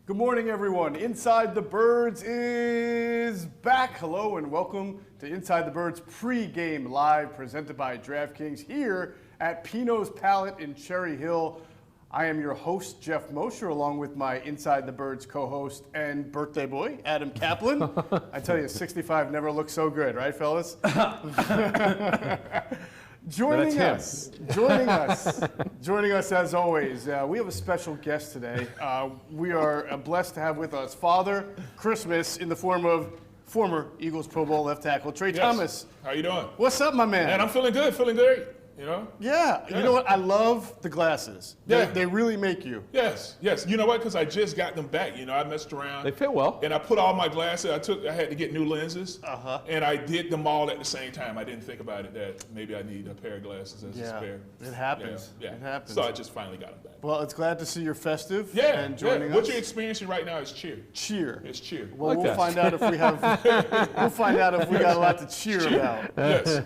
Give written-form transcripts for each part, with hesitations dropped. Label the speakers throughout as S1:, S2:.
S1: Good morning, everyone. Inside the Birds is back. Hello and welcome to Inside the Birds pregame live presented by DraftKings here at Pinot's Palette in Cherry Hill. I am your host, Jeff Mosher, along with my Inside the Birds co-host and birthday boy, Adam Kaplan. I tell you, 65 never looks so good, right, fellas? Joining us as always, we have a special guest today. We are blessed to have with us Father Christmas in the form of former Eagles Pro Bowl left tackle Trey Thomas.
S2: How you doing?
S1: What's up, my man?
S2: Man, I'm feeling good, feeling great. You know?
S1: Yeah. You know what? I love the glasses. They really make you.
S2: Yes. You know what? Because I just got them back. You know, I messed around.
S3: They fit well.
S2: And I put all my glasses. I had to get new lenses. And I did them all at the same time. I didn't think about it that maybe I need a pair of glasses as a spare.
S1: It happens.
S2: Yeah.
S1: It happens.
S2: So I just finally got them back.
S1: Well, it's glad to see you're festive and joining us.
S2: What you're experiencing right now is cheer.
S1: Cheer.
S2: It's cheer.
S1: Well, we'll find out if we have. We'll find out if we got a lot to cheer about.
S2: Yes.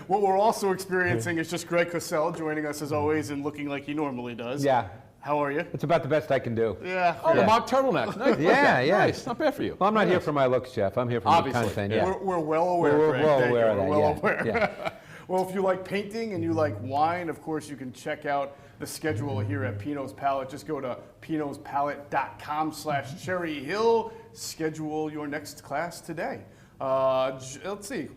S1: What we're also experiencing is just Greg Cosell joining us as always and looking like he normally does.
S3: Yeah.
S1: How are you?
S3: It's about the best I can do.
S1: Yeah.
S4: Oh, the mock turtleneck. Nice.
S3: Yeah.
S4: Nice. Not bad for you.
S3: Well, I'm not here for my looks, Jeff. I'm here for the content. Yeah.
S1: We're well aware.
S3: We're
S1: Greg.
S3: well
S1: Thank
S3: aware
S1: you.
S3: of that.
S1: We're well
S3: Yeah.
S1: aware.
S3: Yeah.
S1: Well, if you like painting and you like wine, of course, you can check out the schedule here at Pinot's Palette. Just go to pinotspalette.com/Cherry Hill. Schedule your next class today. Let's see.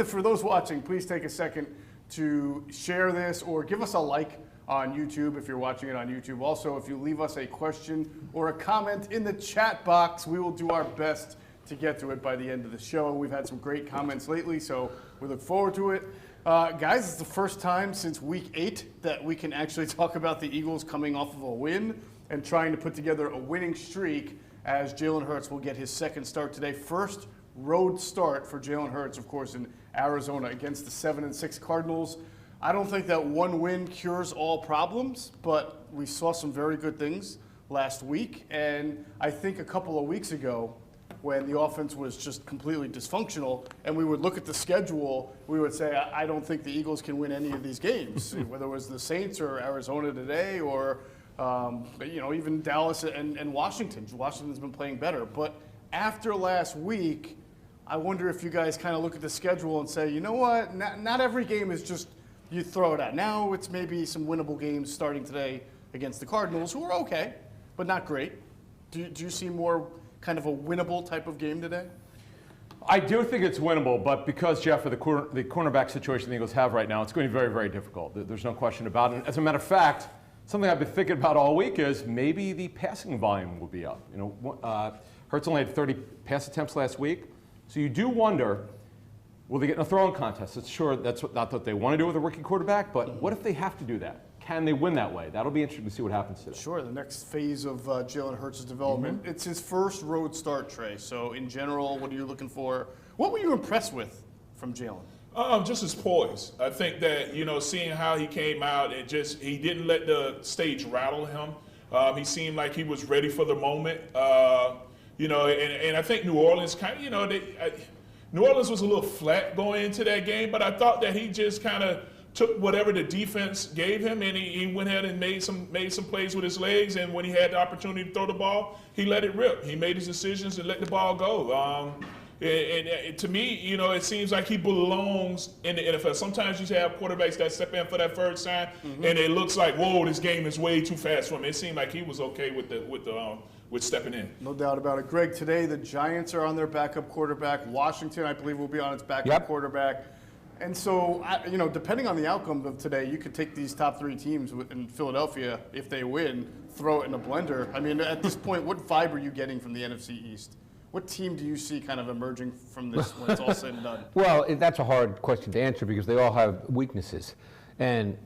S1: For those watching, please take a second to share this or give us a like on YouTube if you're watching it on YouTube. Also, if you leave us a question or a comment in the chat box, we will do our best to get to it by the end of the show. We've had some great comments lately, so we look forward to it. Guys, it's the first time since week 8 that we can actually talk about the Eagles coming off of a win and trying to put together a winning streak as Jalen Hurts will get his second start today. First road start for Jalen Hurts, of course, in Arizona against the 7-6 Cardinals. I don't think that one win cures all problems, but we saw some very good things last week. And I think a couple of weeks ago, when the offense was just completely dysfunctional, and we would look at the schedule, we would say, I don't think the Eagles can win any of these games, whether it was the Saints or Arizona today or even Dallas and Washington. Washington's been playing better. But after last week, I wonder if you guys kind of look at the schedule and say, you know what, not every game is just you throw it out. Now it's maybe some winnable games starting today against the Cardinals, who are okay, but not great. Do you see more kind of a winnable type of game today?
S4: I do think it's winnable, but because, Jeff, of the cornerback situation the Eagles have right now, it's going to be very, very difficult. There's no question about it. As a matter of fact, something I've been thinking about all week is maybe the passing volume will be up. Hurts only had 30 pass attempts last week. So you do wonder, will they get in a throwing contest? It's sure that's not what they want to do with a rookie quarterback, but what if they have to do that? Can they win that way? That'll be interesting to see what happens today.
S1: Sure, the next phase of Jalen Hurts' development. It's his first road start, Trey. So in general, what are you looking for? What were you impressed with from Jalen?
S2: Just his poise. I think that, seeing how he came out and he didn't let the stage rattle him. He seemed like he was ready for the moment. And I think New Orleans New Orleans was a little flat going into that game, but I thought that he just kind of took whatever the defense gave him, and he went ahead and made some plays with his legs. And when he had the opportunity to throw the ball, he let it rip. He made his decisions and let the ball go. And to me, it seems like he belongs in the NFL. Sometimes you have quarterbacks that step in for that first time, and it looks like, whoa, this game is way too fast for him. It seemed like he was okay with stepping in.
S1: No doubt about it. Greg, today the Giants are on their backup quarterback. Washington, I believe, will be on its backup quarterback. And so, depending on the outcome of today, you could take these top 3 teams in Philadelphia, if they win, throw it in a blender. I mean, at this point, what vibe are you getting from the NFC East? What team do you see kind of emerging from this when it's all said and done?
S3: Well, that's a hard question to answer because they all have weaknesses. And,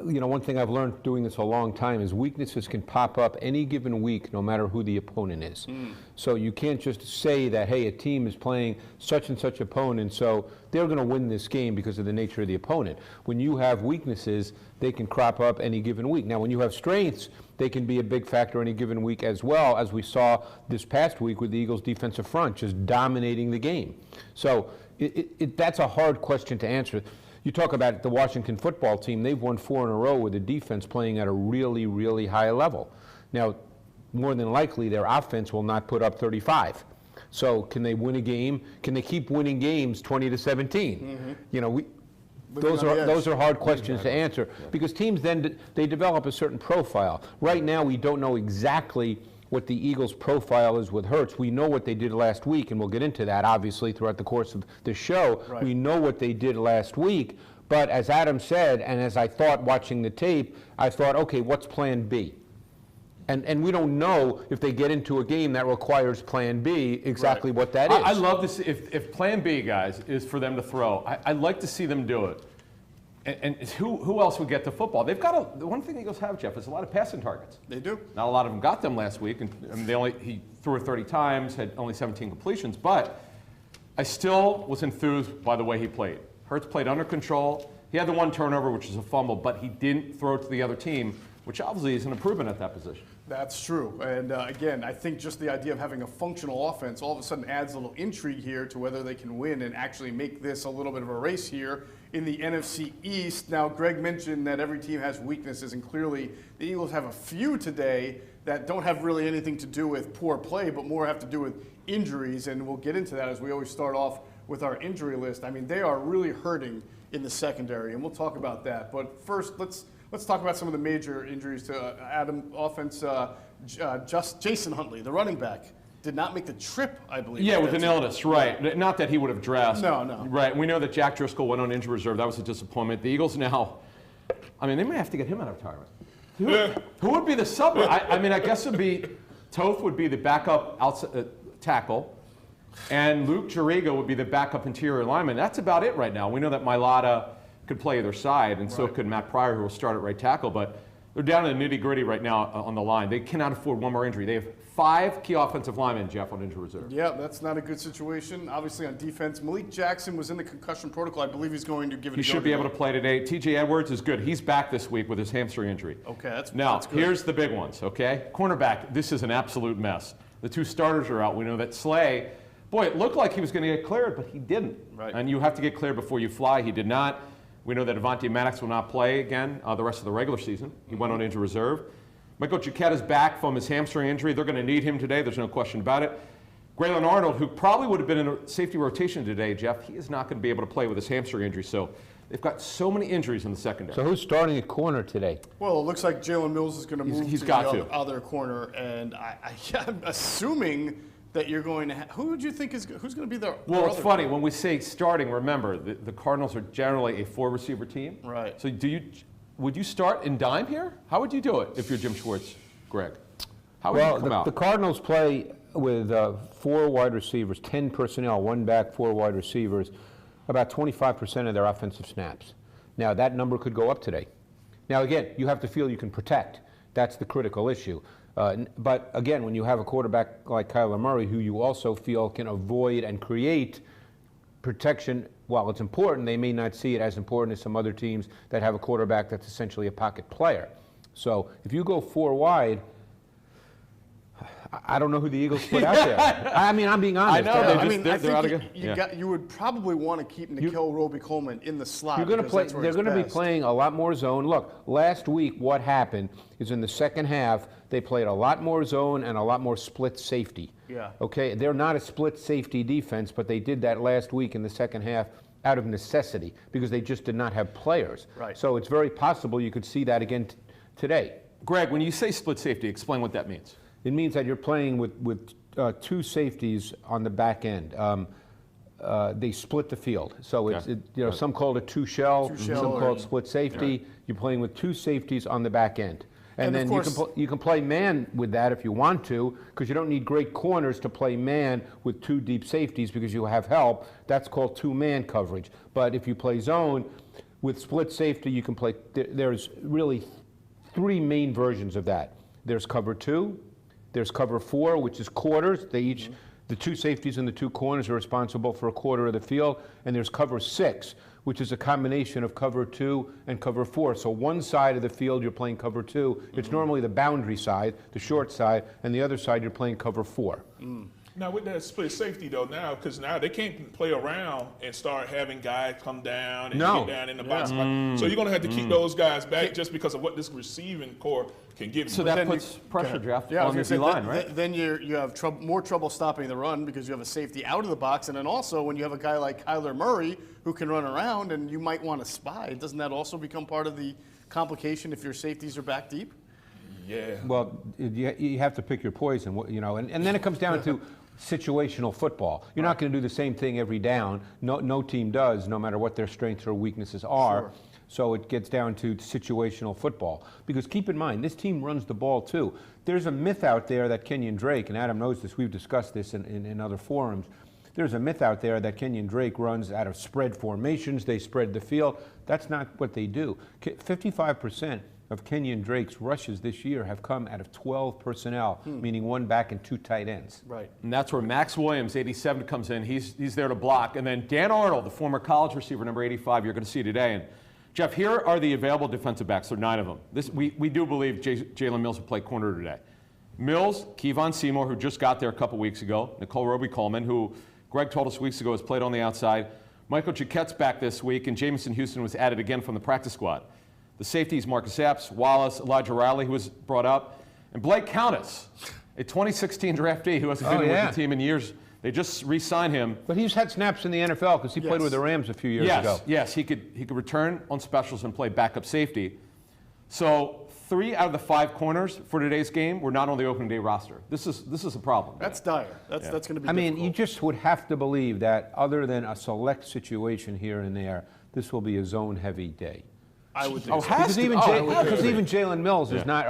S3: one thing I've learned doing this a long time is weaknesses can pop up any given week no matter who the opponent is. So you can't just say that, hey, a team is playing such and such opponent, so they're going to win this game because of the nature of the opponent. When you have weaknesses, they can crop up any given week. Now, when you have strengths, they can be a big factor any given week as well, as we saw this past week with the Eagles' defensive front just dominating the game. So that's a hard question to answer. You talk about the Washington football team, they've won 4 in a row with the defense playing at a really, really high level. Now, more than likely, their offense will not put up 35. So can they win a game? Can they keep winning games 20-17? Those are hard questions to answer because teams then they develop a certain profile. Right now, we don't know exactly what the Eagles' profile is with Hurts. We know what they did last week, and we'll get into that, obviously, throughout the course of the show. Right. We know what they did last week, but as Adam said, and as I thought watching the tape, I thought, okay, what's plan B? And we don't know if they get into a game that requires plan B, exactly what that is.
S4: I love this. If plan B, guys, is for them to throw, I'd like to see them do it. And who else would get the football? They've got the one thing the Eagles have, Jeff, is a lot of passing targets.
S1: They do.
S4: Not a lot of them got them last week, and he threw it 30 times, had only 17 completions. But I still was enthused by the way he played. Hurts played under control. He had the one turnover, which is a fumble, but he didn't throw it to the other team, which obviously is an improvement at that position.
S1: That's true. And again, I think just the idea of having a functional offense all of a sudden adds a little intrigue here to whether they can win and actually make this a little bit of a race here in the NFC East. Now, Greg mentioned that every team has weaknesses, and clearly the Eagles have a few today that don't have really anything to do with poor play, but more have to do with injuries, and we'll get into that as we always start off with our injury list. I mean, they are really hurting in the secondary, and we'll talk about that. But first, let's talk about some of the major injuries to Adam offense. Jason Huntley, the running back, did not make the trip, I believe.
S4: Yeah, with an illness, right. Yeah. Not that he would have dressed.
S1: No.
S4: Right. We know that Jack Driscoll went on injury reserve. That was a disappointment. The Eagles now, they may have to get him out of retirement. Who would be the sub? I guess it would be, Toth would be the backup tackle, and Luke Juriga would be the backup interior lineman. That's about it right now. We know that Mailata could play either side, and so could Matt Pryor, who will start at right tackle, but they're down to the nitty-gritty right now on the line. They cannot afford one more injury. They have 5 key offensive linemen, Jeff, on injury reserve.
S1: Yeah, that's not a good situation. Obviously, on defense, Malik Jackson was in the concussion protocol. I believe he's going to give it a go.
S4: He should be able to play today. T.J. Edwards is good. He's back this week with his hamstring injury.
S1: Okay, that's
S4: Now,
S1: good.
S4: Here's the big ones, okay? Cornerback, this is an absolute mess. The 2 starters are out. We know that Slay, boy, it looked like he was going to get cleared, but he didn't.
S1: Right.
S4: And you have to get cleared before you fly. He did not. We know that Avonte Maddox will not play again the rest of the regular season. He went on injury reserve. Michael Chiquetta's back from his hamstring injury. They're going to need him today. There's no question about it. Graylin Arnold, who probably would have been in a safety rotation today, Jeff, he is not going to be able to play with his hamstring injury. So they've got so many injuries in the secondary.
S3: So who's starting at corner today?
S1: Well, it looks like Jalen Mills is going to move to the other corner, and I'm assuming that you're going to who would you think who's going to be the
S4: Well, it's funny. When we say starting, remember, the Cardinals are generally a 4-receiver team.
S1: Right.
S4: So would you start in dime here? How would you do it if you're Jim Schwartz, Greg? How would you come out?
S3: The Cardinals play with 4 wide receivers, 10 personnel, 1 back, 4 wide receivers, about 25% of their offensive snaps. Now, that number could go up today. Now, again, you have to feel you can protect. That's the critical issue. But again, when you have a quarterback like Kyla Murray, who you also feel can avoid and create protection, while it's important, they may not see it as important as some other teams that have a quarterback that's essentially a pocket player. So if you go 4 wide, I don't know who the Eagles put out there. I'm being honest.
S1: I think you would probably want to keep Nikhil Roby-Coleman in the slot.
S3: They're going to be playing a lot more zone. Look, last week what happened is in the second half they played a lot more zone and a lot more split safety.
S1: Yeah.
S3: Okay, they're not a split safety defense, but they did that last week in the second half out of necessity because they just did not have players.
S1: Right.
S3: So it's very possible you could see that again today.
S4: Greg, when you say split safety, explain what that means.
S3: It means that you're playing with 2 safeties on the back end. They split the field. So it's some call it 2 shell, some call it split safety.
S1: Right.
S3: You're playing with 2 safeties on the back end. And
S1: of
S3: then
S1: course,
S3: you can play man with that if you want to, because you don't need great corners to play man with 2 deep safeties because you have help. That's called 2-man coverage. But if you play zone with split safety, you can play. There's really 3 main versions of that. There's cover 2, there's cover 4, which is quarters. They each, the 2 safeties and the 2 corners are responsible for a quarter of the field. And there's cover 6, which is a combination of cover 2 and cover 4. So one side of the field you're playing cover 2. It's normally the boundary side, the short side, and the other side you're playing cover 4.
S2: Now with that split safety though, now because now they can't play around and start having guys come down and get down in the box. So you're going to have to keep those guys back just because of what this receiving core can give you.
S4: So that puts pressure, Jeff, on the D-line, right?
S1: Then you have more trouble stopping the run because you have a safety out of the box, and then also when you have a guy like Kyla Murray who can run around and you might want to spy, doesn't that also become part of the complication if your safeties are back deep?
S2: Yeah.
S3: Well, you have to pick your poison, and then it comes down to situational football. You're not going to do the same thing every down. No team does, no matter what their strengths or weaknesses are.
S1: Sure.
S3: So it gets down to situational football. Because keep in mind, this team runs the ball too. There's a myth out there that Kenyon Drake, and Adam knows this, we've discussed this in other forums, there's a myth out there that Kenyon Drake runs out of spread formations, they spread the field. That's not what they do. 55% of Kenyon Drake's rushes this year have come out of 12 personnel, meaning 1 back and 2 tight ends.
S1: Right.
S4: And that's where Max Williams, 87, comes in. He's there to block. And then Dan Arnold, the former college receiver, number 85, you're going to see today. And Jeff, here are the available defensive backs. There are 9 of them. We do believe Jalen Mills will play corner today. Mills, Kevon Seymour, who just got there a couple weeks ago. Nicole Roby-Coleman, who Greg told us weeks ago has played on the outside. Michael Jacquette's back this week, and Jamison Houston was added again from the practice squad. The safeties, Marcus Epps, Wallace, Elijah Riley, who was brought up, and Blake Countess, a 2016 draftee who hasn't been with the team in years. They just re-signed him.
S3: But he's had snaps in the NFL because he played with the Rams a few years ago.
S4: Yes, he could return on specials and play backup safety. So 3 out of the 5 corners for today's game were not on the opening day roster. This is a problem.
S1: That's dire. That's going to be
S3: I mean,
S1: difficult.
S3: you just would have to believe that other than a select situation here and there, this will be a zone-heavy day.
S1: I would think so.
S3: Because even Jalen Mills is not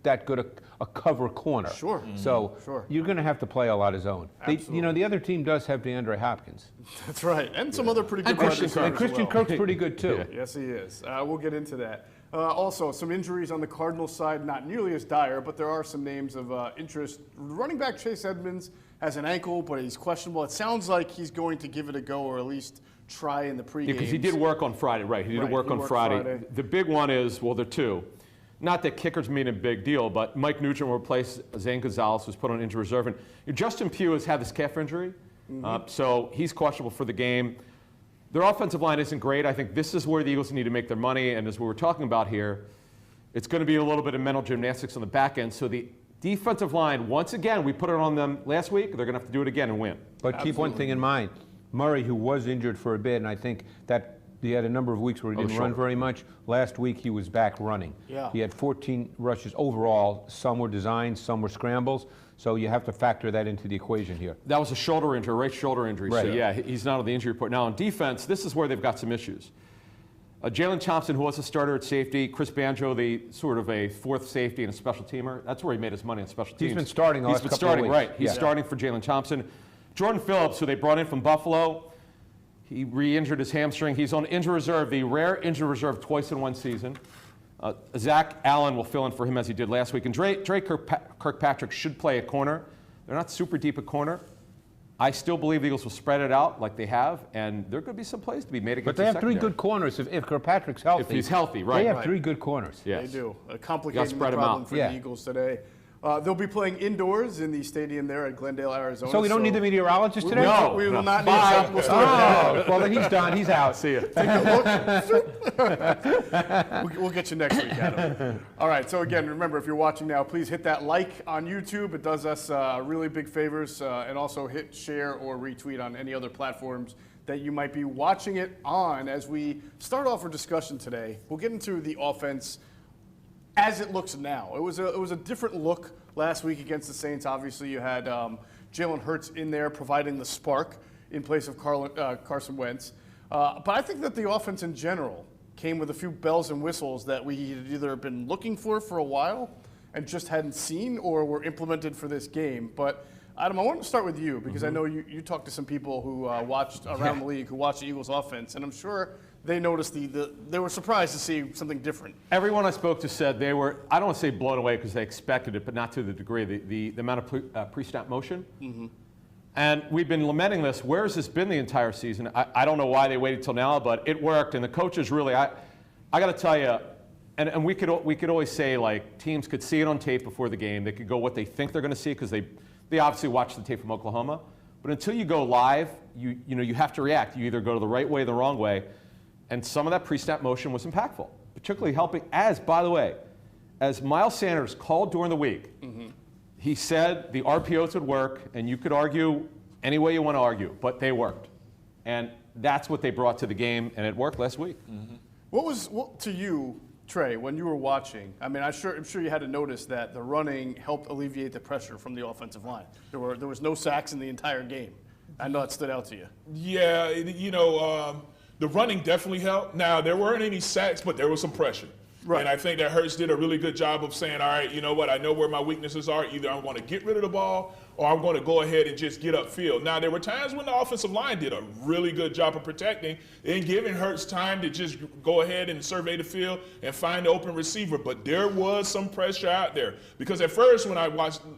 S3: that good a cover corner.
S1: Sure.
S3: So you're going to have to play a lot of zone. The other team does have DeAndre Hopkins.
S1: That's right. And some other pretty good
S3: And Christian Kirk's pretty good, too.
S1: Yes, he is. We'll get into that. Also, some injuries on the Cardinals side, not nearly as dire, but there are some names of interest. Running back Chase Edmonds has an ankle, but he's questionable. It sounds like he's going to give it a go, or at least try in the pregame.
S4: Yeah, because he did work on Friday, right? He did work on Friday. The big one is, well, there are 2. Not that kickers mean a big deal, but Mike Nugent will replace Zane Gonzalez, who's put on injury reserve. And Justin Pugh has had this calf injury, so he's questionable for the game. Their offensive line isn't great. I think this is where the Eagles need to make their money, and as we were talking about here, it's going to be a little bit of mental gymnastics on the back end. So the defensive line, once again, we put it on them last week. They're going to have to do it again and win.
S3: But keep one thing in mind. Murray, who was injured for a bit, and I think that he had a number of weeks where he didn't run very much. Last week, he was back running.
S1: Yeah.
S3: He had 14 rushes overall. Some were designed, some were scrambles. So you have to factor that into the equation here.
S4: That was a shoulder injury, right shoulder injury.
S3: Right.
S4: So, yeah, he's not on the injury report. Now, on defense, this is where they've got some issues. Jalen Thompson, who was a starter at safety. Chris Banjo, the sort of a 4th safety and a special teamer. That's where he made his money on special teams.
S3: He's been starting the last couple of weeks.
S4: Right. He's starting for Jalen Thompson. Jordan Phillips, who they brought in from Buffalo, he re-injured his hamstring. He's on injury reserve, the rare injury reserve twice in one season. Zach Allen will fill in for him as he did last week. And Dre Kirkpatrick should play a corner. They're not super deep at corner. I still believe the Eagles will spread it out like they have, and there could be some plays to be made against
S3: But they have 3 good corners if Kirkpatrick's healthy.
S4: If he's healthy, right.
S3: They have 3 good corners.
S4: Yes.
S1: They do. A complicating problem for the Eagles today. They'll be playing indoors in the stadium there at Glendale, Arizona.
S3: So we don't need the meteorologist today?
S4: No.
S1: We will not need that. We'll start
S3: well, then he's done. He's out. See you.
S1: Take a look. We'll get you next week, Adam. All right, so again, remember, if you're watching now, please hit that like on YouTube. It does us really big favors. And also hit share or retweet on any other platforms that you might be watching it on. As we start off our discussion today, we'll get into the offense as it looks now. It was a different look last week against the Saints. Obviously, you had Jalen Hurts in there providing the spark in place of Carson Wentz. But I think that the offense in general came with a few bells and whistles that we had either been looking for a while and just hadn't seen, or were implemented for this game. But Adam, I want to start with you because I know you talked to some people who watched around the league, who watched the Eagles offense, and I'm sure they noticed they were surprised to see something different.
S4: Everyone I spoke to said they were, I don't want to say blown away because they expected it, but not to the degree, the amount of pre-snap motion. And we've been lamenting this. Where has this been the entire season? I don't know why they waited till now, but it worked. And the coaches really, I got to tell you, and we could always say, like, teams could see it on tape before the game. They could go what they think they're going to see because they obviously watch the tape from Oklahoma. But until you go live, you have to react. You either go to the right way or the wrong way. And some of that pre-snap motion was impactful, particularly helping, by the way, as Miles Sanders called during the week, he said the RPOs would work, and you could argue any way you want to argue, but they worked. And that's what they brought to the game, and it worked last week.
S1: What to you, Trey, when you were watching? I mean, I'm sure you had to notice that the running helped alleviate the pressure from the offensive line. There was no sacks in the entire game. I know it stood out to you.
S2: Yeah, the running definitely helped. Now, there weren't any sacks, but there was some pressure.
S1: Right.
S2: And I think that Hurts did a really good job of saying, all right, you know what, I know where my weaknesses are. Either I'm going to get rid of the ball or I'm going to go ahead and just get upfield. Now, there were times when the offensive line did a really good job of protecting and giving Hurts time to just go ahead and survey the field and find the open receiver. But there was some pressure out there. Because at first, when I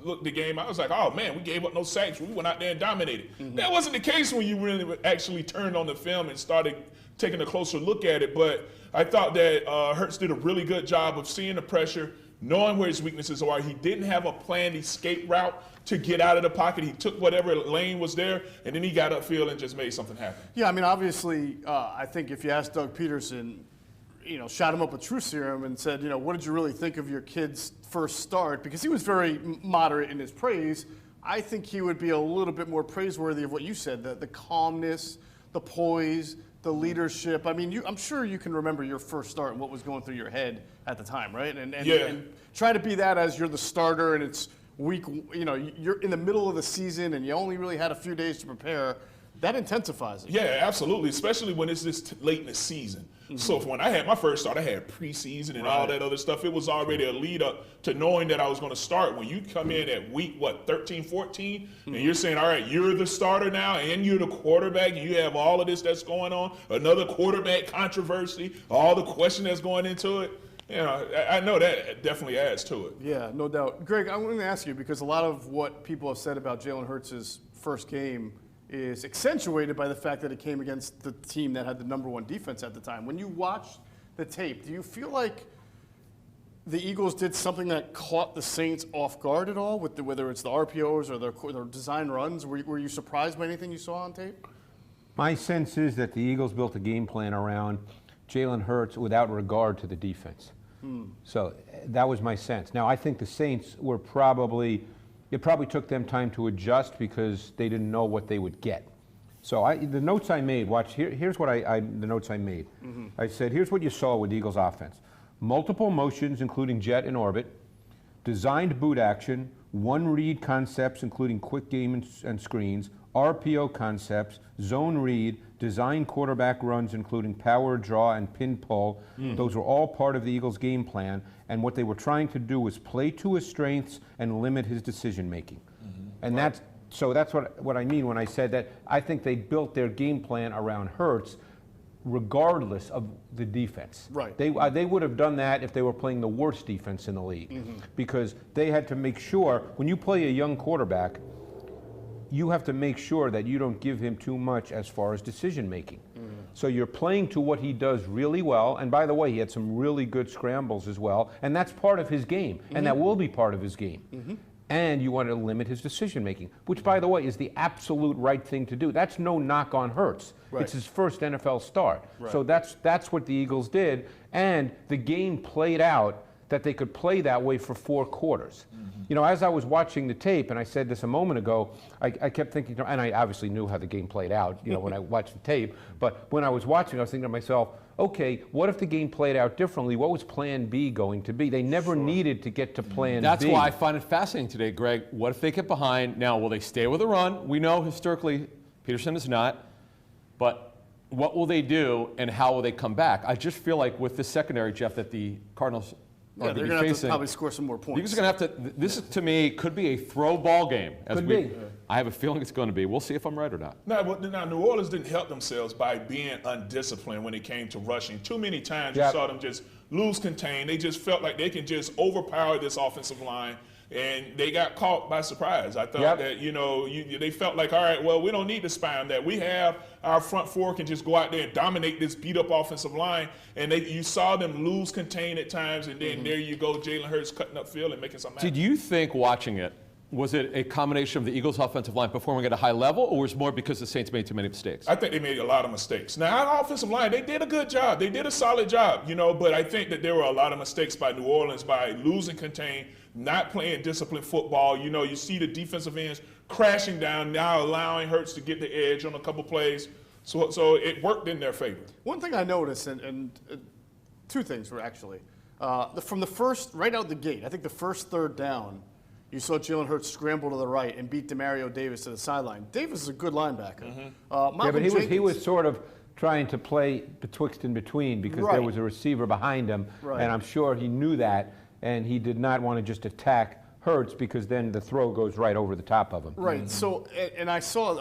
S2: looked the game, I was like, oh, man, we gave up no sacks. We went out there and dominated. That wasn't the case when you really actually turned on the film and started taking a closer look at it. But I thought that Hurts did a really good job of seeing the pressure, knowing where his weaknesses are. He didn't have a planned escape route to get out of the pocket. He took whatever lane was there, and then he got upfield and just made something happen.
S1: Yeah, I mean, obviously, I think if you asked Doug Peterson, shot him up with truth serum and said, what did you really think of your kid's first start? Because he was very moderate in his praise. I think he would be a little bit more praiseworthy of what you said, the calmness, the poise, the leadership. I mean, I'm sure you can remember your first start and what was going through your head at the time, right? And try to be that as you're the starter and it's week, you're in the middle of the season and you only really had a few days to prepare. That intensifies it.
S2: Yeah, absolutely, especially when it's this late in the season. So when I had my first start, I had preseason and all that other stuff. It was already a lead up to knowing that I was going to start. When you come in at week, 13, 14, and you're saying, all right, you're the starter now and you're the quarterback, and you have all of this that's going on, another quarterback controversy, all the question that's going into it. I know that definitely adds to it.
S1: Yeah, no doubt. Greg, I want to ask you, because a lot of what people have said about Jalen Hurts' first game is accentuated by the fact that it came against the team that had the #1 defense at the time. When you watch the tape, do you feel like the Eagles did something that caught the Saints off guard at all, with whether it's the RPOs or their design runs? Were you surprised by anything you saw on tape?
S3: My sense is that the Eagles built a game plan around Jalen Hurts without regard to the defense. So that was my sense. Now, I think the Saints were it probably took them time to adjust because they didn't know what they would get. So the notes I made, here's what the notes I made. I said, here's what you saw with Eagles offense. Multiple motions, including jet and orbit, designed boot action, one read concepts, including quick game and screens, RPO concepts, zone read, design quarterback runs, including power draw and pin pull. Those were all part of the Eagles' game plan, and what they were trying to do was play to his strengths and limit his decision making. And that's what I mean when I said that I think they built their game plan around Hurts regardless of the defense.
S1: Right.
S3: They would have done that if they were playing the worst defense in the league, because they had to make sure when you play a young quarterback, you have to make sure that you don't give him too much as far as decision making. So you're playing to what he does really well. And by the way, he had some really good scrambles as well. And that's part of his game. And that will be part of his game. And you want to limit his decision making, which, by the way, is the absolute right thing to do. That's no knock on Hurts.
S1: Right.
S3: It's his first NFL start.
S1: Right.
S3: So that's what the Eagles did. And the game played out that they could play that way for 4 quarters. As I was watching the tape, and I said this a moment ago, I kept thinking, and I obviously knew how the game played out, when I watched the tape, but when I was watching, I was thinking to myself, okay, what if the game played out differently? What was plan B going to be? They never needed to get to plan B.
S4: That's why I find it fascinating today, Greg. What if they get behind? Now, will they stay with a run? We know historically Peterson is not, but what will they do and how will they come back? I just feel like with the secondary, Jeff, that the Cardinals
S1: Yeah,
S4: are
S1: they're
S4: going
S1: going to have to
S4: facing.
S1: probably score some more
S4: They're
S1: points.
S4: going to have to. This is, to me, could be a throw ball game.
S3: Could be.
S4: I have a feeling it's going to be. We'll see if I'm right or not.
S2: Now, New Orleans didn't help themselves by being undisciplined when it came to rushing. Too many times you
S3: Yep.
S2: saw them just lose contain. They just felt like they can just overpower this offensive line, and they got caught by surprise. I thought
S3: Yep.
S2: that, they felt like, all right, well, we don't need to spy on that. We have our front four can just go out there and dominate this beat-up offensive line, and you saw them lose contain at times, and then there you go, Jalen Hurts cutting up field and making something happen.
S4: Did you think watching it, was it a combination of the Eagles' offensive line performing at a high level, or was it more because the Saints made too many mistakes?
S2: I think they made a lot of mistakes. Now, our offensive line, they did a good job. They did a solid job, but I think that there were a lot of mistakes by New Orleans by losing contain, not playing disciplined football. You see the defensive ends crashing down, now allowing Hurts to get the edge on a couple plays. So it worked in their favor.
S1: One thing I noticed, and two things were actually, from the first, right out the gate, I think the first third down, you saw Jalen Hurts scramble to the right and beat Demario Davis to the sideline. Davis is a good linebacker.
S3: Yeah, but he was sort of trying to play betwixt and between because there
S1: Right.
S3: was a receiver behind him,
S1: Right.
S3: and I'm sure he knew that, and he did not want to just attack Hurts because then the throw goes right over the top of him.
S1: Right. So, and I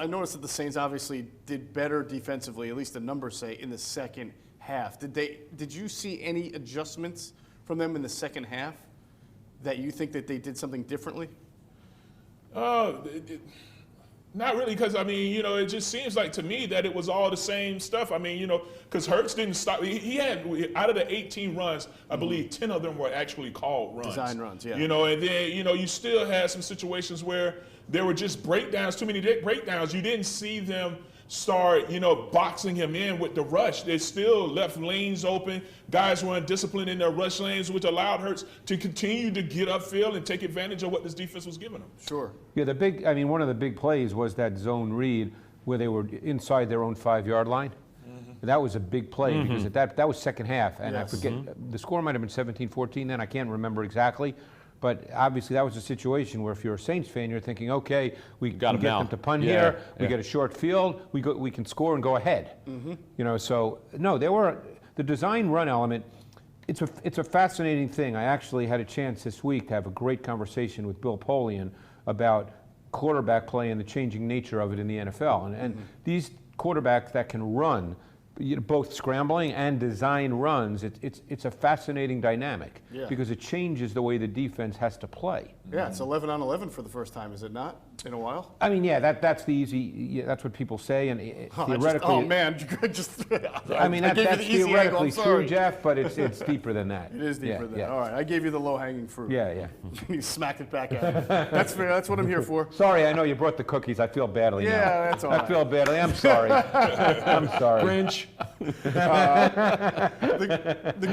S1: noticed that the Saints obviously did better defensively, at least the numbers say, in the second half. Did you see any adjustments from them in the second half that you think that they did something differently?
S2: Not really, because, it just seems like to me that it was all the same stuff. Because Hurts didn't stop. He had, out of the 18 runs, I believe 10 of them were actually called runs.
S1: Design runs, yeah.
S2: And then, you still had some situations where there were just breakdowns, too many breakdowns. You didn't see them start, boxing him in with the rush. They still left lanes open. Guys were undisciplined in their rush lanes, which allowed Hurts to continue to get upfield and take advantage of what this defense was giving them.
S1: Sure.
S3: Yeah, one of the big plays was that zone read where they were inside their own 5-yard line. That was a big play because that was second half, and
S1: Yes.
S3: I forget the score might have been 17-14 then. I can't remember exactly. But obviously, that was a situation where if you're a Saints fan, you're thinking, okay, we
S4: Got him
S3: get
S4: now.
S3: them to punt
S4: Yeah,
S3: here, we
S4: yeah.
S3: get a short field, we can score and go ahead. So no, the design run element. It's a fascinating thing. I actually had a chance this week to have a great conversation with Bill Polian about quarterback play and the changing nature of it in the NFL. And these quarterbacks that can run, both scrambling and design runs, it's a fascinating dynamic
S1: Yeah.
S3: because it changes the way the defense has to play.
S1: Yeah, it's 11 on 11 for the first time, is it not? In a while?
S3: I mean, yeah, that's the easy. Yeah, that's what people say, and theoretically,
S1: Oh, man. Just,
S3: I mean,
S1: I gave you
S3: that's
S1: the easy angle,
S3: theoretically
S1: I'm sorry.
S3: true, Jeff, but it's deeper than that.
S1: It is deeper than that.
S3: Yeah.
S1: All right, I gave you the low-hanging fruit.
S3: Yeah.
S1: You smacked it back at me. That's fair. That's what I'm here for.
S3: Sorry, I know you brought the cookies. I feel badly now.
S1: Yeah, that's all
S3: I
S1: right.
S3: feel badly. I'm sorry. I'm sorry.
S4: Grinch.
S1: The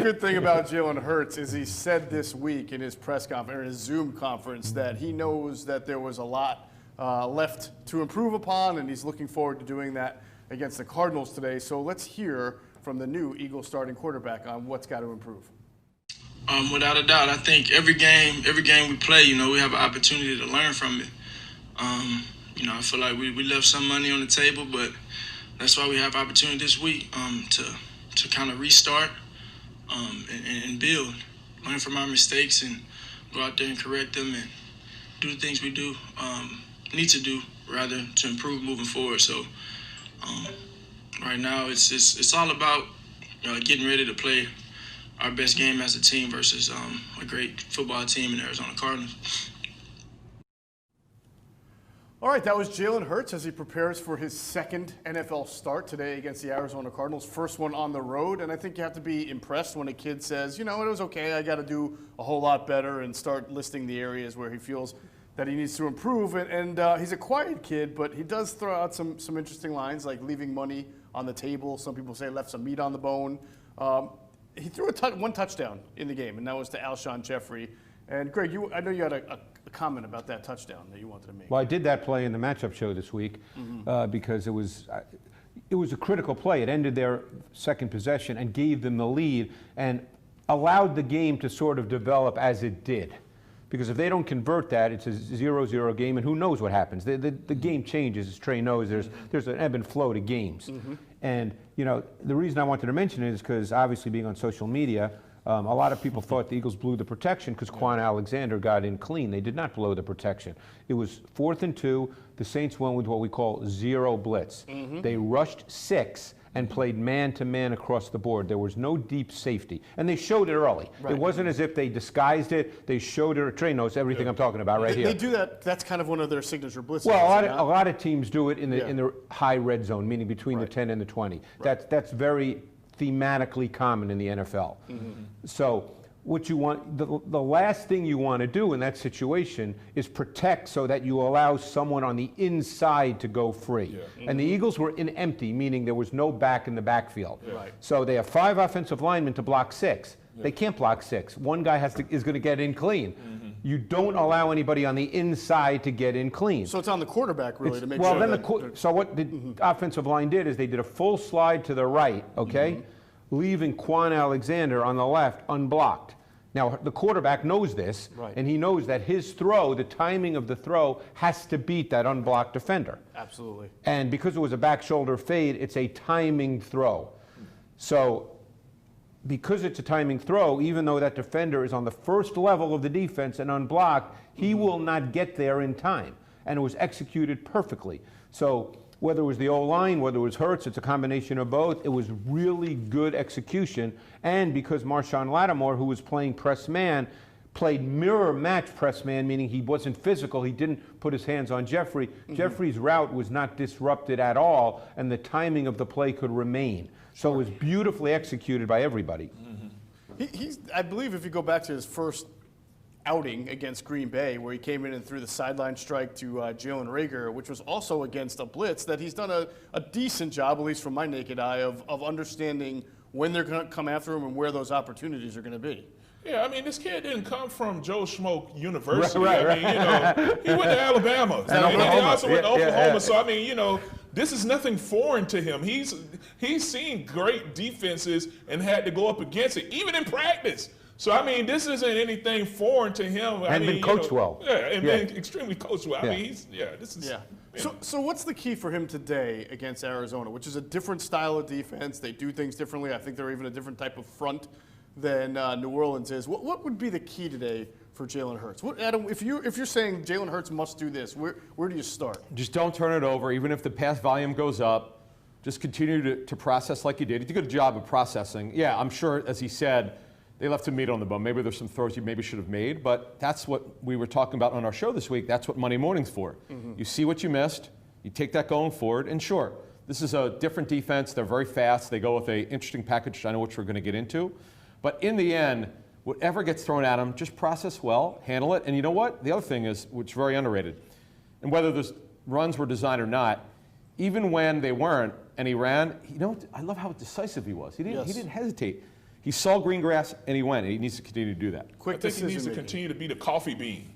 S1: good thing about Jalen Hurts is he said this week in his press conference, or his Zoom conference, that he knows that there was a lot left to improve upon, and he's looking forward to doing that against the Cardinals today. So let's hear from the new Eagles starting quarterback on what's got to improve.
S5: Without a doubt, I think every game we play, we have an opportunity to learn from it. I feel like we left some money on the table, but that's why we have opportunity this week to kind of restart and build, learn from our mistakes, and go out there and correct them and do the things we need to do rather to improve moving forward. So right now it's all about getting ready to play our best game as a team versus a great football team in Arizona Cardinals.
S1: All right, that was Jalen Hurts as he prepares for his second NFL start today against the Arizona Cardinals. First one on the road, and I think you have to be impressed when a kid says, it was okay, I got to do a whole lot better, and start listing the areas where he feels that he needs to improve. And he's a quiet kid, but he does throw out some interesting lines, like leaving money on the table. Some people say left some meat on the bone. He threw one touchdown in the game, and that was to Alshon Jeffrey. And Greg, I know you had a comment about that touchdown that you wanted to make.
S3: Well, I did that play in the matchup show this week because it was a critical play. It ended their second possession and gave them the lead and allowed the game to sort of develop as it did. Because if they don't convert that, it's a 0-0 game, and who knows what happens. The game changes, as Trey knows. There's an ebb and flow to games. And, you know, the reason I wanted to mention it is because, obviously, being on social media, a lot of people thought the Eagles blew the protection because Quan Alexander got in clean. They did not blow the protection. It was 4th and 2. The Saints went with what we call zero blitz. They rushed 6 and played man-to-man across the board. There was no deep safety. And they showed it early. Right. It wasn't as if they disguised it. They showed it. Trey knows everything I'm talking about right here.
S1: They do that. That's kind of one of their signature blitzes.
S3: Well, a lot of teams do it in the high red zone, meaning between the 10 and the 20. Right. That's very thematically common in the NFL. So what you want, the last thing you want to do in that situation is protect so that you allow someone on the inside to go free. And the Eagles were in empty, meaning there was no back in the backfield. Right. So they have 5 offensive linemen to block 6. They can't block 6. One guy is going to get in clean. You don't allow anybody on the inside to get in clean.
S1: So it's on the quarterback really to make
S3: sure.
S1: Well,
S3: so what the offensive line did is they did a full slide to the right, leaving Quan Alexander on the left unblocked. Now, the quarterback knows this, and he knows that his throw, the timing of the throw, has to beat that unblocked defender.
S1: Absolutely.
S3: And because it was a back shoulder fade, it's a timing throw. So because it's a timing throw, even though that defender is on the first level of the defense and unblocked, he will not get there in time. And it was executed perfectly. So whether it was the O-line, whether it was Hurts, it's a combination of both. It was really good execution. And because Marshawn Lattimore, who was playing press man, played mirror match press man, meaning he wasn't physical, he didn't put his hands on Jeffrey. Jeffrey's route was not disrupted at all, and the timing of the play could remain. So it was beautifully executed by everybody.
S1: I believe if you go back to his first outing against Green Bay, where he came in and threw the sideline strike to Jalen Reagor, which was also against a blitz, that he's done a decent job, at least from my naked eye, of understanding when they're going to come after him and where those opportunities are going to be.
S2: Yeah, I mean, this kid didn't come from Joe Schmoke University. I mean, you know, he went to Alabama. And he also went to Oklahoma. So, I mean, you know, this is nothing foreign to him. He's seen great defenses and had to go up against it, even in practice. So, I mean, this isn't anything foreign to him.
S3: And been coached well.
S2: Yeah, and been extremely coached well. I mean, this is.
S1: Yeah. So what's the key for him today against Arizona, which is a different style of defense? They do things differently. I think they're even a different type of front than New Orleans is. What would be the key today for Jalen Hurts? Adam, if you're saying Jalen Hurts must do this, where do you start?
S4: Just don't turn it over. Even if the pass volume goes up, just continue to process like you did. He did a good job of processing. Yeah, I'm sure, as he said, they left some meat on the bone. Maybe there's some throws you maybe should have made, but that's what we were talking about on our show this week. That's what Monday morning's for. You see what you missed, you take that going forward, and sure, this is a different defense. They're very fast. They go with an interesting package, I know which we're going to get into. But in the end, whatever gets thrown at them, just process well, handle it. And you know what? The other thing is, which is very underrated, and whether those runs were designed or not, even when they weren't, and he ran, you know, I love how decisive he was. He didn't hesitate. He saw green grass and he went. And he needs to continue to do that.
S2: I think he needs to continue to be the coffee bean.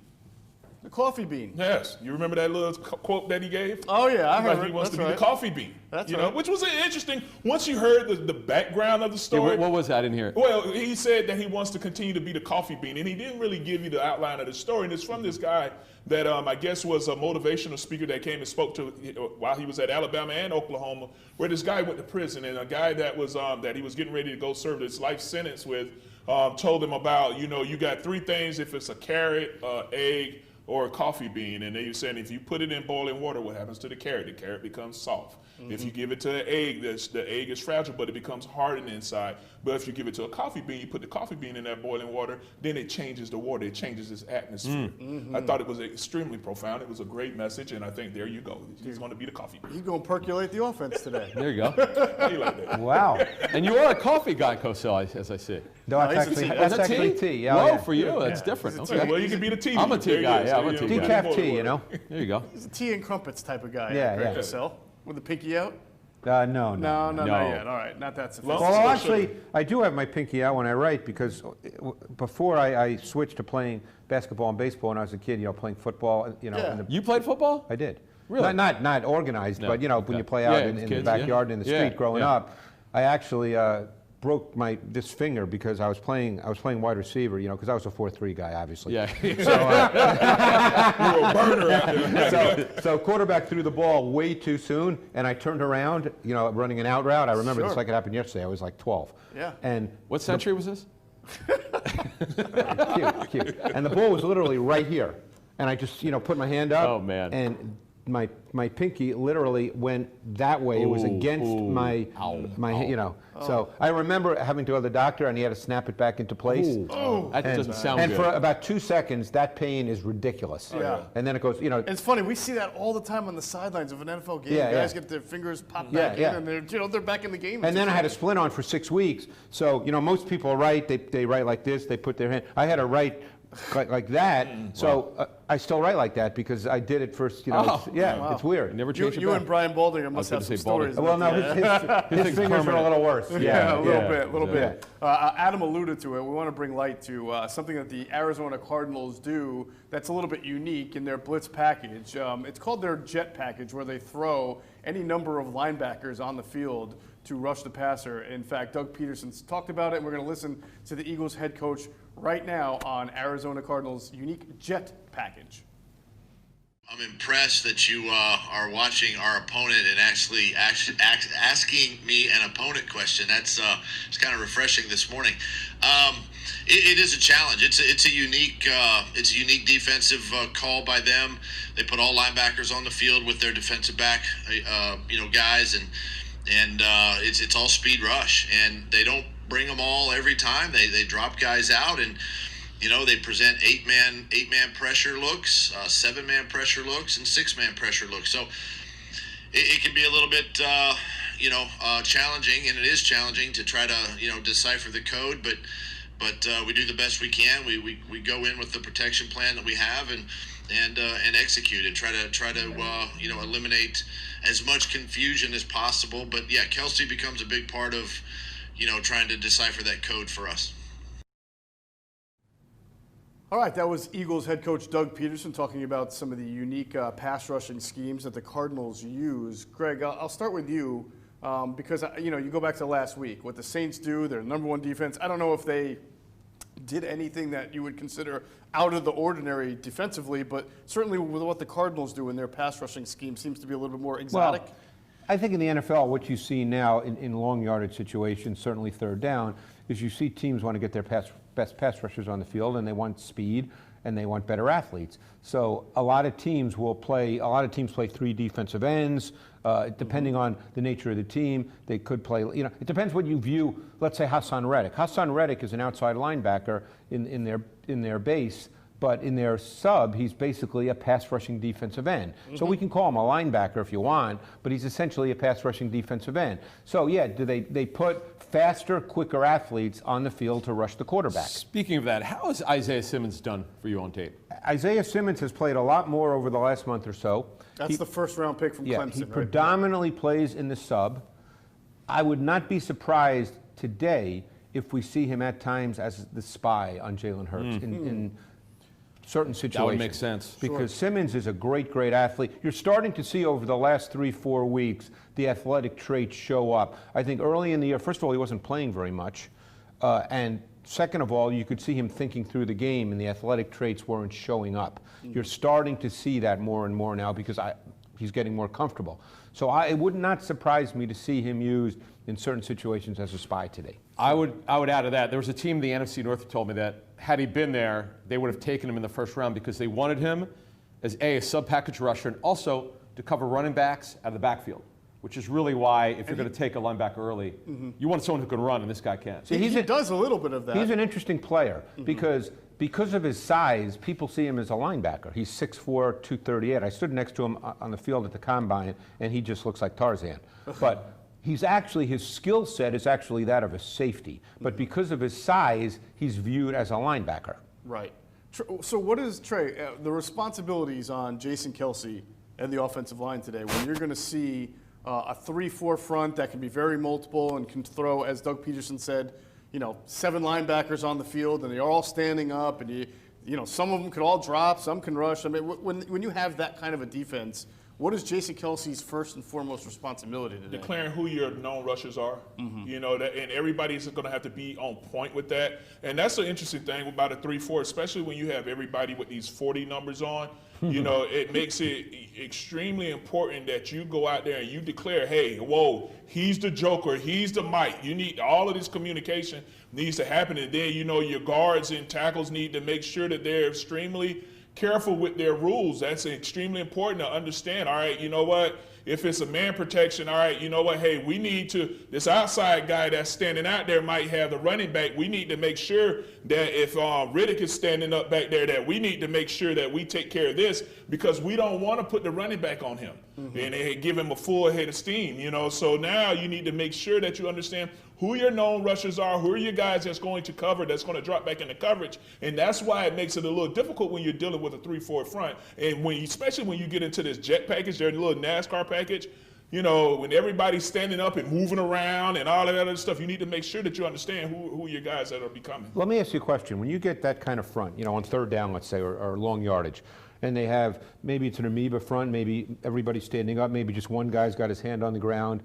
S1: The coffee bean.
S2: Yes. You remember that little quote that he gave?
S1: Oh, yeah. I heard
S2: he wants to be the coffee bean.
S1: That's
S2: right. Which was interesting. Once you heard the background of the story.
S4: Yeah, what was that in here?
S2: Well, he said that he wants to continue to be the coffee bean. And he didn't really give you the outline of the story. And it's from this guy that I guess was a motivational speaker that came and spoke to while he was at Alabama and Oklahoma, where this guy went to prison. And a guy that was that he was getting ready to go serve his life sentence with told him about, you got 3 things if it's a carrot, egg, or a coffee bean, and they were saying if you put it in boiling water, what happens to the carrot? The carrot becomes soft. If you give it to the egg, the egg is fragile, but it becomes hard on the inside. But if you give it to a coffee bean, you put the coffee bean in that boiling water, then it changes the water, it changes its atmosphere. I thought it was extremely profound. It was a great message, and I think there you go. He's going to be the coffee bean.
S1: He's going to percolate the offense today.
S4: There you go.
S2: You like that.
S3: Wow.
S4: And you are a coffee guy, Cosell, as I see.
S3: No, that's actually tea. Yeah,
S4: Whoa, for you, that's different.
S2: Okay. Well, you can be the tea.
S4: I'm a tea guy. Yeah, I'm a tea guy.
S3: Decaf tea, you know.
S4: There you go.
S1: He's a tea and crumpets type of guy.
S3: Yeah.
S1: Cosell, with the pinky out.
S3: No,
S1: not yet. All right, not that sophisticated.
S3: Well, actually, I do have my pinky out when I write because before I switched to playing basketball and baseball when I was a kid, playing football,
S4: You played football?
S3: I did.
S4: Really?
S3: Not organized, but when you play out in the backyard and in the street growing up, I actually broke this finger because I was playing wide receiver, because I was a 4-3 guy, obviously.
S4: Yeah.
S2: You were a burner out there.
S3: So quarterback threw the ball way too soon, and I turned around, running an out route. I remember this like it happened yesterday. I was like 12.
S1: Yeah.
S3: And
S4: What century was this?
S3: cute. And the ball was literally right here, and I just put my hand up.
S4: Oh, man.
S3: And my pinky literally went that way. It was against my So I remember having to go to the doctor, and he had to snap it back into place.
S4: That doesn't sound
S3: and
S4: good.
S3: for about 2 seconds, that pain is ridiculous.
S1: Yeah.
S3: And then it goes,
S1: It's funny, we see that all the time on the sidelines of an NFL game.
S3: Yeah,
S1: Guys
S3: yeah.
S1: get their fingers popped
S3: Yeah,
S1: back
S3: yeah.
S1: in, and they're back in the game.
S3: And then I had a splint on for 6 weeks. So, most people write, they write like this, they put their hand. I had to write like that. So I still write like that because I did it first, it's weird.
S4: Never changed it
S1: You
S4: back.
S1: and Brian Baldinger must have some stories.
S3: Well, no, his fingers are a little worse.
S1: Yeah, a little
S3: Yeah.
S1: bit. Adam alluded to it. We want to bring light to something that the Arizona Cardinals do that's a little bit unique in their blitz package. It's called their jet package, where they throw any number of linebackers on the field to rush the passer. In fact, Doug Peterson's talked about it, and we're going to listen to the Eagles head coach right now on Arizona Cardinals' unique jet package.
S6: I'm impressed that you are watching our opponent and actually asking me an opponent question. It's kind of refreshing this morning. It is a challenge. It's a unique defensive call by them. They put all linebackers on the field with their defensive back guys, and it's all speed rush, and they don't bring them all every time. They drop guys out, and they present eight man pressure looks, 7-man pressure looks, and 6-man pressure looks. So it can be a little bit challenging, and it is challenging to try to decipher the code, but we do the best we can. We go in with the protection plan that we have and execute and try to eliminate as much confusion as possible. But yeah, Kelsey becomes a big part of trying to decipher that code for us.
S1: All right, that was Eagles head coach Doug Peterson talking about some of the unique pass rushing schemes that the Cardinals use. Greg, I'll start with you because you go back to last week. What the Saints do, their number one defense. I don't know if they did anything that you would consider out of the ordinary defensively, but certainly with what the Cardinals do in their pass rushing scheme seems to be a little bit more exotic.
S3: Well, I think in the NFL, what you see now in long yardage situations, certainly third down, is you see teams want to get their best pass rushers on the field, and they want speed and they want better athletes. So a lot of teams play 3 defensive ends. Depending on the nature of the team, they could play, it depends what you view. Let's say Hassan Reddick. Hassan Reddick is an outside linebacker in their base, but in their sub, he's basically a pass-rushing defensive end. So we can call him a linebacker if you want, but he's essentially a pass-rushing defensive end. So yeah, they put faster, quicker athletes on the field to rush the quarterback.
S4: Speaking of that, how has Isaiah Simmons done for you on tape?
S3: Isaiah Simmons has played a lot more over the last month or so.
S1: That's the first-round pick from Clemson,
S3: he
S1: right?
S3: predominantly plays in the sub. I would not be surprised today if we see him at times as the spy on Jalen Hurts in certain situations.
S4: That would make sense.
S3: Because Simmons is a great athlete. You're starting to see over the last 3-4 weeks the athletic traits show up. I think early in the year, first of all, he wasn't playing very much. And second of all, you could see him thinking through the game, and the athletic traits weren't showing up. You're starting to see that more and more now because he's getting more comfortable. So it would not surprise me to see him used in certain situations as a spy today.
S4: I would add to that. There was a team in the NFC North who told me that had he been there, they would have taken him in the first round because they wanted him as a sub-package rusher and also to cover running backs out of the backfield, which is really why if you're going to take a linebacker early, you want someone who can run, and this guy can.
S1: He does a little bit of that.
S3: He's an interesting player because of his size, people see him as a linebacker. He's 6'4", 238. I stood next to him on the field at the Combine, and he just looks like Tarzan. But his skill set is actually that of a safety. But because of his size, he's viewed as a linebacker.
S1: Right. So what is, Trey, the responsibilities on Jason Kelsey and the offensive line today when you're going to see a 3-4 front that can be very multiple and can throw, as Doug Peterson said, 7 linebackers on the field, and they're all standing up, and some of them could all drop, some can rush. I mean, when you have that kind of a defense, What is Jason Kelce's first and foremost responsibility today?
S2: Declaring who your known rushers are, you know, that, and everybody's going to have to be on point with that. And that's the interesting thing about a 3-4, especially when you have everybody with these 40 numbers on. You know, it makes it extremely important that you go out there and you declare, hey, whoa, he's the Joker, he's the Mike. You need all of this communication needs to happen. And then, you know, your guards and tackles need to make sure that they're extremely careful with their rules. That's extremely important to understand. All right, you know what? If it's a man protection, all right, you know what? Hey, we need to, this outside guy that's standing out there might have the running back. We need to make sure that if Riddick is standing up back there, that we need to make sure that we take care of this, because we don't want to put the running back on him and give him a full head of steam, you know? So now you need to make sure that you understand who your known rushers are, who are your guys that's going to cover, that's going to drop back into coverage. And that's why it makes it a little difficult when you're dealing with a 3-4 front. And when, especially when you get into this jet package, their little NASCAR package, you know, when everybody's standing up and moving around and all of that other stuff, you need to make sure that you understand who your guys that are becoming.
S3: Let me ask you a question. When you get that kind of front, you know, on third down, let's say, or long yardage, and they have, maybe it's an amoeba front, maybe everybody's standing up, maybe just one guy's got his hand on the ground.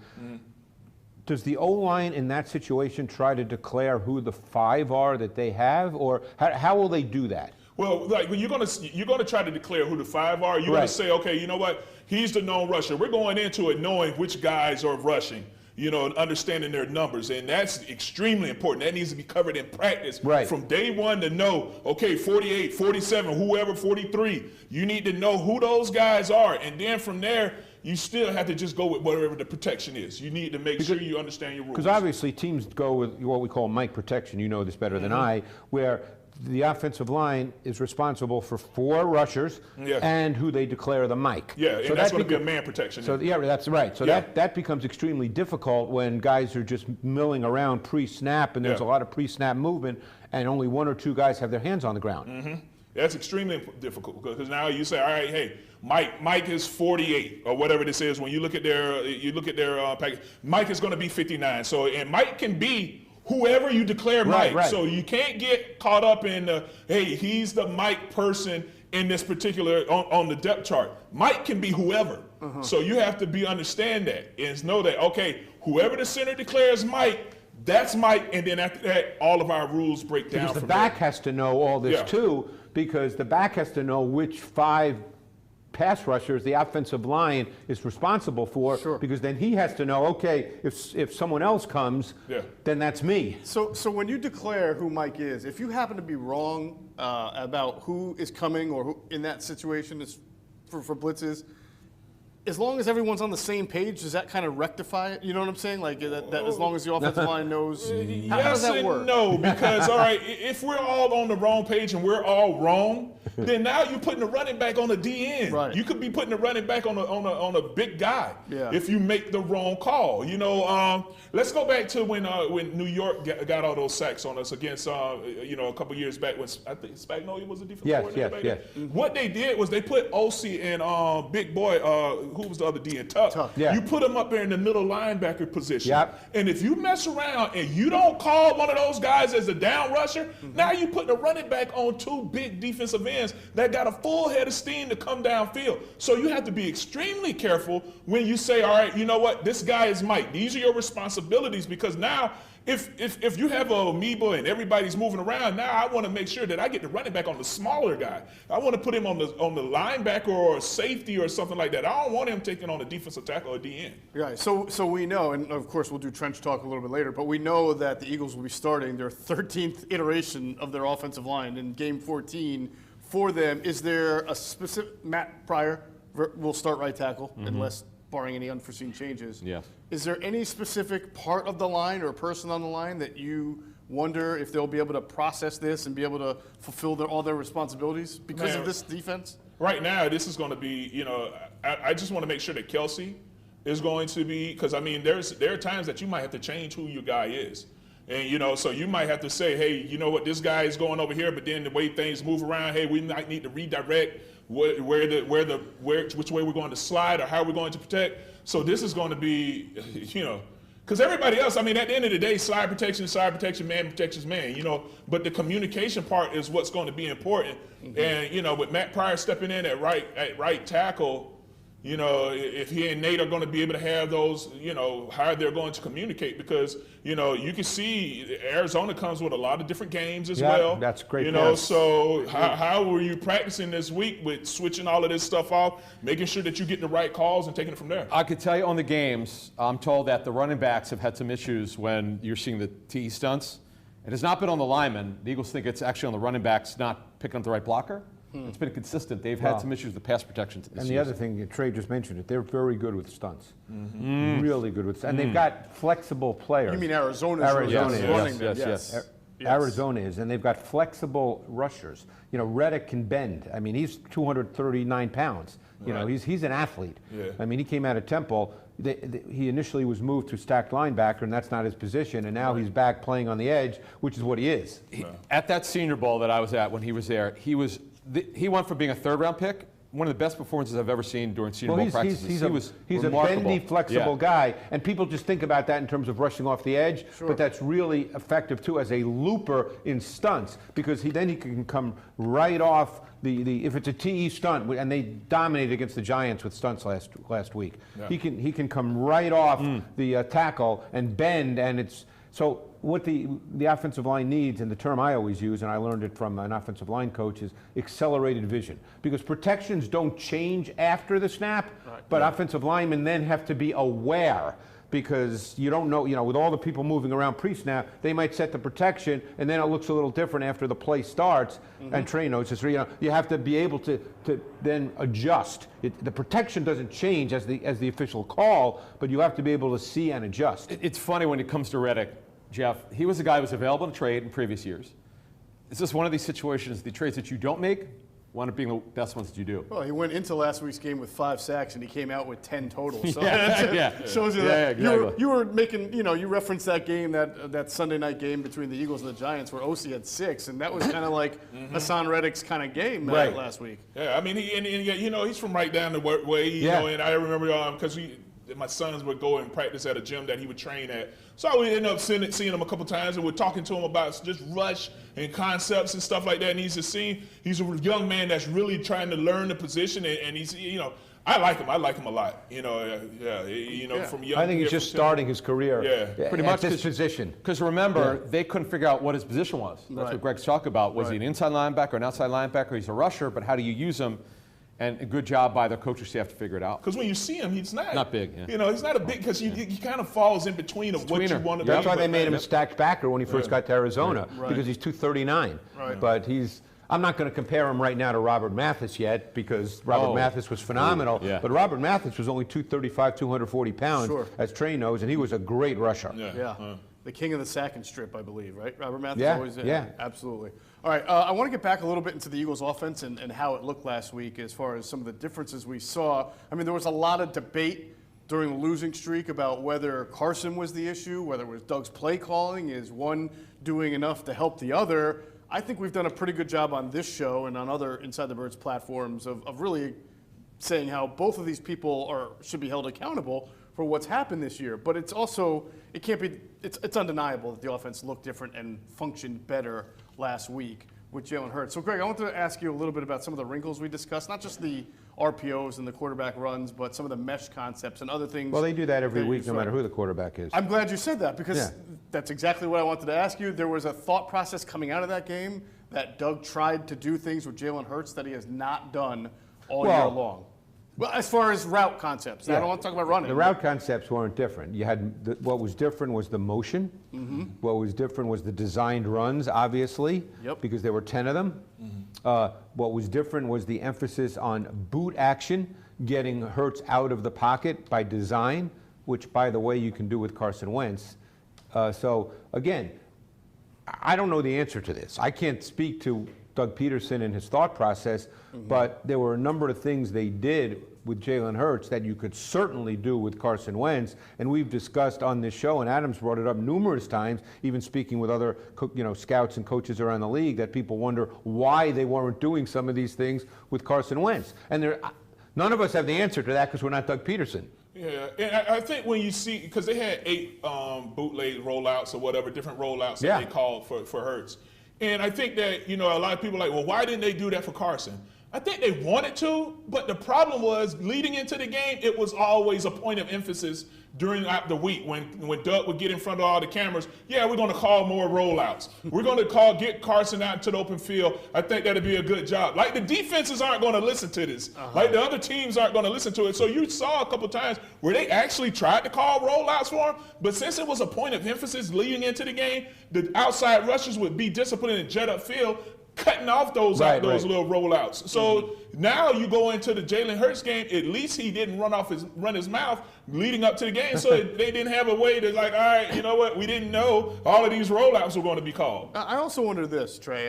S3: Does the O-line in that situation try to declare who the 5 are that they have, or how will they do that?
S2: Well, like when you're gonna try to declare who the 5 are, you're gonna say, okay, you know what? He's the known rusher. We're going into it knowing which guys are rushing, you know, and understanding their numbers, and that's extremely important. That needs to be covered in practice from day one to know, okay, 48, 47, whoever, 43. You need to know who those guys are, and then from there, you still have to just go with whatever the protection is. You need to make sure you understand your rules.
S3: Because obviously teams go with what we call Mike protection. You know this better than I, where the offensive line is responsible for 4 rushers and who they declare the Mike.
S2: Yeah, so and that's going to be a man protection.
S3: So yeah, that's right. So that becomes extremely difficult when guys are just milling around pre-snap, and there's a lot of pre-snap movement, and only 1 or 2 guys have their hands on the ground.
S2: That's extremely difficult, because now you say, all right, hey, Mike is 48 or whatever this is. When you look at their package, Mike is going to be 59. So, and Mike can be whoever you declare Mike. So you can't get caught up in hey, he's the Mike person in this particular on the depth chart. Mike can be whoever. So you have to understand that and know that, okay, whoever the center declares Mike, that's Mike, and then after that, all of our rules break down.
S3: Because the back has to know all this too, because the back has to know which 5 pass rushers the offensive line is responsible for, because then he has to know, okay, if someone else comes, then that's me.
S1: So when you declare who Mike is, if you happen to be wrong about who is coming or who in that situation is for blitzes, as long as everyone's on the same page, does that kind of rectify it? You know what I'm saying? Like that as long as the offensive line knows. How does that work?
S2: No, because all right, if we're all on the wrong page and we're all wrong, then now you're putting the running back on the DN.
S1: Right.
S2: You could be putting the running back on a big guy if you make the wrong call. You know, let's go back to when New York got all those sacks on us against you know, a couple years back when I think Spagnuolo was a defensive coordinator. What they did was they put OC and Big Boy. Who was the other D? And Tuck. You put him up there in the middle linebacker position. And if you mess around and you don't call one of those guys as a down rusher, now you put the running back on 2 big defensive ends that got a full head of steam to come downfield. So you have to be extremely careful when you say, all right, you know what, this guy is Mike. These are your responsibilities, because now if you have a amoeba and everybody's moving around, now I want to make sure that I get the running back on the smaller guy. I want to put him on the linebacker or safety or something like that. I don't want him taking on a defensive tackle or DN.
S1: Right. So we know, and of course we'll do trench talk a little bit later, but we know that the Eagles will be starting their 13th iteration of their offensive line in Game 14 for them. Is there a specific, Matt Pryor will start right tackle unless barring any unforeseen changes. Is there any specific part of the line or person on the line that you wonder if they'll be able to process this and be able to fulfill all their responsibilities because of this defense?
S2: Right now, this is going to be, you know, I just want to make sure that Kelce is going to be, because I mean, there are times that you might have to change who your guy is. And, you know, so you might have to say, hey, you know what, this guy is going over here, but then the way things move around, hey, we might need to redirect which way we're going to slide or how we're going to protect. So this is going to be, you know, because everybody else, I mean, at the end of the day, slide protection, man protections, man, you know, but the communication part is what's going to be important. And, you know, with Matt Pryor stepping in at right tackle, you know, if he and Nate are going to be able to have those, you know, how they're going to communicate, because, you know, you can see Arizona comes with a lot of different games as well.
S3: That's great.
S2: You know, so how were you practicing this week with switching all of this stuff off, making sure that you get the right calls and taking it from there?
S4: I could tell you on the games, I'm told that the running backs have had some issues when you're seeing the TE stunts. It has not been on the linemen. The Eagles think it's actually on the running backs not picking up the right blocker. It's been consistent. They've had some issues with pass protection this
S3: And the
S4: season.
S3: other thing, Trey just mentioned it, they're very good with stunts. Really good with stunts. And they've got flexible players.
S1: You mean Arizona's
S3: Arizona
S1: really
S3: is.
S1: running them?
S4: Yes.
S3: Arizona is, and they've got flexible rushers. You know, Reddick can bend. I mean, he's 239 pounds. You know, he's an athlete.
S2: Yeah.
S3: I mean, he came out of Temple. He initially was moved to stacked linebacker, and that's not his position. And now he's back playing on the edge, which is what he is.
S4: At that Senior Bowl that I was at when he was there, he went from being a third-round pick, one of the best performances I've ever seen during Senior Bowl practices.
S3: He's a bendy, flexible guy, and people just think about that in terms of rushing off the edge, but that's really effective, too, as a looper in stunts, because then he can come right off if it's a TE stunt, and they dominated against the Giants with stunts last week. Yeah. He can come right off the tackle and bend, and it's so what the offensive line needs, and the term I always use, and I learned it from an offensive line coach, is accelerated vision. Because protections don't change after the snap, but offensive linemen then have to be aware, because you don't know, you know, with all the people moving around pre-snap, they might set the protection, and then it looks a little different after the play starts. And Trey knows this. You know, you have to be able to then adjust. The protection doesn't change as the official call, but you have to be able to see and adjust.
S4: It's funny when it comes to Reddick, Jeff. He was a guy who was available to trade in previous years. Is this one of these situations, the trades that you don't make wind up being the best ones that you do?
S1: Well, he went into last week's game with 5 sacks, and he came out with 10 total. So shows you that
S4: exactly.
S1: you were making, you know, you referenced that game, that Sunday night game between the Eagles and the Giants, where OC had 6, and that was kind of like Hassan Reddick's kind of game last week.
S2: Yeah, I mean, you know, he's from right down the way, you know, and I remember because my sons would go and practice at a gym that he would train at. So I would end up seeing him a couple times, and we're talking to him about just rush and concepts and stuff like that. And he's a young man that's really trying to learn the position, and he's, you know, I like him. I like him a lot. You know, from young.
S3: I think he's just starting his career.
S4: Pretty much
S3: this position.
S4: Because remember, they couldn't figure out what his position was. That's what Greg's talking about. Was he an inside linebacker, an outside linebacker? He's a rusher, but how do you use him? And a good job by the coaching staff to figure it out.
S2: Because when you see him, he's not
S4: big. Yeah.
S2: You know, he's not a big, because he kind of falls in between of what you want to be.
S3: That's why they made him a stacked backer when he first got to Arizona, because he's 239. But I'm not going to compare him right now to Robert Mathis yet, because Robert Mathis was phenomenal. But Robert Mathis was only 235, 240 pounds, as Trey knows, and he was a great rusher.
S1: The king of the sack and strip, I believe, right? Robert Mathis always. Absolutely. All right, I want to get back a little bit into the Eagles' offense and how it looked last week as far as some of the differences we saw. I mean, there was a lot of debate during the losing streak about whether Carson was the issue, whether it was Doug's play calling, is one doing enough to help the other. I think we've done a pretty good job on this show and on other Inside the Birds platforms of really saying how both of these people should be held accountable for what's happened this year. But it's also, it's undeniable that the offense looked different and functioned better last week with Jalen Hurts. So, Greg, I wanted to ask you a little bit about some of the wrinkles we discussed, not just the RPOs and the quarterback runs, but some of the mesh concepts and other things.
S3: Well, they do that every week, no matter who the quarterback is.
S1: I'm glad you said that, because that's exactly what I wanted to ask you. There was a thought process coming out of that game that Doug tried to do things with Jalen Hurts that he has not done all year long. Well, as far as route concepts, I don't want to talk about running.
S3: The route concepts weren't different. You had what was different was the motion. What was different was the designed runs, obviously, because there were 10 of them. What was different was the emphasis on boot action, getting Hurts out of the pocket by design, which, by the way, you can do with Carson Wentz. So, again, I don't know the answer to this. I can't speak to Doug Peterson and his thought process, but there were a number of things they did with Jalen Hurts that you could certainly do with Carson Wentz, and we've discussed on this show, and Adam's brought it up numerous times, even speaking with other scouts and coaches around the league, that people wonder why they weren't doing some of these things with Carson Wentz. And none of us have the answer to that because we're not Doug Peterson.
S2: Yeah, and I think when you see, because they had 8 bootleg rollouts or whatever, different rollouts that they called for Hurts. And I think that, a lot of people are like, well, why didn't they do that for Carson? I think they wanted to, but the problem was leading into the game, it was always a point of emphasis during the week when Doug would get in front of all the cameras. Yeah, we're going to call more rollouts. We're going to get Carson out into the open field. I think that'd be a good job. Like the defenses aren't going to listen to this. Like the other teams aren't going to listen to it. So you saw a couple times where they actually tried to call rollouts for him, but since it was a point of emphasis leading into the game, the outside rushers would be disciplined and jet upfield, cutting off those little rollouts. So now you go into the Jalen Hurts game, at least he didn't run his mouth leading up to the game, so they didn't have a way to like, all right, you know what, we didn't know all of these rollouts were going to be called.
S1: I also wonder this, Trey.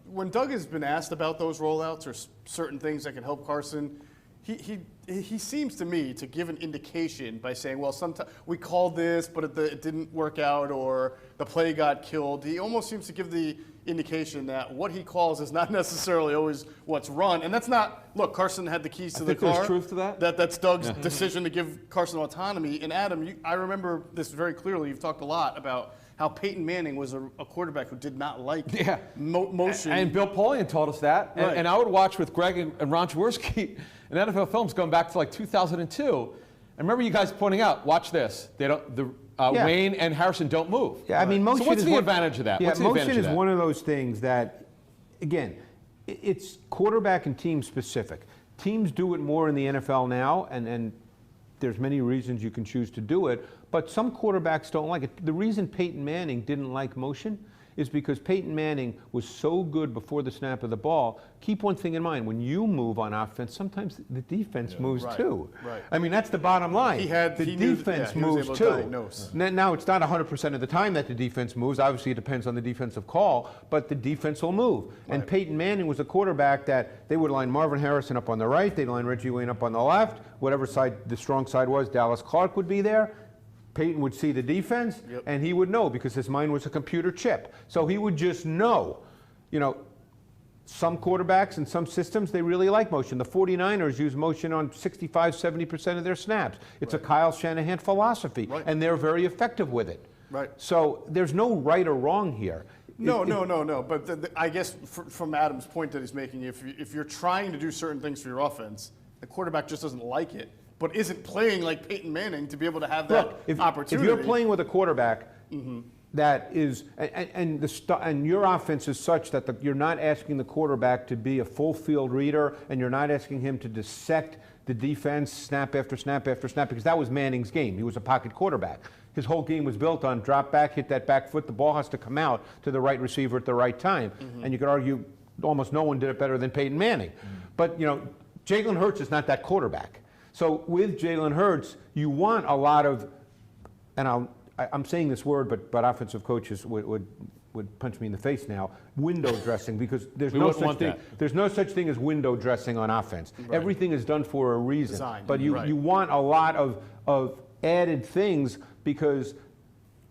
S1: When Doug has been asked about those rollouts or certain things that can help Carson, he seems to me to give an indication by saying, well, sometimes we called this, but it didn't work out, or the play got killed. He almost seems to give the indication that what he calls is not necessarily always what's run. And that's not, look, Carson had the keys to the car.
S4: There's truth to that?
S1: That's Doug's decision to give Carson autonomy. And Adam, I remember this very clearly. You've talked a lot about how Peyton Manning was a quarterback who did not like motion.
S4: And Bill Polian told us that.
S1: Right.
S4: And I would watch with Greg and Ron Jaworski in NFL films going back to like 2002. I remember you guys pointing out, watch this. They don't. Wayne and Harrison don't move.
S3: Yeah, I mean, motion
S4: so what's
S3: is
S4: the advantage of that?
S3: Yeah,
S4: what's the
S3: motion
S4: advantage
S3: is
S4: of that?
S3: one of those things that, again, it's quarterback and team specific. Teams do it more in the NFL now, and there's many reasons you can choose to do it, but some quarterbacks don't like it. The reason Peyton Manning didn't like motion is because Peyton Manning was so good before the snap of the ball. Keep one thing in mind, when you move on offense, sometimes the defense moves too.
S1: Right.
S3: I mean, that's the bottom line. The defense moves too. Now, it's not 100% of the time that the defense moves. Obviously, it depends on the defensive call, but the defense will move. Right. And Peyton Manning was a quarterback that they would line Marvin Harrison up on the right, they'd line Reggie Wayne up on the left, whatever side the strong side was, Dallas Clark would be there. Peyton would see the defense, and he would know because his mind was a computer chip. So he would just know. You know, some quarterbacks and some systems, they really like motion. The 49ers use motion on 65, 70% of their snaps. It's a Kyle Shanahan philosophy, and they're very effective with it.
S1: Right.
S3: So there's no right or wrong here.
S1: No. But I guess from Adam's point that he's making, if you're trying to do certain things for your offense, the quarterback just doesn't like it, but isn't playing like Peyton Manning to be able to have that opportunity.
S3: If you're playing with a quarterback that is, and your offense is such that you're not asking the quarterback to be a full field reader, and you're not asking him to dissect the defense snap after snap after snap, because that was Manning's game. He was a pocket quarterback. His whole game was built on drop back, hit that back foot, the ball has to come out to the right receiver at the right time. And you could argue almost no one did it better than Peyton Manning. But, you know, Jalen Hurts is not that quarterback. So with Jalen Hurts, you want a lot of, and I'm saying this word, but offensive coaches would punch me in the face now, window dressing, because there's no such thing as window dressing on offense. Right. Everything is done for a reason. Designed. But you want a lot of added things because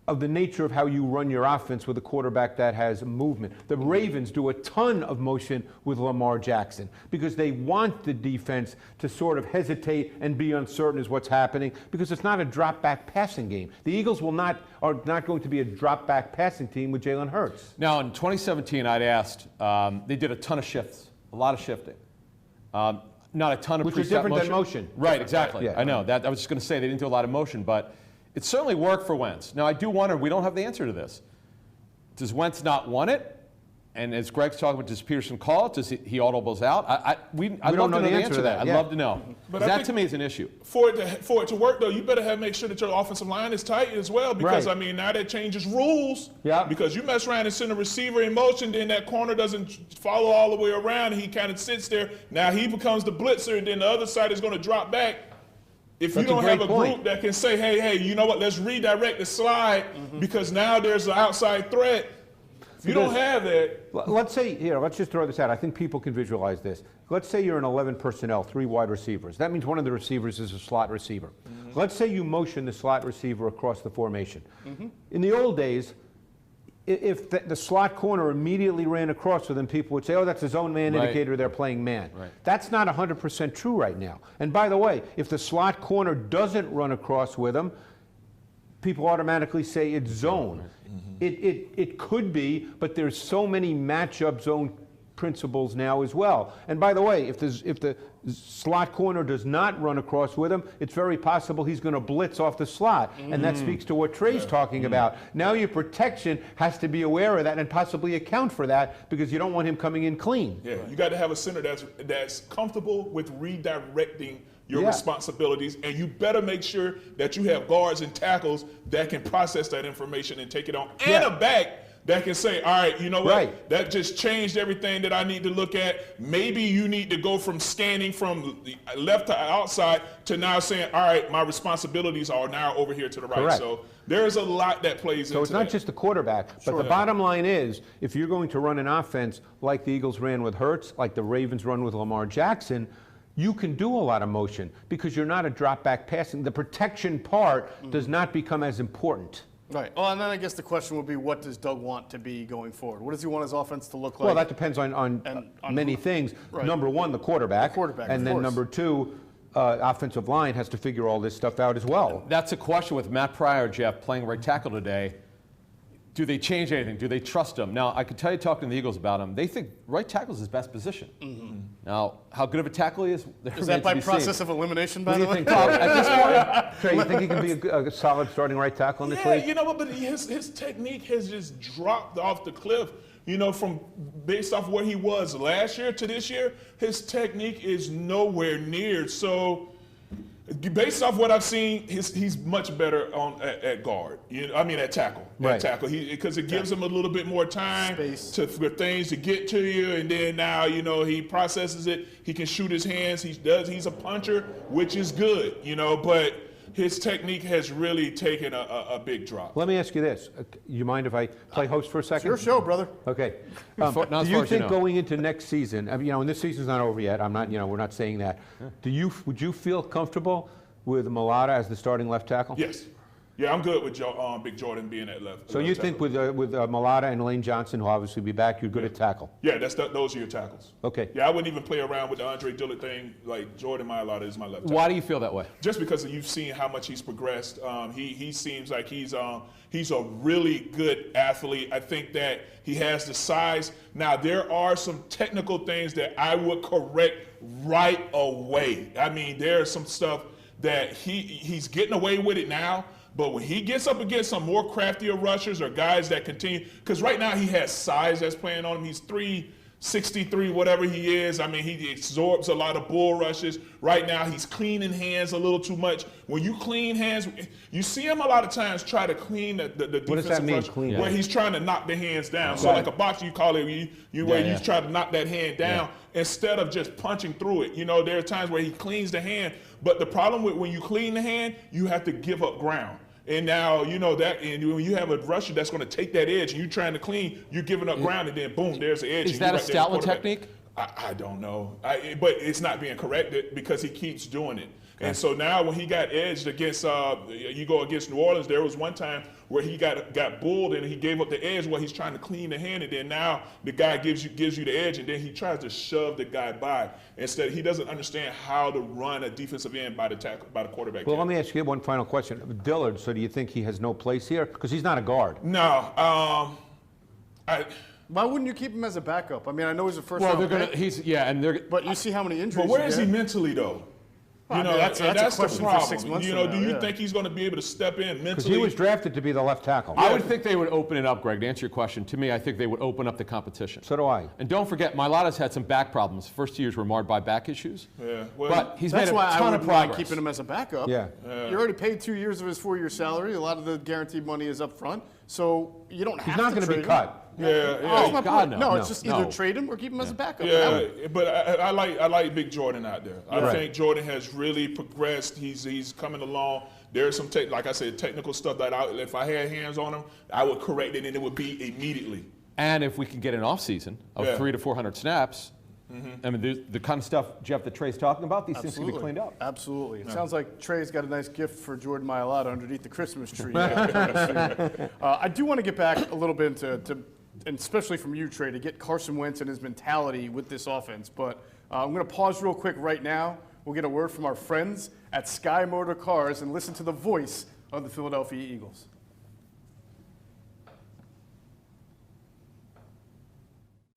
S3: of the nature of how you run your offense with a quarterback that has movement. The Ravens do a ton of motion with Lamar Jackson because they want the defense to sort of hesitate and be uncertain as what's happening, because it's not a drop-back passing game. The Eagles are not going to be a drop-back passing team with Jalen Hurts.
S4: Now, in 2017, I'd asked, they did a ton of shifts, a lot of shifting. Not a ton of
S3: which is different than motion.
S4: Right, exactly. Yeah. I know. That I was just going to say they didn't do a lot of motion, but it certainly worked for Wentz. Now, I do wonder, we don't have the answer to this. Does Wentz not want it? And as Greg's talking about, does Peterson call it? Does he audibles out? I'd love to know the answer to that. I'd love to know. But that, to me, is an issue.
S2: For it to work, though, you better make sure that your offensive line is tight as well, because, I mean, now that changes rules. Yeah. Because you mess around and send a receiver in motion, then that corner doesn't follow all the way around, and he kind of sits there. Now he becomes the blitzer, and then the other side is going to drop back. If you don't have a group that can say, hey, you know what, let's redirect the slide because now there's an outside threat. If you don't have that.
S3: Let's say, let's just throw this out. I think people can visualize this. Let's say you're in 11 personnel, 3 wide receivers. That means one of the receivers is a slot receiver. Let's say you motion the slot receiver across the formation. In the old days, if the slot corner immediately ran across with him, people would say, oh, that's a zone man indicator, they're playing man. Right. That's not 100% true right now. And by the way, if the slot corner doesn't run across with him, people automatically say it's zone. It could be, but there's so many matchup zone principles now as well. And by the way, if the slot corner does not run across with him, it's very possible he's going to blitz off the slot. And that speaks to what Trey's talking about. Now your protection has to be aware of that and possibly account for that, because you don't want him coming in clean.
S2: Yeah, you got to have a center that's comfortable with redirecting your responsibilities, and you better make sure that you have guards and tackles that can process that information and take it on, and a back that can say, all right, you know what, that just changed everything that I need to look at. Maybe you need to go from scanning from the left to outside to now saying, all right, my responsibilities are now over here to the right.
S3: Correct.
S2: So there's a lot that plays into that.
S3: So it's not just the quarterback, but the bottom line is, if you're going to run an offense like the Eagles ran with Hurts, like the Ravens run with Lamar Jackson, you can do a lot of motion because you're not a drop back passing. The protection part does not become as important.
S1: Right. Well, and then I guess the question would be, what does Doug want to be going forward? What does he want his offense to look like?
S3: Well, that depends on many things.
S1: Right.
S3: Number one, the quarterback. And then number two, offensive line has to figure all this stuff out as well.
S4: That's a question with Matt Pryor, Jeff, playing right tackle today. Do they change anything? Do they trust him? Now, I can tell you, talking to the Eagles about him, they think right tackle is his best position. Now, how good of a tackle he is
S1: that by process of elimination, by the way?
S3: At this point, Trey, you think he can be a solid starting right tackle in this league?
S2: Yeah, you know what, but his technique has just dropped off the cliff. You know, from based off where he was last year to this year, his technique is nowhere near. So, based off what I've seen, he's much better at guard. At tackle.
S3: Right.
S2: At tackle, because it gives him a little bit more time for things to get to you, and then now he processes it. He can shoot his hands. He's a puncher, which is good. But his technique has really taken a big drop.
S3: Let me ask you this. You mind if I play host for a second?
S1: It's your show, brother.
S3: Okay. Do you think going into next season, and this season's not over yet, I'm not, we're not saying that. Would you feel comfortable with Mulata as the starting left tackle?
S2: Yes. Yeah, I'm good with Big Jordan being at left.
S3: So you think with Mulata and Lane Johnson, who'll obviously be back, you're good at tackle?
S2: Yeah, those are your tackles.
S3: Okay.
S2: Yeah, I wouldn't even play around with the Andre Dillard thing. Like, Jordan Mailata is my left tackle.
S4: Why do you feel that way?
S2: Just because you've seen how much he's progressed. He seems like he's a really good athlete. I think that he has the size. Now, there are some technical things that I would correct right away. I mean, there's some stuff that he's getting away with it now. But when he gets up against some more craftier rushers or guys that continue, because right now he has size that's playing on him. He's 363, whatever he is. I mean, he absorbs a lot of bull rushes. Right now he's cleaning hands a little too much. When you clean hands, you see him a lot of times try to clean the defensive
S3: What does that mean,
S2: rush,
S3: clean?
S2: where he's trying to knock the hands down. So like a boxer, you call it where you try to knock that hand down instead of just punching through it. There are times where he cleans the hand, but the problem with when you clean the hand, you have to give up ground. And now, that, and when you have a rusher that's going to take that edge and you're trying to clean, you're giving up ground, and then boom, there's the edge.
S4: Is that a Stoutland technique?
S2: I don't know. But it's not being corrected because he keeps doing it. Okay. And so now when he got edged against, you go against New Orleans, there was one time where he got bulled and he gave up the edge while he's trying to clean the hand, and then now the guy gives you the edge, and then he tries to shove the guy by. Instead, he doesn't understand how to run a defensive end by the quarterback.
S3: Well, let me ask you one final question. Dillard, so do you think he has no place here? Because he's not a guard.
S2: No.
S1: Why wouldn't you keep him as a backup? I mean, I know he's a first-round pick. But you see how many injuries.
S2: But where is he mentally, though?
S1: That's
S2: the
S1: question
S2: problem.
S1: for 6 months.
S2: Do you think he's going to be able to step in mentally?
S3: Because he was drafted to be the left tackle.
S4: I would think they would open it up, Greg. To answer your question, to me, I think they would open up the competition.
S3: So do I.
S4: And don't forget, Mailata's had some back problems. First 2 years were marred by back issues.
S2: Yeah. Well,
S4: but he's made a ton of progress.
S1: That's why I wouldn't mind keeping him as a backup.
S3: Yeah.
S1: You already paid 2 years of his 4-year salary. A lot of the guaranteed money is up front. So you don't have to trade him.
S3: He's not going to be cut.
S2: Yeah.
S1: God, no. It's just either trade him or keep him as a backup.
S2: Yeah, but I like Big Jordan out there. I think Jordan has really progressed. He's coming along. There's some like I said, technical stuff that if I had hands on him, I would correct it, and it would be immediately.
S4: And if we can get an off season of 300 to 400 snaps, I mean, the kind of stuff, Jeff, that Trey's talking about, these things can be cleaned up.
S1: Absolutely. It sounds like Trey's got a nice gift for Jordan Mailata underneath the Christmas tree. I do want to get back a little bit into and especially from you, Trey, to get Carson Wentz and his mentality with this offense. But I'm going to pause real quick right now. We'll get a word from our friends at Sky Motor Cars and listen to the voice of the Philadelphia Eagles.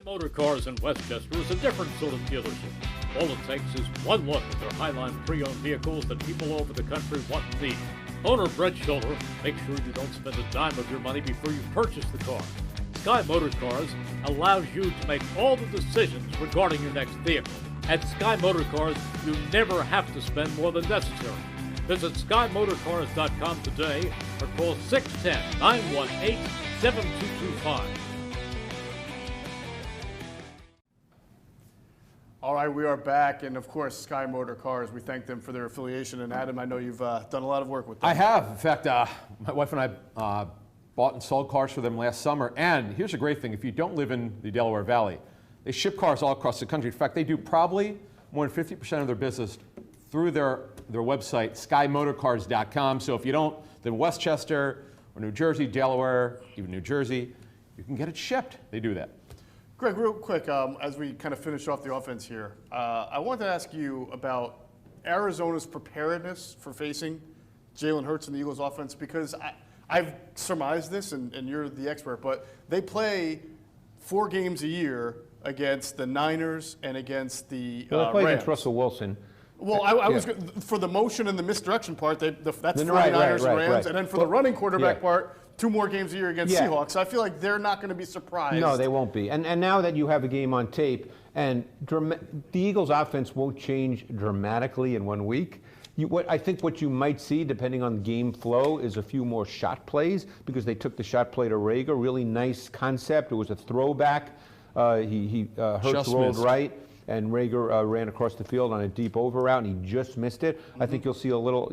S7: Motor Cars in Westchester is a different sort of dealership. All it takes is one look at their Highline pre-owned vehicles that people all over the country want and need. Owner Brett Schiller makes sure you don't spend a dime of your money before you purchase the car. Sky Motor Cars allows you to make all the decisions regarding your next vehicle. At Sky Motor Cars, you never have to spend more than necessary. Visit SkyMotorCars.com today or call 610-918-7225.
S1: All right, we are back, and of course, Sky Motor Cars. We thank them for their affiliation. And Adam, I know you've done a lot of work with them.
S4: I have. In fact, my wife and I bought and sold cars for them last summer. And here's a great thing: if you don't live in the Delaware Valley, they ship cars all across the country. In fact, they do probably more than 50% of their business through their website, SkyMotorCars.com. So if you don't live in Westchester or New Jersey, Delaware, even New Jersey, you can get it shipped. They do that.
S1: Greg, real quick, as we kind of finish off the offense here, I wanted to ask you about Arizona's preparedness for facing Jalen Hurts and the Eagles' offense, because I've surmised this, and you're the expert, but they play 4 games a year against the Niners and against the
S3: Well, they play
S1: Rams.
S3: against Russell Wilson.
S1: Well, I was for the motion and the misdirection part. That's 49ers
S3: Right,
S1: and Rams,
S3: right.
S1: and then for the running quarterback
S3: Yeah.
S1: part, 2 more games a year against
S3: Yeah.
S1: Seahawks. So I feel like they're not going to be surprised.
S3: No, they won't be. And now that you have a game on tape, and the Eagles' offense won't change dramatically in 1 week. I think what you might see, depending on game flow, is a few more shot plays, because they took the shot play to Rager. Really nice concept. It was a throwback. Hurts
S4: Just
S3: rolled
S4: missed.
S3: right, and Rager ran across the field on a deep over route, and he just missed it. I think you'll see a little,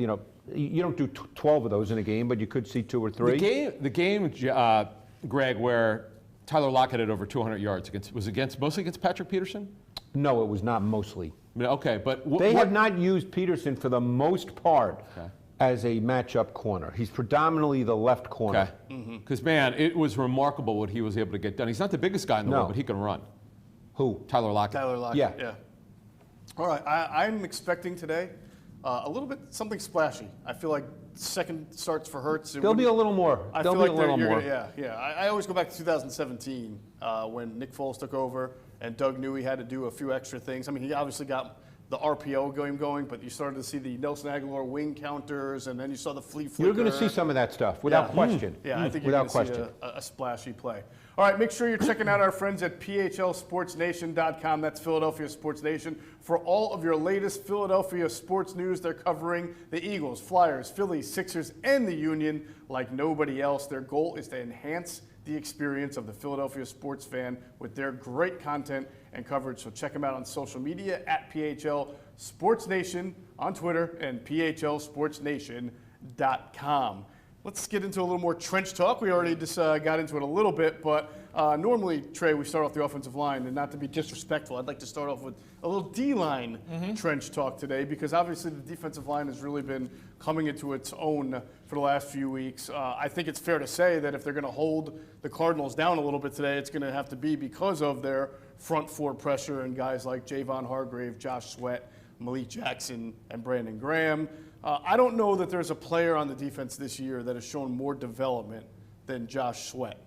S3: you don't do 12 of those in a game, but you could see 2 or 3.
S4: The game, Greg, where Tyler Lockett had over 200 yards mostly against Patrick Peterson?
S3: No, it was not mostly.
S4: Okay, but
S3: They have not used Peterson for the most part as a matchup corner. He's predominantly the left corner.
S4: Okay. Because, man, it was remarkable what he was able to get done. He's not the biggest guy in the world, but he can run.
S3: Who?
S4: Tyler Lockett.
S1: Tyler Lockett.
S3: Yeah.
S1: All right, I'm expecting today a little bit something splashy. I feel like second starts for Hurts.
S3: There'll be a little more.
S1: I
S3: There'll
S1: feel
S3: be
S1: like
S3: a little more.
S1: I always go back to 2017 when Nick Foles took over and Doug knew he had to do a few extra things. I mean, he obviously got the RPO going, but you started to see the Nelson Aguilar wing counters, and then you saw the flea flicker.
S3: You're going to see some of that stuff, without question.
S1: Yeah, I think you're
S3: without
S1: going to
S3: question.
S1: see a splashy play. All right, make sure you're checking out our friends at PHLSportsNation.com. That's Philadelphia Sports Nation. For all of your latest Philadelphia sports news, they're covering the Eagles, Flyers, Phillies, Sixers, and the Union like nobody else. Their goal is to enhance the experience of the Philadelphia sports fan with their great content and coverage. So check them out on social media at PHL Sports Nation on Twitter and PHLSportsNation.com. Let's get into a little more trench talk. We already just got into it a little bit, but normally, Trey, we start off the offensive line, and not to be disrespectful, I'd like to start off with a little D-line trench talk today, because obviously the defensive line has really been coming into its own for the last few weeks. I think it's fair to say that if they're going to hold the Cardinals down a little bit today, it's going to have to be because of their front four pressure and guys like Jayvon Hargrave, Josh Sweat, Malik Jackson, and Brandon Graham. I don't know that there's a player on the defense this year that has shown more development than Josh Sweat,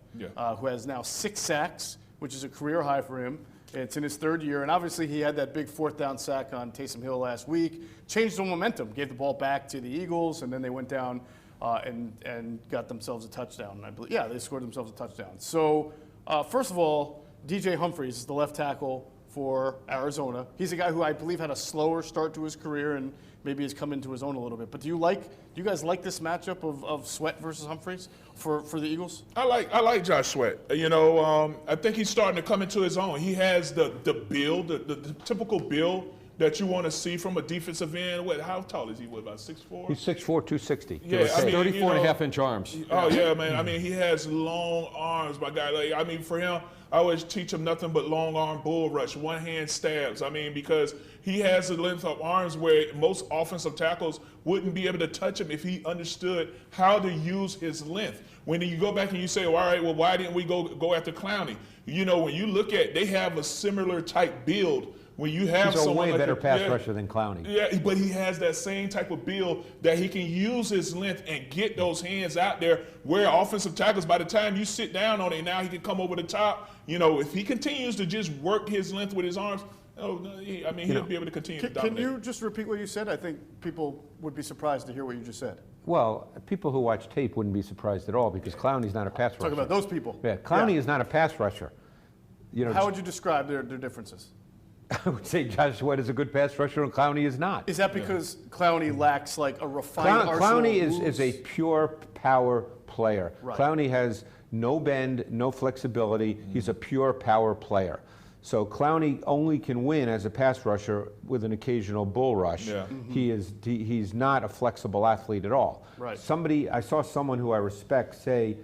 S1: who has now 6 sacks, which is a career high for him. It's in his 3rd year, and obviously he had that big 4th down sack on Taysom Hill last week. Changed the momentum, gave the ball back to the Eagles, and then they went down and got themselves a touchdown. I believe, they scored themselves a touchdown. So, first of all, DJ Humphries is the left tackle for Arizona. He's a guy who I believe had a slower start to his career and maybe has come into his own a little bit. But do you guys like this matchup of Sweat versus Humphries for the Eagles?
S2: I like Josh Sweat. I think he's starting to come into his own. He has the build, the typical build that you want to see from a defensive end. How tall is he? What, about 6'4"?
S3: He's 6'4", 260.
S2: Yeah, I mean,
S4: 34.5-inch arms.
S2: Oh, yeah, man. I mean, he has long arms, my guy. For him, I always teach him nothing but long arm bull rush, one hand stabs. Because he has the length of arms where most offensive tackles wouldn't be able to touch him if he understood how to use his length. When you go back and you say, all right, well, why didn't we go after Clowney? When you look at, they have a similar type build when you have
S3: He's a
S2: someone
S3: way
S2: like
S3: better pass rusher than Clowney.
S2: Yeah, but he has that same type of build that he can use his length and get those hands out there where offensive tackles, by the time you sit down on it, now he can come over the top. You know, if he continues to just work his length with his arms, he'll be able to continue to dominate.
S1: Can you just repeat what you said? I think people would be surprised to hear what you just said.
S3: Well, people who watch tape wouldn't be surprised at all because Clowney's not a pass rusher.
S1: Talk about those people.
S3: Yeah, Clowney is not a pass rusher. You know,
S1: how would you describe their differences?
S3: I would say Josh Sweat is a good pass rusher and Clowney is not.
S1: Is that because Clowney lacks like a refined arsenal
S3: Clowney
S1: of moves?
S3: is a pure power player.
S1: Right.
S3: Clowney has no bend, no flexibility. He's a pure power player. So Clowney only can win as a pass rusher with an occasional bull rush.
S2: Yeah.
S3: He's not a flexible athlete at all.
S1: Right.
S3: I saw someone who I respect say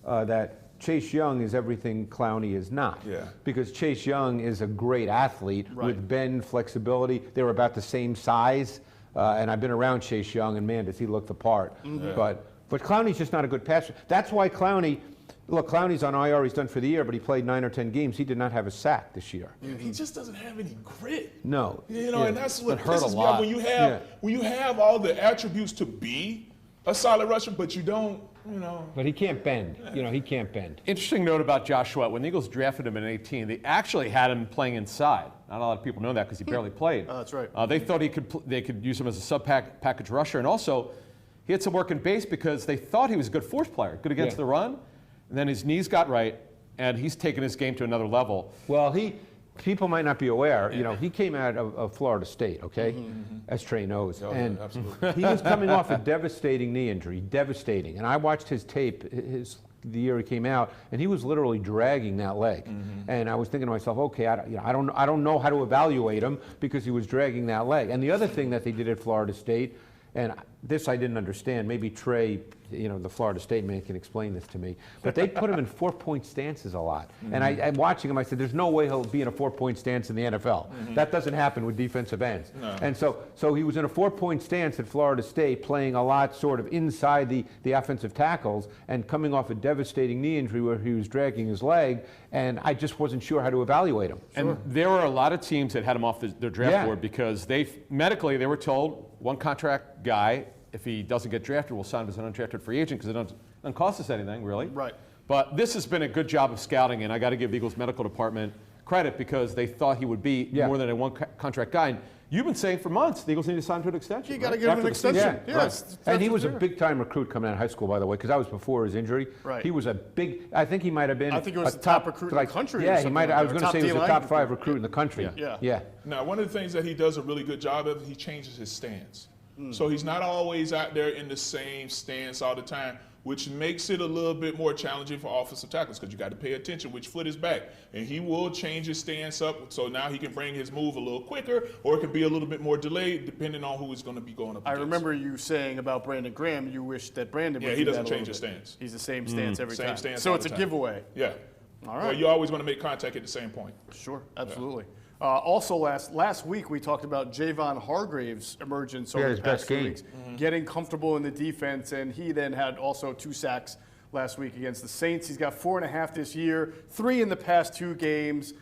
S3: that Chase Young is everything Clowney is not.
S2: Yeah.
S3: Because Chase Young is a great athlete
S1: Right.
S3: with bend, flexibility. They were about the same size. And I've been around Chase Young, and man, does he look the part. But Clowney's just not a good passer. That's why Clowney's on IR. He's done for the year, but he played 9 or 10 games. He did not have a sack this year.
S2: He just doesn't have any grit.
S3: No.
S2: You know, and that's what
S4: hurt a
S2: pisses me
S4: lot.
S2: off when you have all the attributes to be a solid rusher, but you don't. You know.
S3: But he can't bend. You know, he can't bend.
S4: Interesting note about Josh Sweat. When the Eagles drafted him in 18, they actually had him playing inside. Not a lot of people know that because he barely played.
S1: Oh, that's right.
S4: They thought they could use him as a sub-package rusher. And also, he had some work in base because they thought he was a good force player, good against the run. And then his knees got right, and he's taken his game to another level.
S3: Well, people might not be aware, you know, he came out of Florida State, okay, as Trey knows. And
S2: absolutely.
S3: he was coming off a devastating knee injury, devastating. And I watched his tape the year he came out, and he was literally dragging that leg. And I was thinking to myself, okay, I don't know how to evaluate him because he was dragging that leg. And the other thing that they did at Florida State, and this I didn't understand, maybe Trey, you know, the Florida State man can explain this to me, but they put him in 4-point stances a lot. And I'm watching him, I said, there's no way he'll be in a 4-point stance in the NFL. That doesn't happen with defensive ends.
S2: No.
S3: And so he was in a 4-point stance at Florida State, playing a lot sort of inside the offensive tackles and coming off a devastating knee injury where he was dragging his leg, and I just wasn't sure how to evaluate him.
S4: And there were a lot of teams that had him off their draft board because medically they were told one contract guy, if he doesn't get drafted, we'll sign him as an undrafted free agent because it doesn't cost us anything, really.
S1: Right.
S4: But this has been a good job of scouting, and I got to give the Eagles medical department credit because they thought he would be more than a one-contract guy. And you've been saying for months the Eagles need to sign him to an extension.
S1: You got to
S4: right?
S1: give him
S4: After
S1: an
S4: the season.
S1: extension.
S3: Yeah,
S1: Yes.
S3: and he was a big-time recruit coming out of high school, by the way, because that was before his injury.
S1: Right.
S3: He was a big. I think he might have been.
S1: I think he was
S3: a
S1: the top recruit in the country or
S3: Yeah, he
S1: something
S3: might.
S1: like
S3: I
S1: that,
S3: was
S1: or
S3: going to say he was a
S1: top
S3: top
S1: D-line
S3: 5 recruit in the country.
S1: Yeah.
S2: Now, one of the things that he does a really good job of, he changes his stance. So he's not always out there in the same stance all the time, which makes it a little bit more challenging for offensive tackles because you got to pay attention which foot is back. And he will change his stance up so now he can bring his move a little quicker, or it can be a little bit more delayed depending on who is going to be going up
S1: I
S2: against.
S1: remember you saying about Brandon Graham, you wish that Brandon would
S2: Yeah,
S1: do
S2: he doesn't
S1: that a
S2: change
S1: little
S2: his
S1: bit.
S2: stance.
S1: He's the same stance every
S2: Same
S1: time.
S2: stance
S1: So
S2: all
S1: it's
S2: the
S1: a
S2: time.
S1: giveaway.
S2: Yeah.
S1: All right.
S2: Well, you always want to make contact at the same point.
S1: Sure, absolutely. Also, last week we talked about Jayvon Hargrave's emergence over
S3: his
S1: the past
S3: best
S1: few
S3: game.
S1: weeks, getting comfortable in the defense, and he then had also 2 sacks last week against the Saints. He's got 4.5 this year, 3 in the past 2 games,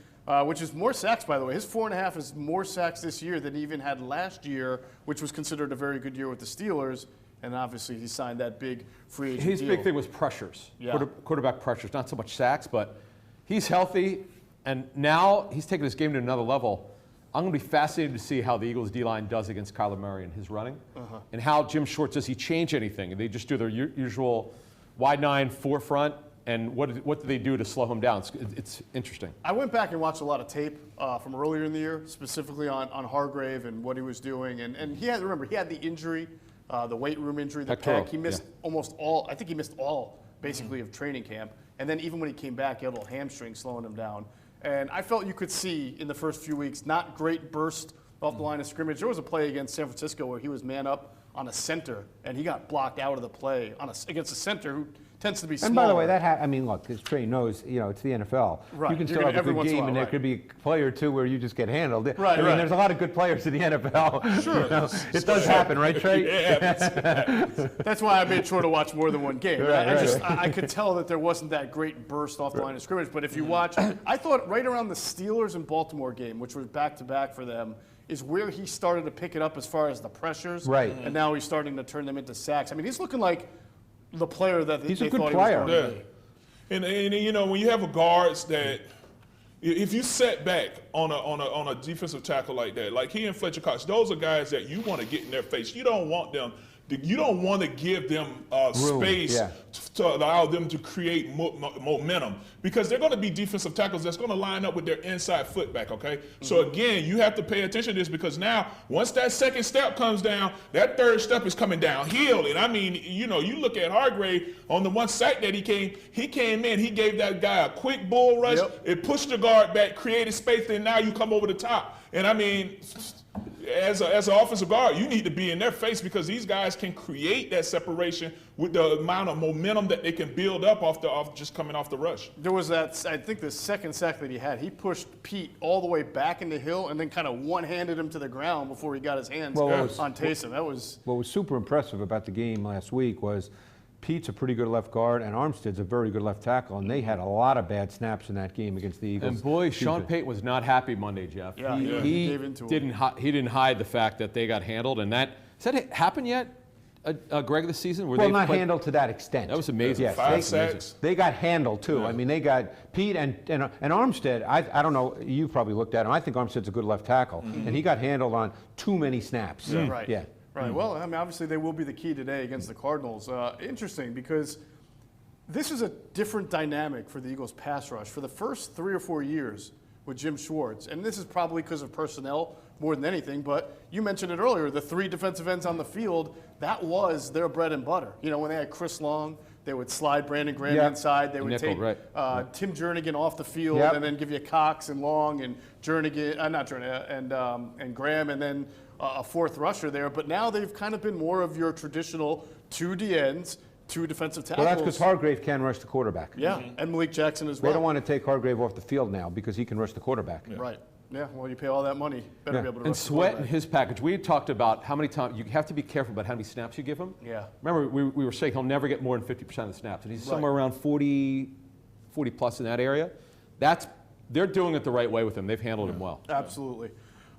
S1: which is more sacks, by the way. His 4.5 is more sacks this year than he even had last year, which was considered a very good year with the Steelers. And obviously, he signed that big free agent
S4: His
S1: deal.
S4: big thing was pressures,
S1: Yeah.
S4: quarterback pressures, not so much sacks, but he's healthy, and now he's taking his game to another level. I'm going to be fascinated to see how the Eagles' D-line does against Kyla Murray and his running, and how Jim Schwartz, does he change anything? They just do their usual wide 9 forefront, and what do they do to slow him down? It's interesting.
S1: I went back and watched a lot of tape from earlier in the year, specifically on Hargrave and what he was doing. And he had the injury, the weight room injury, the
S4: Pectoral,
S1: pec. He missed almost all, I think he missed all, basically, of training camp. And then even when he came back, he had a little hamstring slowing him down. And I felt you could see in the first few weeks, not great burst off the line of scrimmage. There was a play against San Francisco where he was man up on a center, and he got blocked out of the play against a center who tends to be smaller.
S3: And by the way, I mean, look, as Trey knows, it's the NFL.
S1: Right.
S3: You can still have a good game, and there could be a player or two where you just get handled.
S1: Right,
S3: I mean, there's a lot of good players in the NFL.
S1: Sure.
S3: It does happen, right, Trey?
S2: It happens.
S1: That's why I made sure to watch more than one game.
S3: Right,
S1: I could tell that there wasn't that great burst off the line of scrimmage. But if you watch, I thought right around the Steelers and Baltimore game, which was back-to-back for them, is where he started to pick it up as far as the pressures.
S3: Right.
S1: And now he's starting to turn them into sacks. I mean, he's looking like the player that
S3: He's
S1: they
S3: a good
S1: thought
S3: player.
S1: he was going to be.
S2: And when you have a guards that, if you set back on a defensive tackle like that, like he and Fletcher Cox, those are guys that you want to get in their face. You don't want them. You don't want to give them space to allow them to create momentum, because they're going to be defensive tackles that's going to line up with their inside foot back, okay? So again, you have to pay attention to this, because now once that second step comes down, that third step is coming downhill. And I mean, you look at Hargrave on the one sack that he came in, he gave that guy a quick bull rush.
S1: Yep.
S2: It pushed the guard back, created space, and now you come over the top. And I mean, as an offensive guard, you need to be in their face, because these guys can create that separation with the amount of momentum that they can build up off just coming off the rush.
S1: There was that, I think the second sack that he had, he pushed Pete all the way back into Hill and then kind of one-handed him to the ground before he got his hands on Taysom.
S3: What was super impressive about the game last week was Pete's a pretty good left guard, and Armstead's a very good left tackle, and they had a lot of bad snaps in that game against the Eagles.
S4: And boy, Sean Payton was not happy Monday, Jeff.
S1: Yeah,
S4: he
S1: gave into
S4: didn't hide the fact that they got handled, and has that happened yet, Greg, this season?
S3: Well, not handled to that extent.
S4: That was amazing.
S3: Yes,
S2: 5 sacks.
S3: They got handled too. I mean, they got Pete and Armstead. I don't know. You probably looked at him. I think Armstead's a good left tackle, and he got handled on too many snaps.
S1: Right.
S3: Yeah.
S1: Right. Well, I mean, obviously they will be the key today against the Cardinals. Interesting, because this is a different dynamic for the Eagles pass rush for the first 3 or 4 years with Jim Schwartz. And this is probably because of personnel more than anything, but you mentioned it earlier, the 3 defensive ends on the field, that was their bread and butter. When they had Chris Long, they would slide Brandon Graham inside. They would take Tim Jernigan off the field and then give you Cox and Long and and Graham, and then a fourth rusher there. But now they've kind of been more of your traditional 2 DNs, 2 defensive tackles.
S3: Well, that's because Hargrave can rush the quarterback.
S1: Yeah, and Malik Jackson as well.
S3: They don't want to take Hargrave off the field now because he can rush the quarterback.
S1: Right. Yeah, well, you pay all that money, better be able to
S4: And
S1: rush the
S4: Sweat
S1: quarterback.
S4: and his package, we had talked about how many times, you have to be careful about how many snaps you give him.
S1: Yeah.
S4: Remember, we were saying he'll never get more than 50% of the snaps, and he's somewhere around 40 plus in that area. They're doing it the right way with him. They've handled him well.
S1: Absolutely.